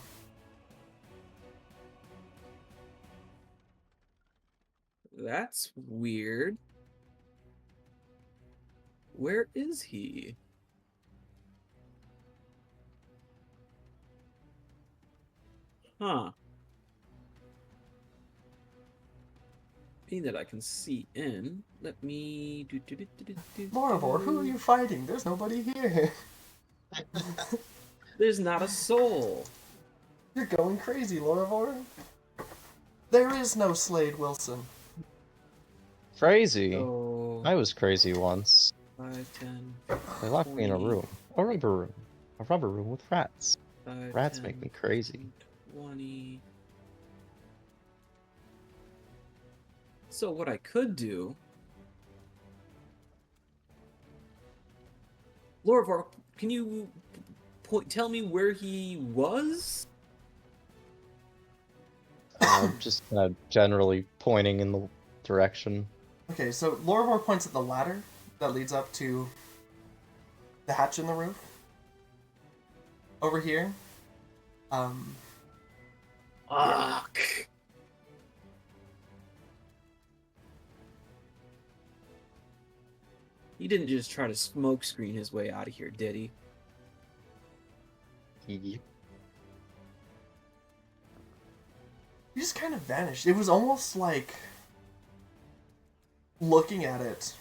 That's weird. Where is he? Huh. Being that I can see in, let me do. Lorivor, who are you fighting? There's nobody here. There's not a soul. You're going crazy, Lorivor. There is no Slade Wilson. Crazy. So I was crazy once. 5, 10, They locked me in a 20, room. A rubber room. A rubber room with rats. 5, Rats 10, make me crazy. 20. So what I could do, Lorivor, can you tell me where he was? Just generally pointing in the direction. Okay, so Lorivor points at the ladder that leads up to the hatch in the roof. Over here. Fuck. He didn't just try to smokescreen his way out of here, did he? Yep. He just kind of vanished. It was almost like, looking at it,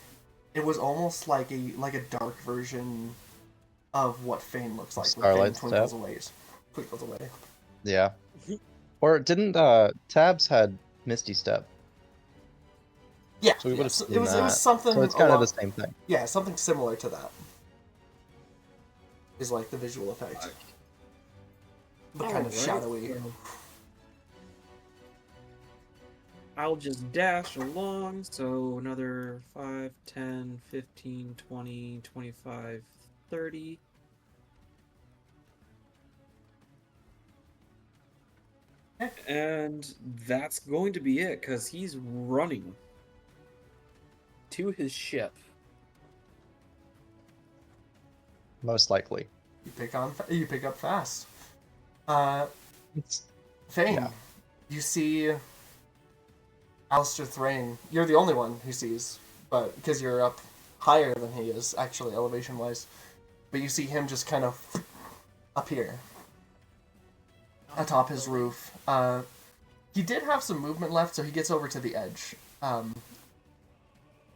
it was almost like a dark version of what Fane looks like. When Fane Starlight's twinkles Tab? away. Twinkles away. Yeah. Or didn't Tabs had Misty Step? Yeah, So we would have so seen it was that. something. So it's kind of along- the same thing. Yeah, something similar to that. Is like the visual effect. But kind of Alright, shadowy. so I'll just dash along, so another 5, 10, 15, 20, 25, 30. And that's going to be it, because he's running to his ship. Most likely. You pick up fast. It's Fane, Yeah. you see Alistair Thrain. You're the only one who sees, but because you're up higher than he is, actually, elevation-wise. But you see him just kind of up here, atop his roof. He did have some movement left, so he gets over to the edge.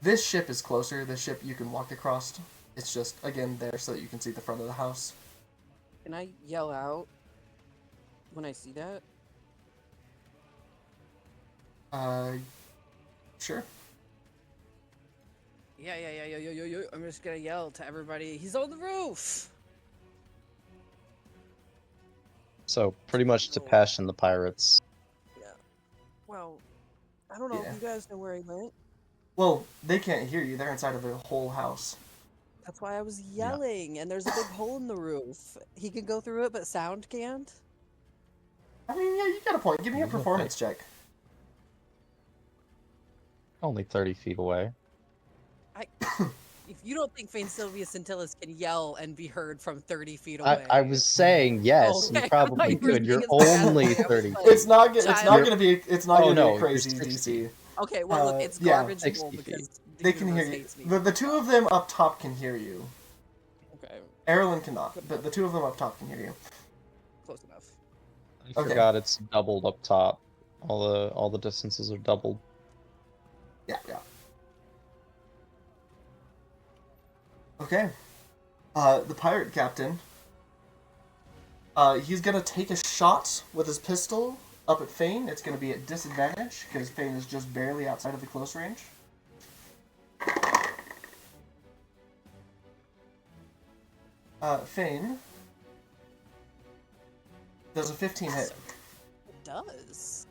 This ship is closer. This ship you can walk across. It's just, again, there so that you can see the front of the house. Can I yell out when I see that? Sure. Yeah. I'm just gonna yell to everybody. He's on the roof. So pretty much to Pesh and the pirates. Yeah. Well, I don't know Yeah. if you guys know where he went. Well, they can't hear you. They're inside of the whole house. That's why I was yelling. And there's a big hole in the roof. He can go through it, but sound can't. I mean, yeah, you got a point. Give me a Okay. performance check. Only 30 feet away. If you don't think Fane Sylvia Scintillas can yell and be heard from 30 feet I away, was saying yes, Okay, I you thought probably you were could. You're being sarcastic. only I was 30 like- feet. It's not Child. gonna be a no, crazy you're 60. DC. okay, well, look, it's yeah, garbage 60 because feet. the They can hear universe you. hates me. The two of them up top can hear you. Okay, Erlen cannot, but the two of them up top can hear you. close enough. I Okay. forgot it's doubled up top. All the distances are doubled. Yeah. Okay. The pirate captain. He's gonna take a shot with his pistol up at Fane. It's gonna be at disadvantage because Fane is just barely outside of the close range. Fane does a 15 hit. It does.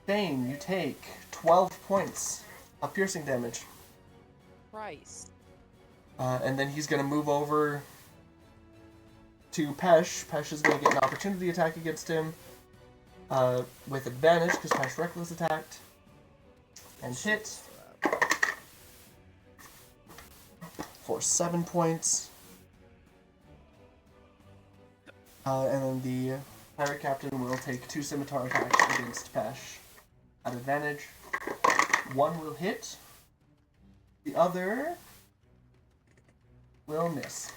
Fane, you take 12 points of piercing damage. Christ. And then he's gonna move over to Pesh. Pesh is gonna get an opportunity attack against him with advantage because Pesh reckless attacked and hit. for 7 points. And then the pirate captain will take 2 scimitar attacks against Pesh at advantage. One will hit. The other will miss.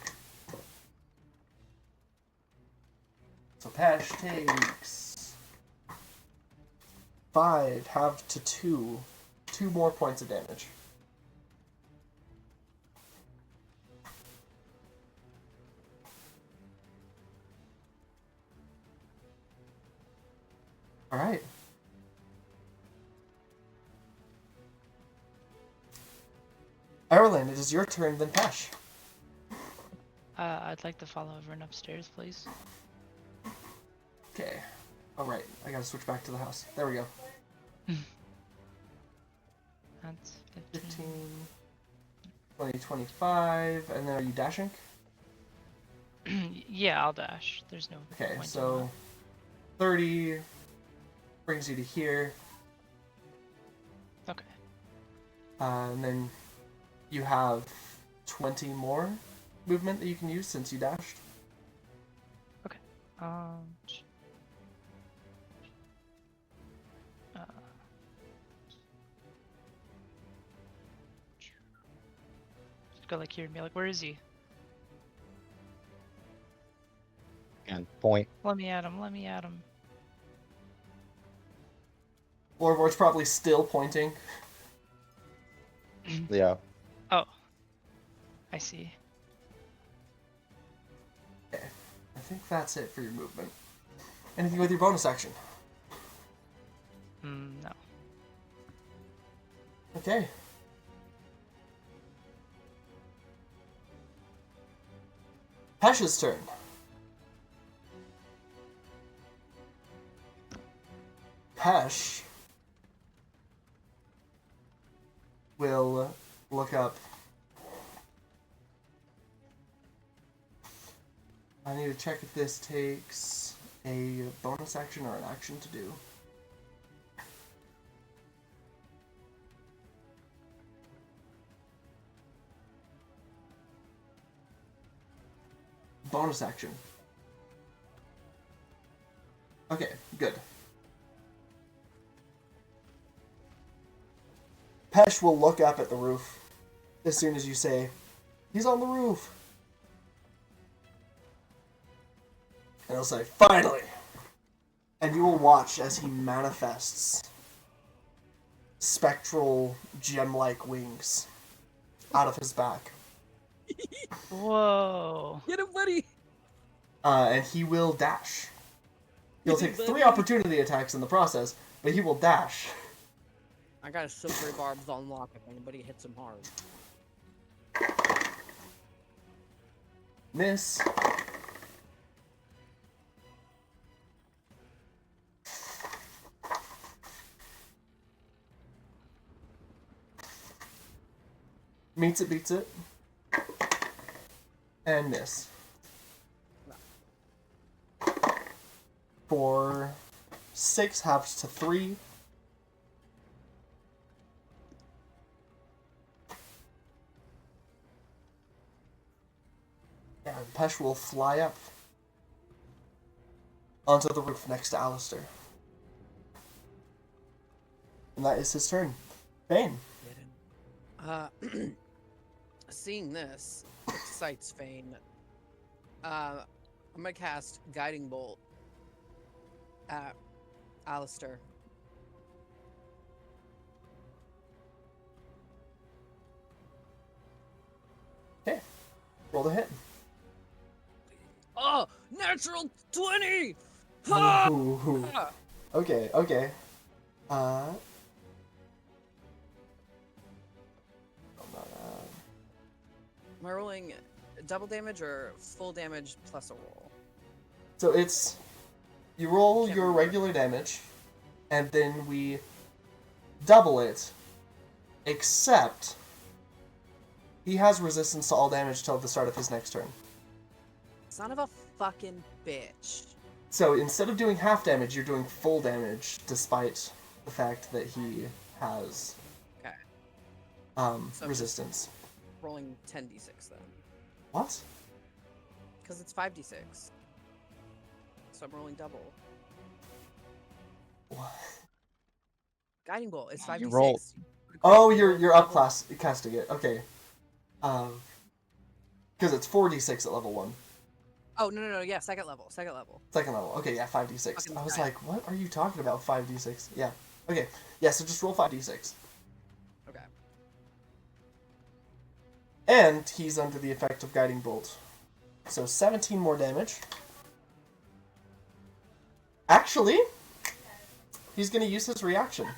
So Pesh takes 5, halved to 2. 2 more points of damage. Alright. Eberron, it is your turn, then Pesh. I'd like to follow everyone upstairs, please. Okay. Alright, I gotta switch back to the house. There we go. That's 15, 20, 25, and then are you dashing? Yeah, I'll dash. There's no Okay, point so 30 brings you to here, in that. Okay. and then you have 20 more movement that you can use since you dashed. Uh, just go like here and be like, where is he? And point. Let me at him. Let me at him. Lorvort's probably still pointing. Yeah. Oh. I see. Okay, I think that's it for your movement. Anything with your bonus action? No. Okay. Pesh's turn. Pesh will look up. I need to check if this takes a bonus action or an action to do. Bonus action. Okay, good. Pesh will look up at the roof as soon as you say, "He's on the roof." And he'll say, "Finally!" And you will watch as he manifests spectral, gem-like wings out of his back. Whoa. Get him, buddy! And he will dash. He'll take 3 opportunity attacks in the process, but he will dash. I got a silvery barbs on lock if anybody hits him hard. Miss. Meets it, beats it. And miss. For 6 halves to 3. And Pesh will fly up onto the roof next to Alistair. And that is his turn. Bane. Seeing this excites Fane. I'm gonna cast Guiding Bolt at Alistair. Okay. Roll the hit. Oh, natural 20! Ooh. Okay, okay. Am I rolling double damage or full damage plus a roll? So it's you roll Can't your remember. regular damage, and then we double it. Except he has resistance to all damage till the start of his next turn. Son of a fucking bitch. So instead of doing half damage, you're doing full damage, despite the fact that he has Okay. resistance. rolling 10d6 then. What? Because it's 5d6. So I'm rolling double. What? Guiding bolt is 5d6. You roll- Oh, You roll you're double. up casting it. Okay. Because it's 4d6 at level 1. Oh, no, yeah, second level. Second level. Second level. Okay, yeah, 5d6. Fucking I was guy. like, what are you talking about? 5d6. Yeah. Okay. Yeah, so just roll 5d6. Okay. And he's under the effect of Guiding Bolt. So 17 more damage. Actually, he's going to use his reaction.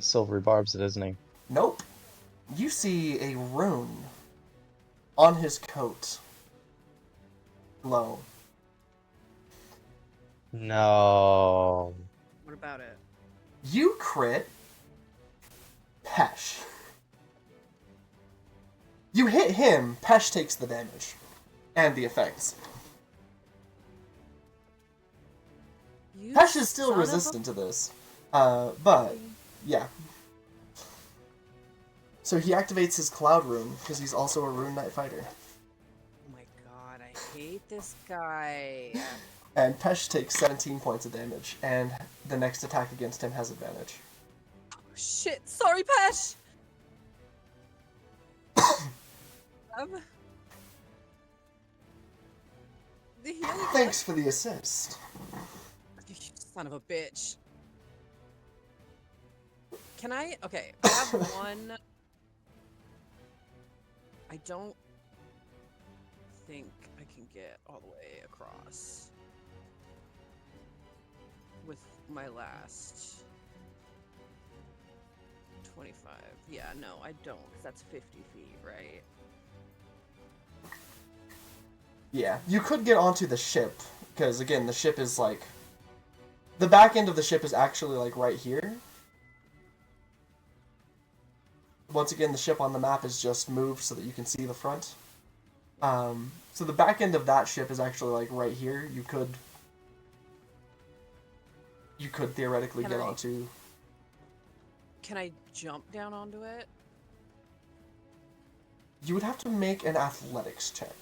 Silvery barbs it, isn't he? Nope. You see a rune on his coat. Glow. No. What about it? You crit Pesh. You hit him, Pesh takes the damage. And the effects. You Pesh is still son of a resistant to this. But, yeah. So he activates his Cloud Rune, because he's also a Rune Knight fighter. Oh my god, I hate this guy. And Pesh takes 17 points of damage, and the next attack against him has advantage. Oh, shit, sorry, Pesh! The healing Thanks for the assist. You son of a bitch. Can I? Okay, I have one. I don't think I can get all the way across with my last 25. Yeah, no, I don't, because that's 50 feet, right? Yeah, you could get onto the ship, because again, the ship is like... The back end of the ship is actually like right here. Once again, the ship on the map is just moved so that you can see the front. So the back end of that ship is actually like right here. You could theoretically Can get I- onto... Can I jump down onto it? You would have to make an athletics check.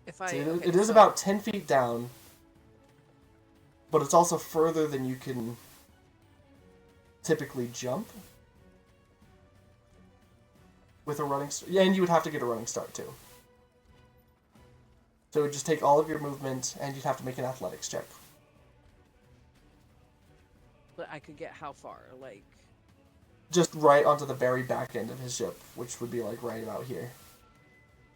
If I, So okay, it is so- about 10 feet down, but it's also further than you can typically jump with a running start. Yeah, and you would have to get a running start too. So it would just take all of your movement, and you'd have to make an athletics check. But I could get how far? Like, Just right onto the very back end of his ship, which would be like right about here.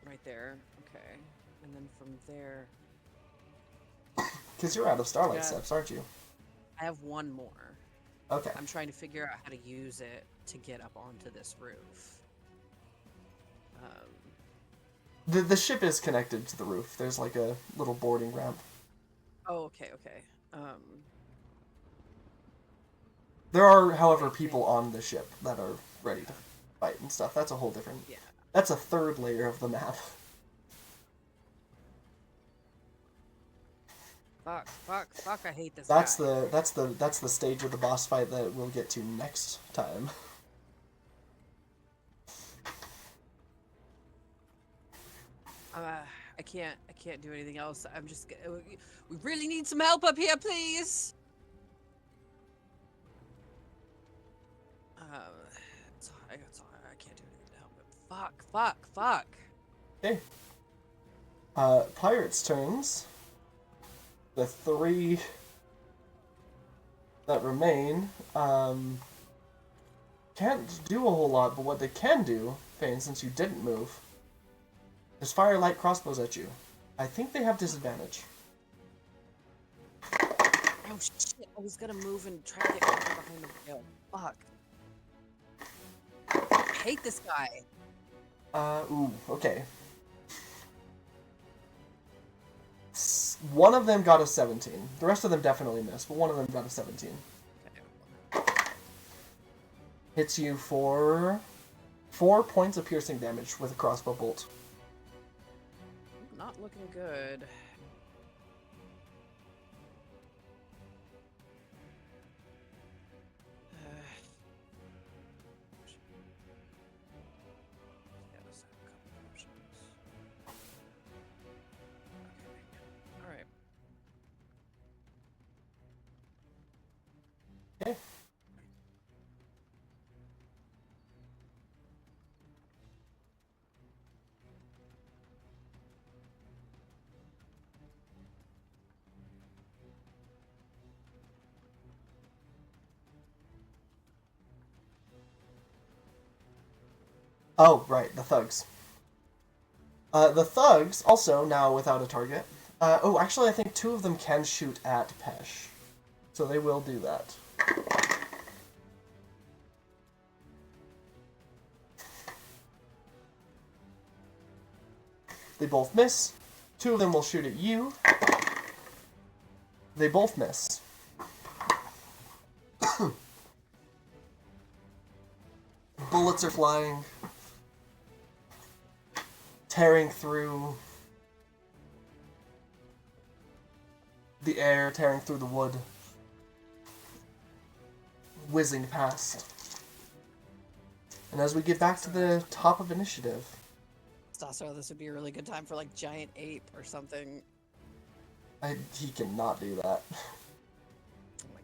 right there. Okay. And then from there, Because you're out of Starlight Yeah. Steps, aren't you? I have one more. Okay. I'm trying to figure out how to use it to get up onto this roof. The ship is connected to the roof. There's like a little boarding ramp. Oh, okay, okay. There are, however, people on the ship that are ready to fight and stuff. That's a whole different... Yeah. That's a third layer of the map. Fuck, I hate this That's guy. the stage of the boss fight that we'll get to next time. I can't do anything else. I'm just... We really need some help up here, please! It's alright, I can't do anything to help him. Fuck. Okay. Pirates' turns. The three that remain, can't do a whole lot, but what they can do, Fane, since you didn't move, is fire light crossbows at you. I think they have disadvantage. Oh shit, I was gonna move and try to get cover behind the rail. Fuck. I hate this guy. Ooh, okay. One of them got a 17. The rest of them definitely missed, but one of them got a 17. Okay. Hits you for 4 points of piercing damage with a crossbow bolt. Not looking good. Okay. Oh, right, the thugs. The thugs, also now without a target. Oh, actually, I think 2 of them can shoot at Pesh. So they will do that. They both miss. 2 of them will shoot at you. They both miss. Bullets are flying. Tearing through the air, tearing through the wood. Whizzing past. And as we get back to the top of initiative... Stasso, this would be a really good time for like giant ape or something. He cannot do that. Oh my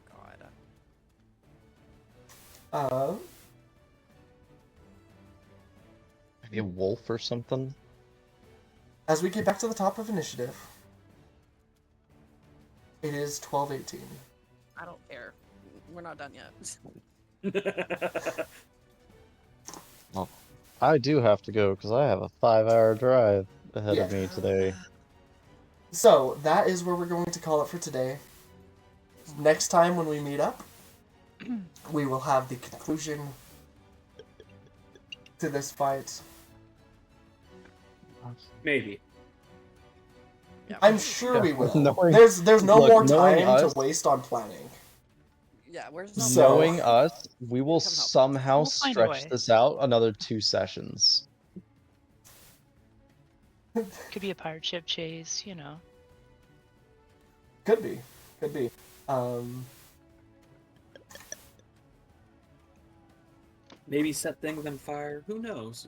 god. Maybe a wolf or something? As we get back to the top of initiative, it is 12:18. I don't care. We're not done yet. Well, I do have to go because I have a 5-hour drive ahead of me today. So, that is where we're going to call it for today. Next time when we meet up, we will have the conclusion to this fight. Maybe. Yeah, I'm sure we will. Knowing- There's no Look, more knowing time us- to waste on planning. yeah, where's So- Knowing us, we will Come help. somehow We'll find a stretch way. this out another 2 sessions. Could be a pirate ship chase, you know. Could be. Maybe set things on fire. Who knows?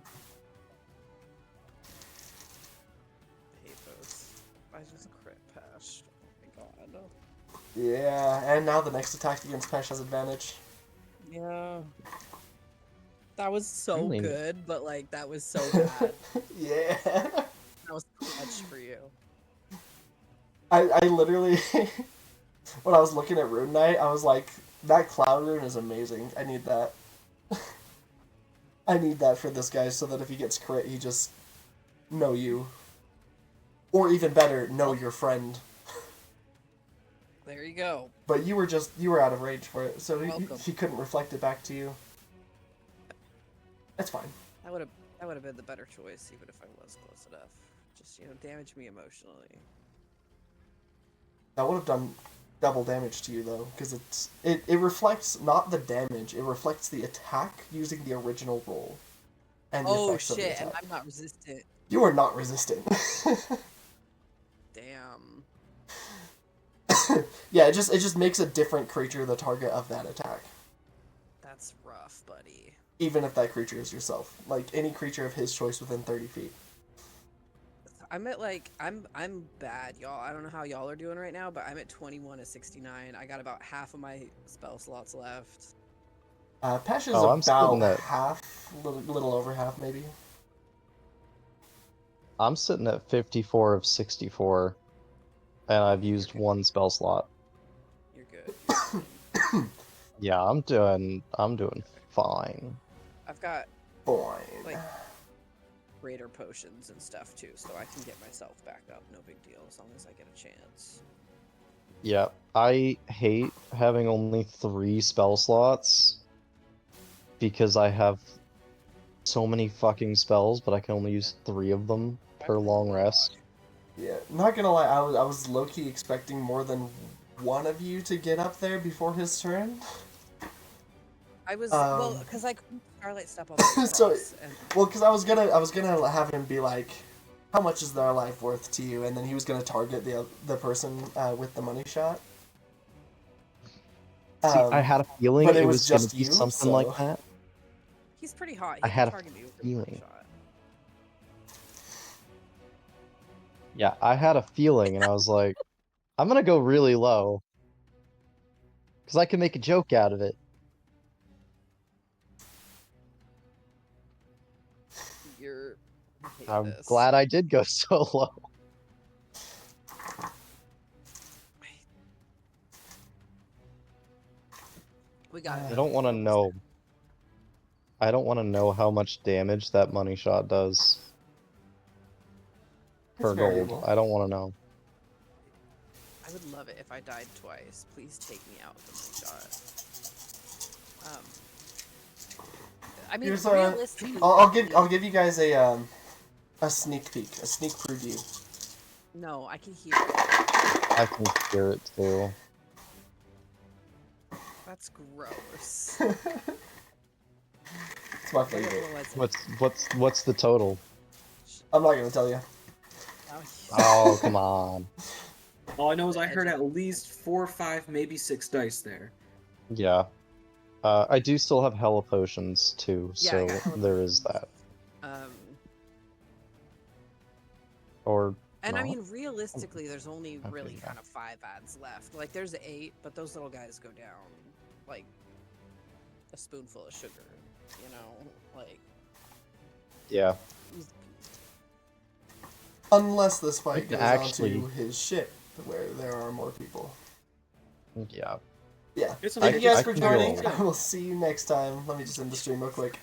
I hate those. I just crit Pesh. Oh my god. Yeah, and now the next attack against Pesh has advantage. Yeah. That was so Really? good, but like that was so bad. Yeah. That was too much for you. I literally, when I was looking at Rune Knight, I was like, that Cloud Rune is amazing. I need that. I need that for this guy so that if he gets crit, he just know you. Or even better, know your friend. There you go. But you were out of range for it, so Welcome. he couldn't reflect it back to you. That's fine. That would have been the better choice, even if I was close enough. Just damage me emotionally. That would have done double damage to you though, because it reflects not the damage, it reflects the attack using the original roll. And the Oh effects of the shit! And attack. I'm not resistant. You are not resistant. Damn. Yeah, it just makes a different creature the target of that attack. That's rough, buddy. Even if that creature is yourself. Like any creature of his choice within 30 feet. I'm at like I'm bad, y'all. I don't know how y'all are doing right now, but I'm at 21 of 69. I got about half of my spell slots left. Pesh is Oh, I'm sitting about at- half, little over half maybe. I'm sitting at 54 of 64, and I've used 1 spell slot. You're good. Yeah, I'm doing fine. I've got Fine. like greater potions and stuff too, so I can get myself back up. No big deal, as long as I get a chance. Yeah, I hate having only 3 spell slots because I have so many fucking spells, but I can only use 3 of them per long rest. Yeah, not gonna lie, I was low-key expecting more than one of you to get up there before his turn. I was well, because I couldn't Starlight step up. So- and Well, because I was gonna have him be like, how much is their life worth to you? And then he was gonna target the person with the money shot. See, I had a feeling but it it was was gonna just be you, something so- like that. he's pretty hot. He I can had a target me with a feeling. shot. Yeah, I had a feeling, and I was like, I'm gonna go really low. Because I can make a joke out of it. I hate I'm this. glad I did go so low. We got it. I don't want to know. I don't want to know how much damage that money shot does. Per gold. variable. I don't want to know. I would love it if I died twice. Please take me out with the money shot. I mean, Here's realistically, I'll give you guys a sneak peek, a sneak preview. No, I can hear it. I can hear it too. That's gross. It's my I didn't favorite. realize What's the total? I'm not gonna tell you. Oh, come on. All I know is I heard at least 4, 5, maybe 6 dice there. Yeah. I do still have hella potions too, Yeah, I so got hella there is potions. that. Or And not? I mean, realistically, there's only Okay, really yeah. kind of 5 ads left. Like, there's 8, but those little guys go down like a spoonful of sugar. You know, like. Yeah. Unless this fight can goes actually- onto his ship, where there are more people. Yeah. Yeah. It's Thank only you guys I for can joining. go. I will see you next time. Let me just end the stream real quick.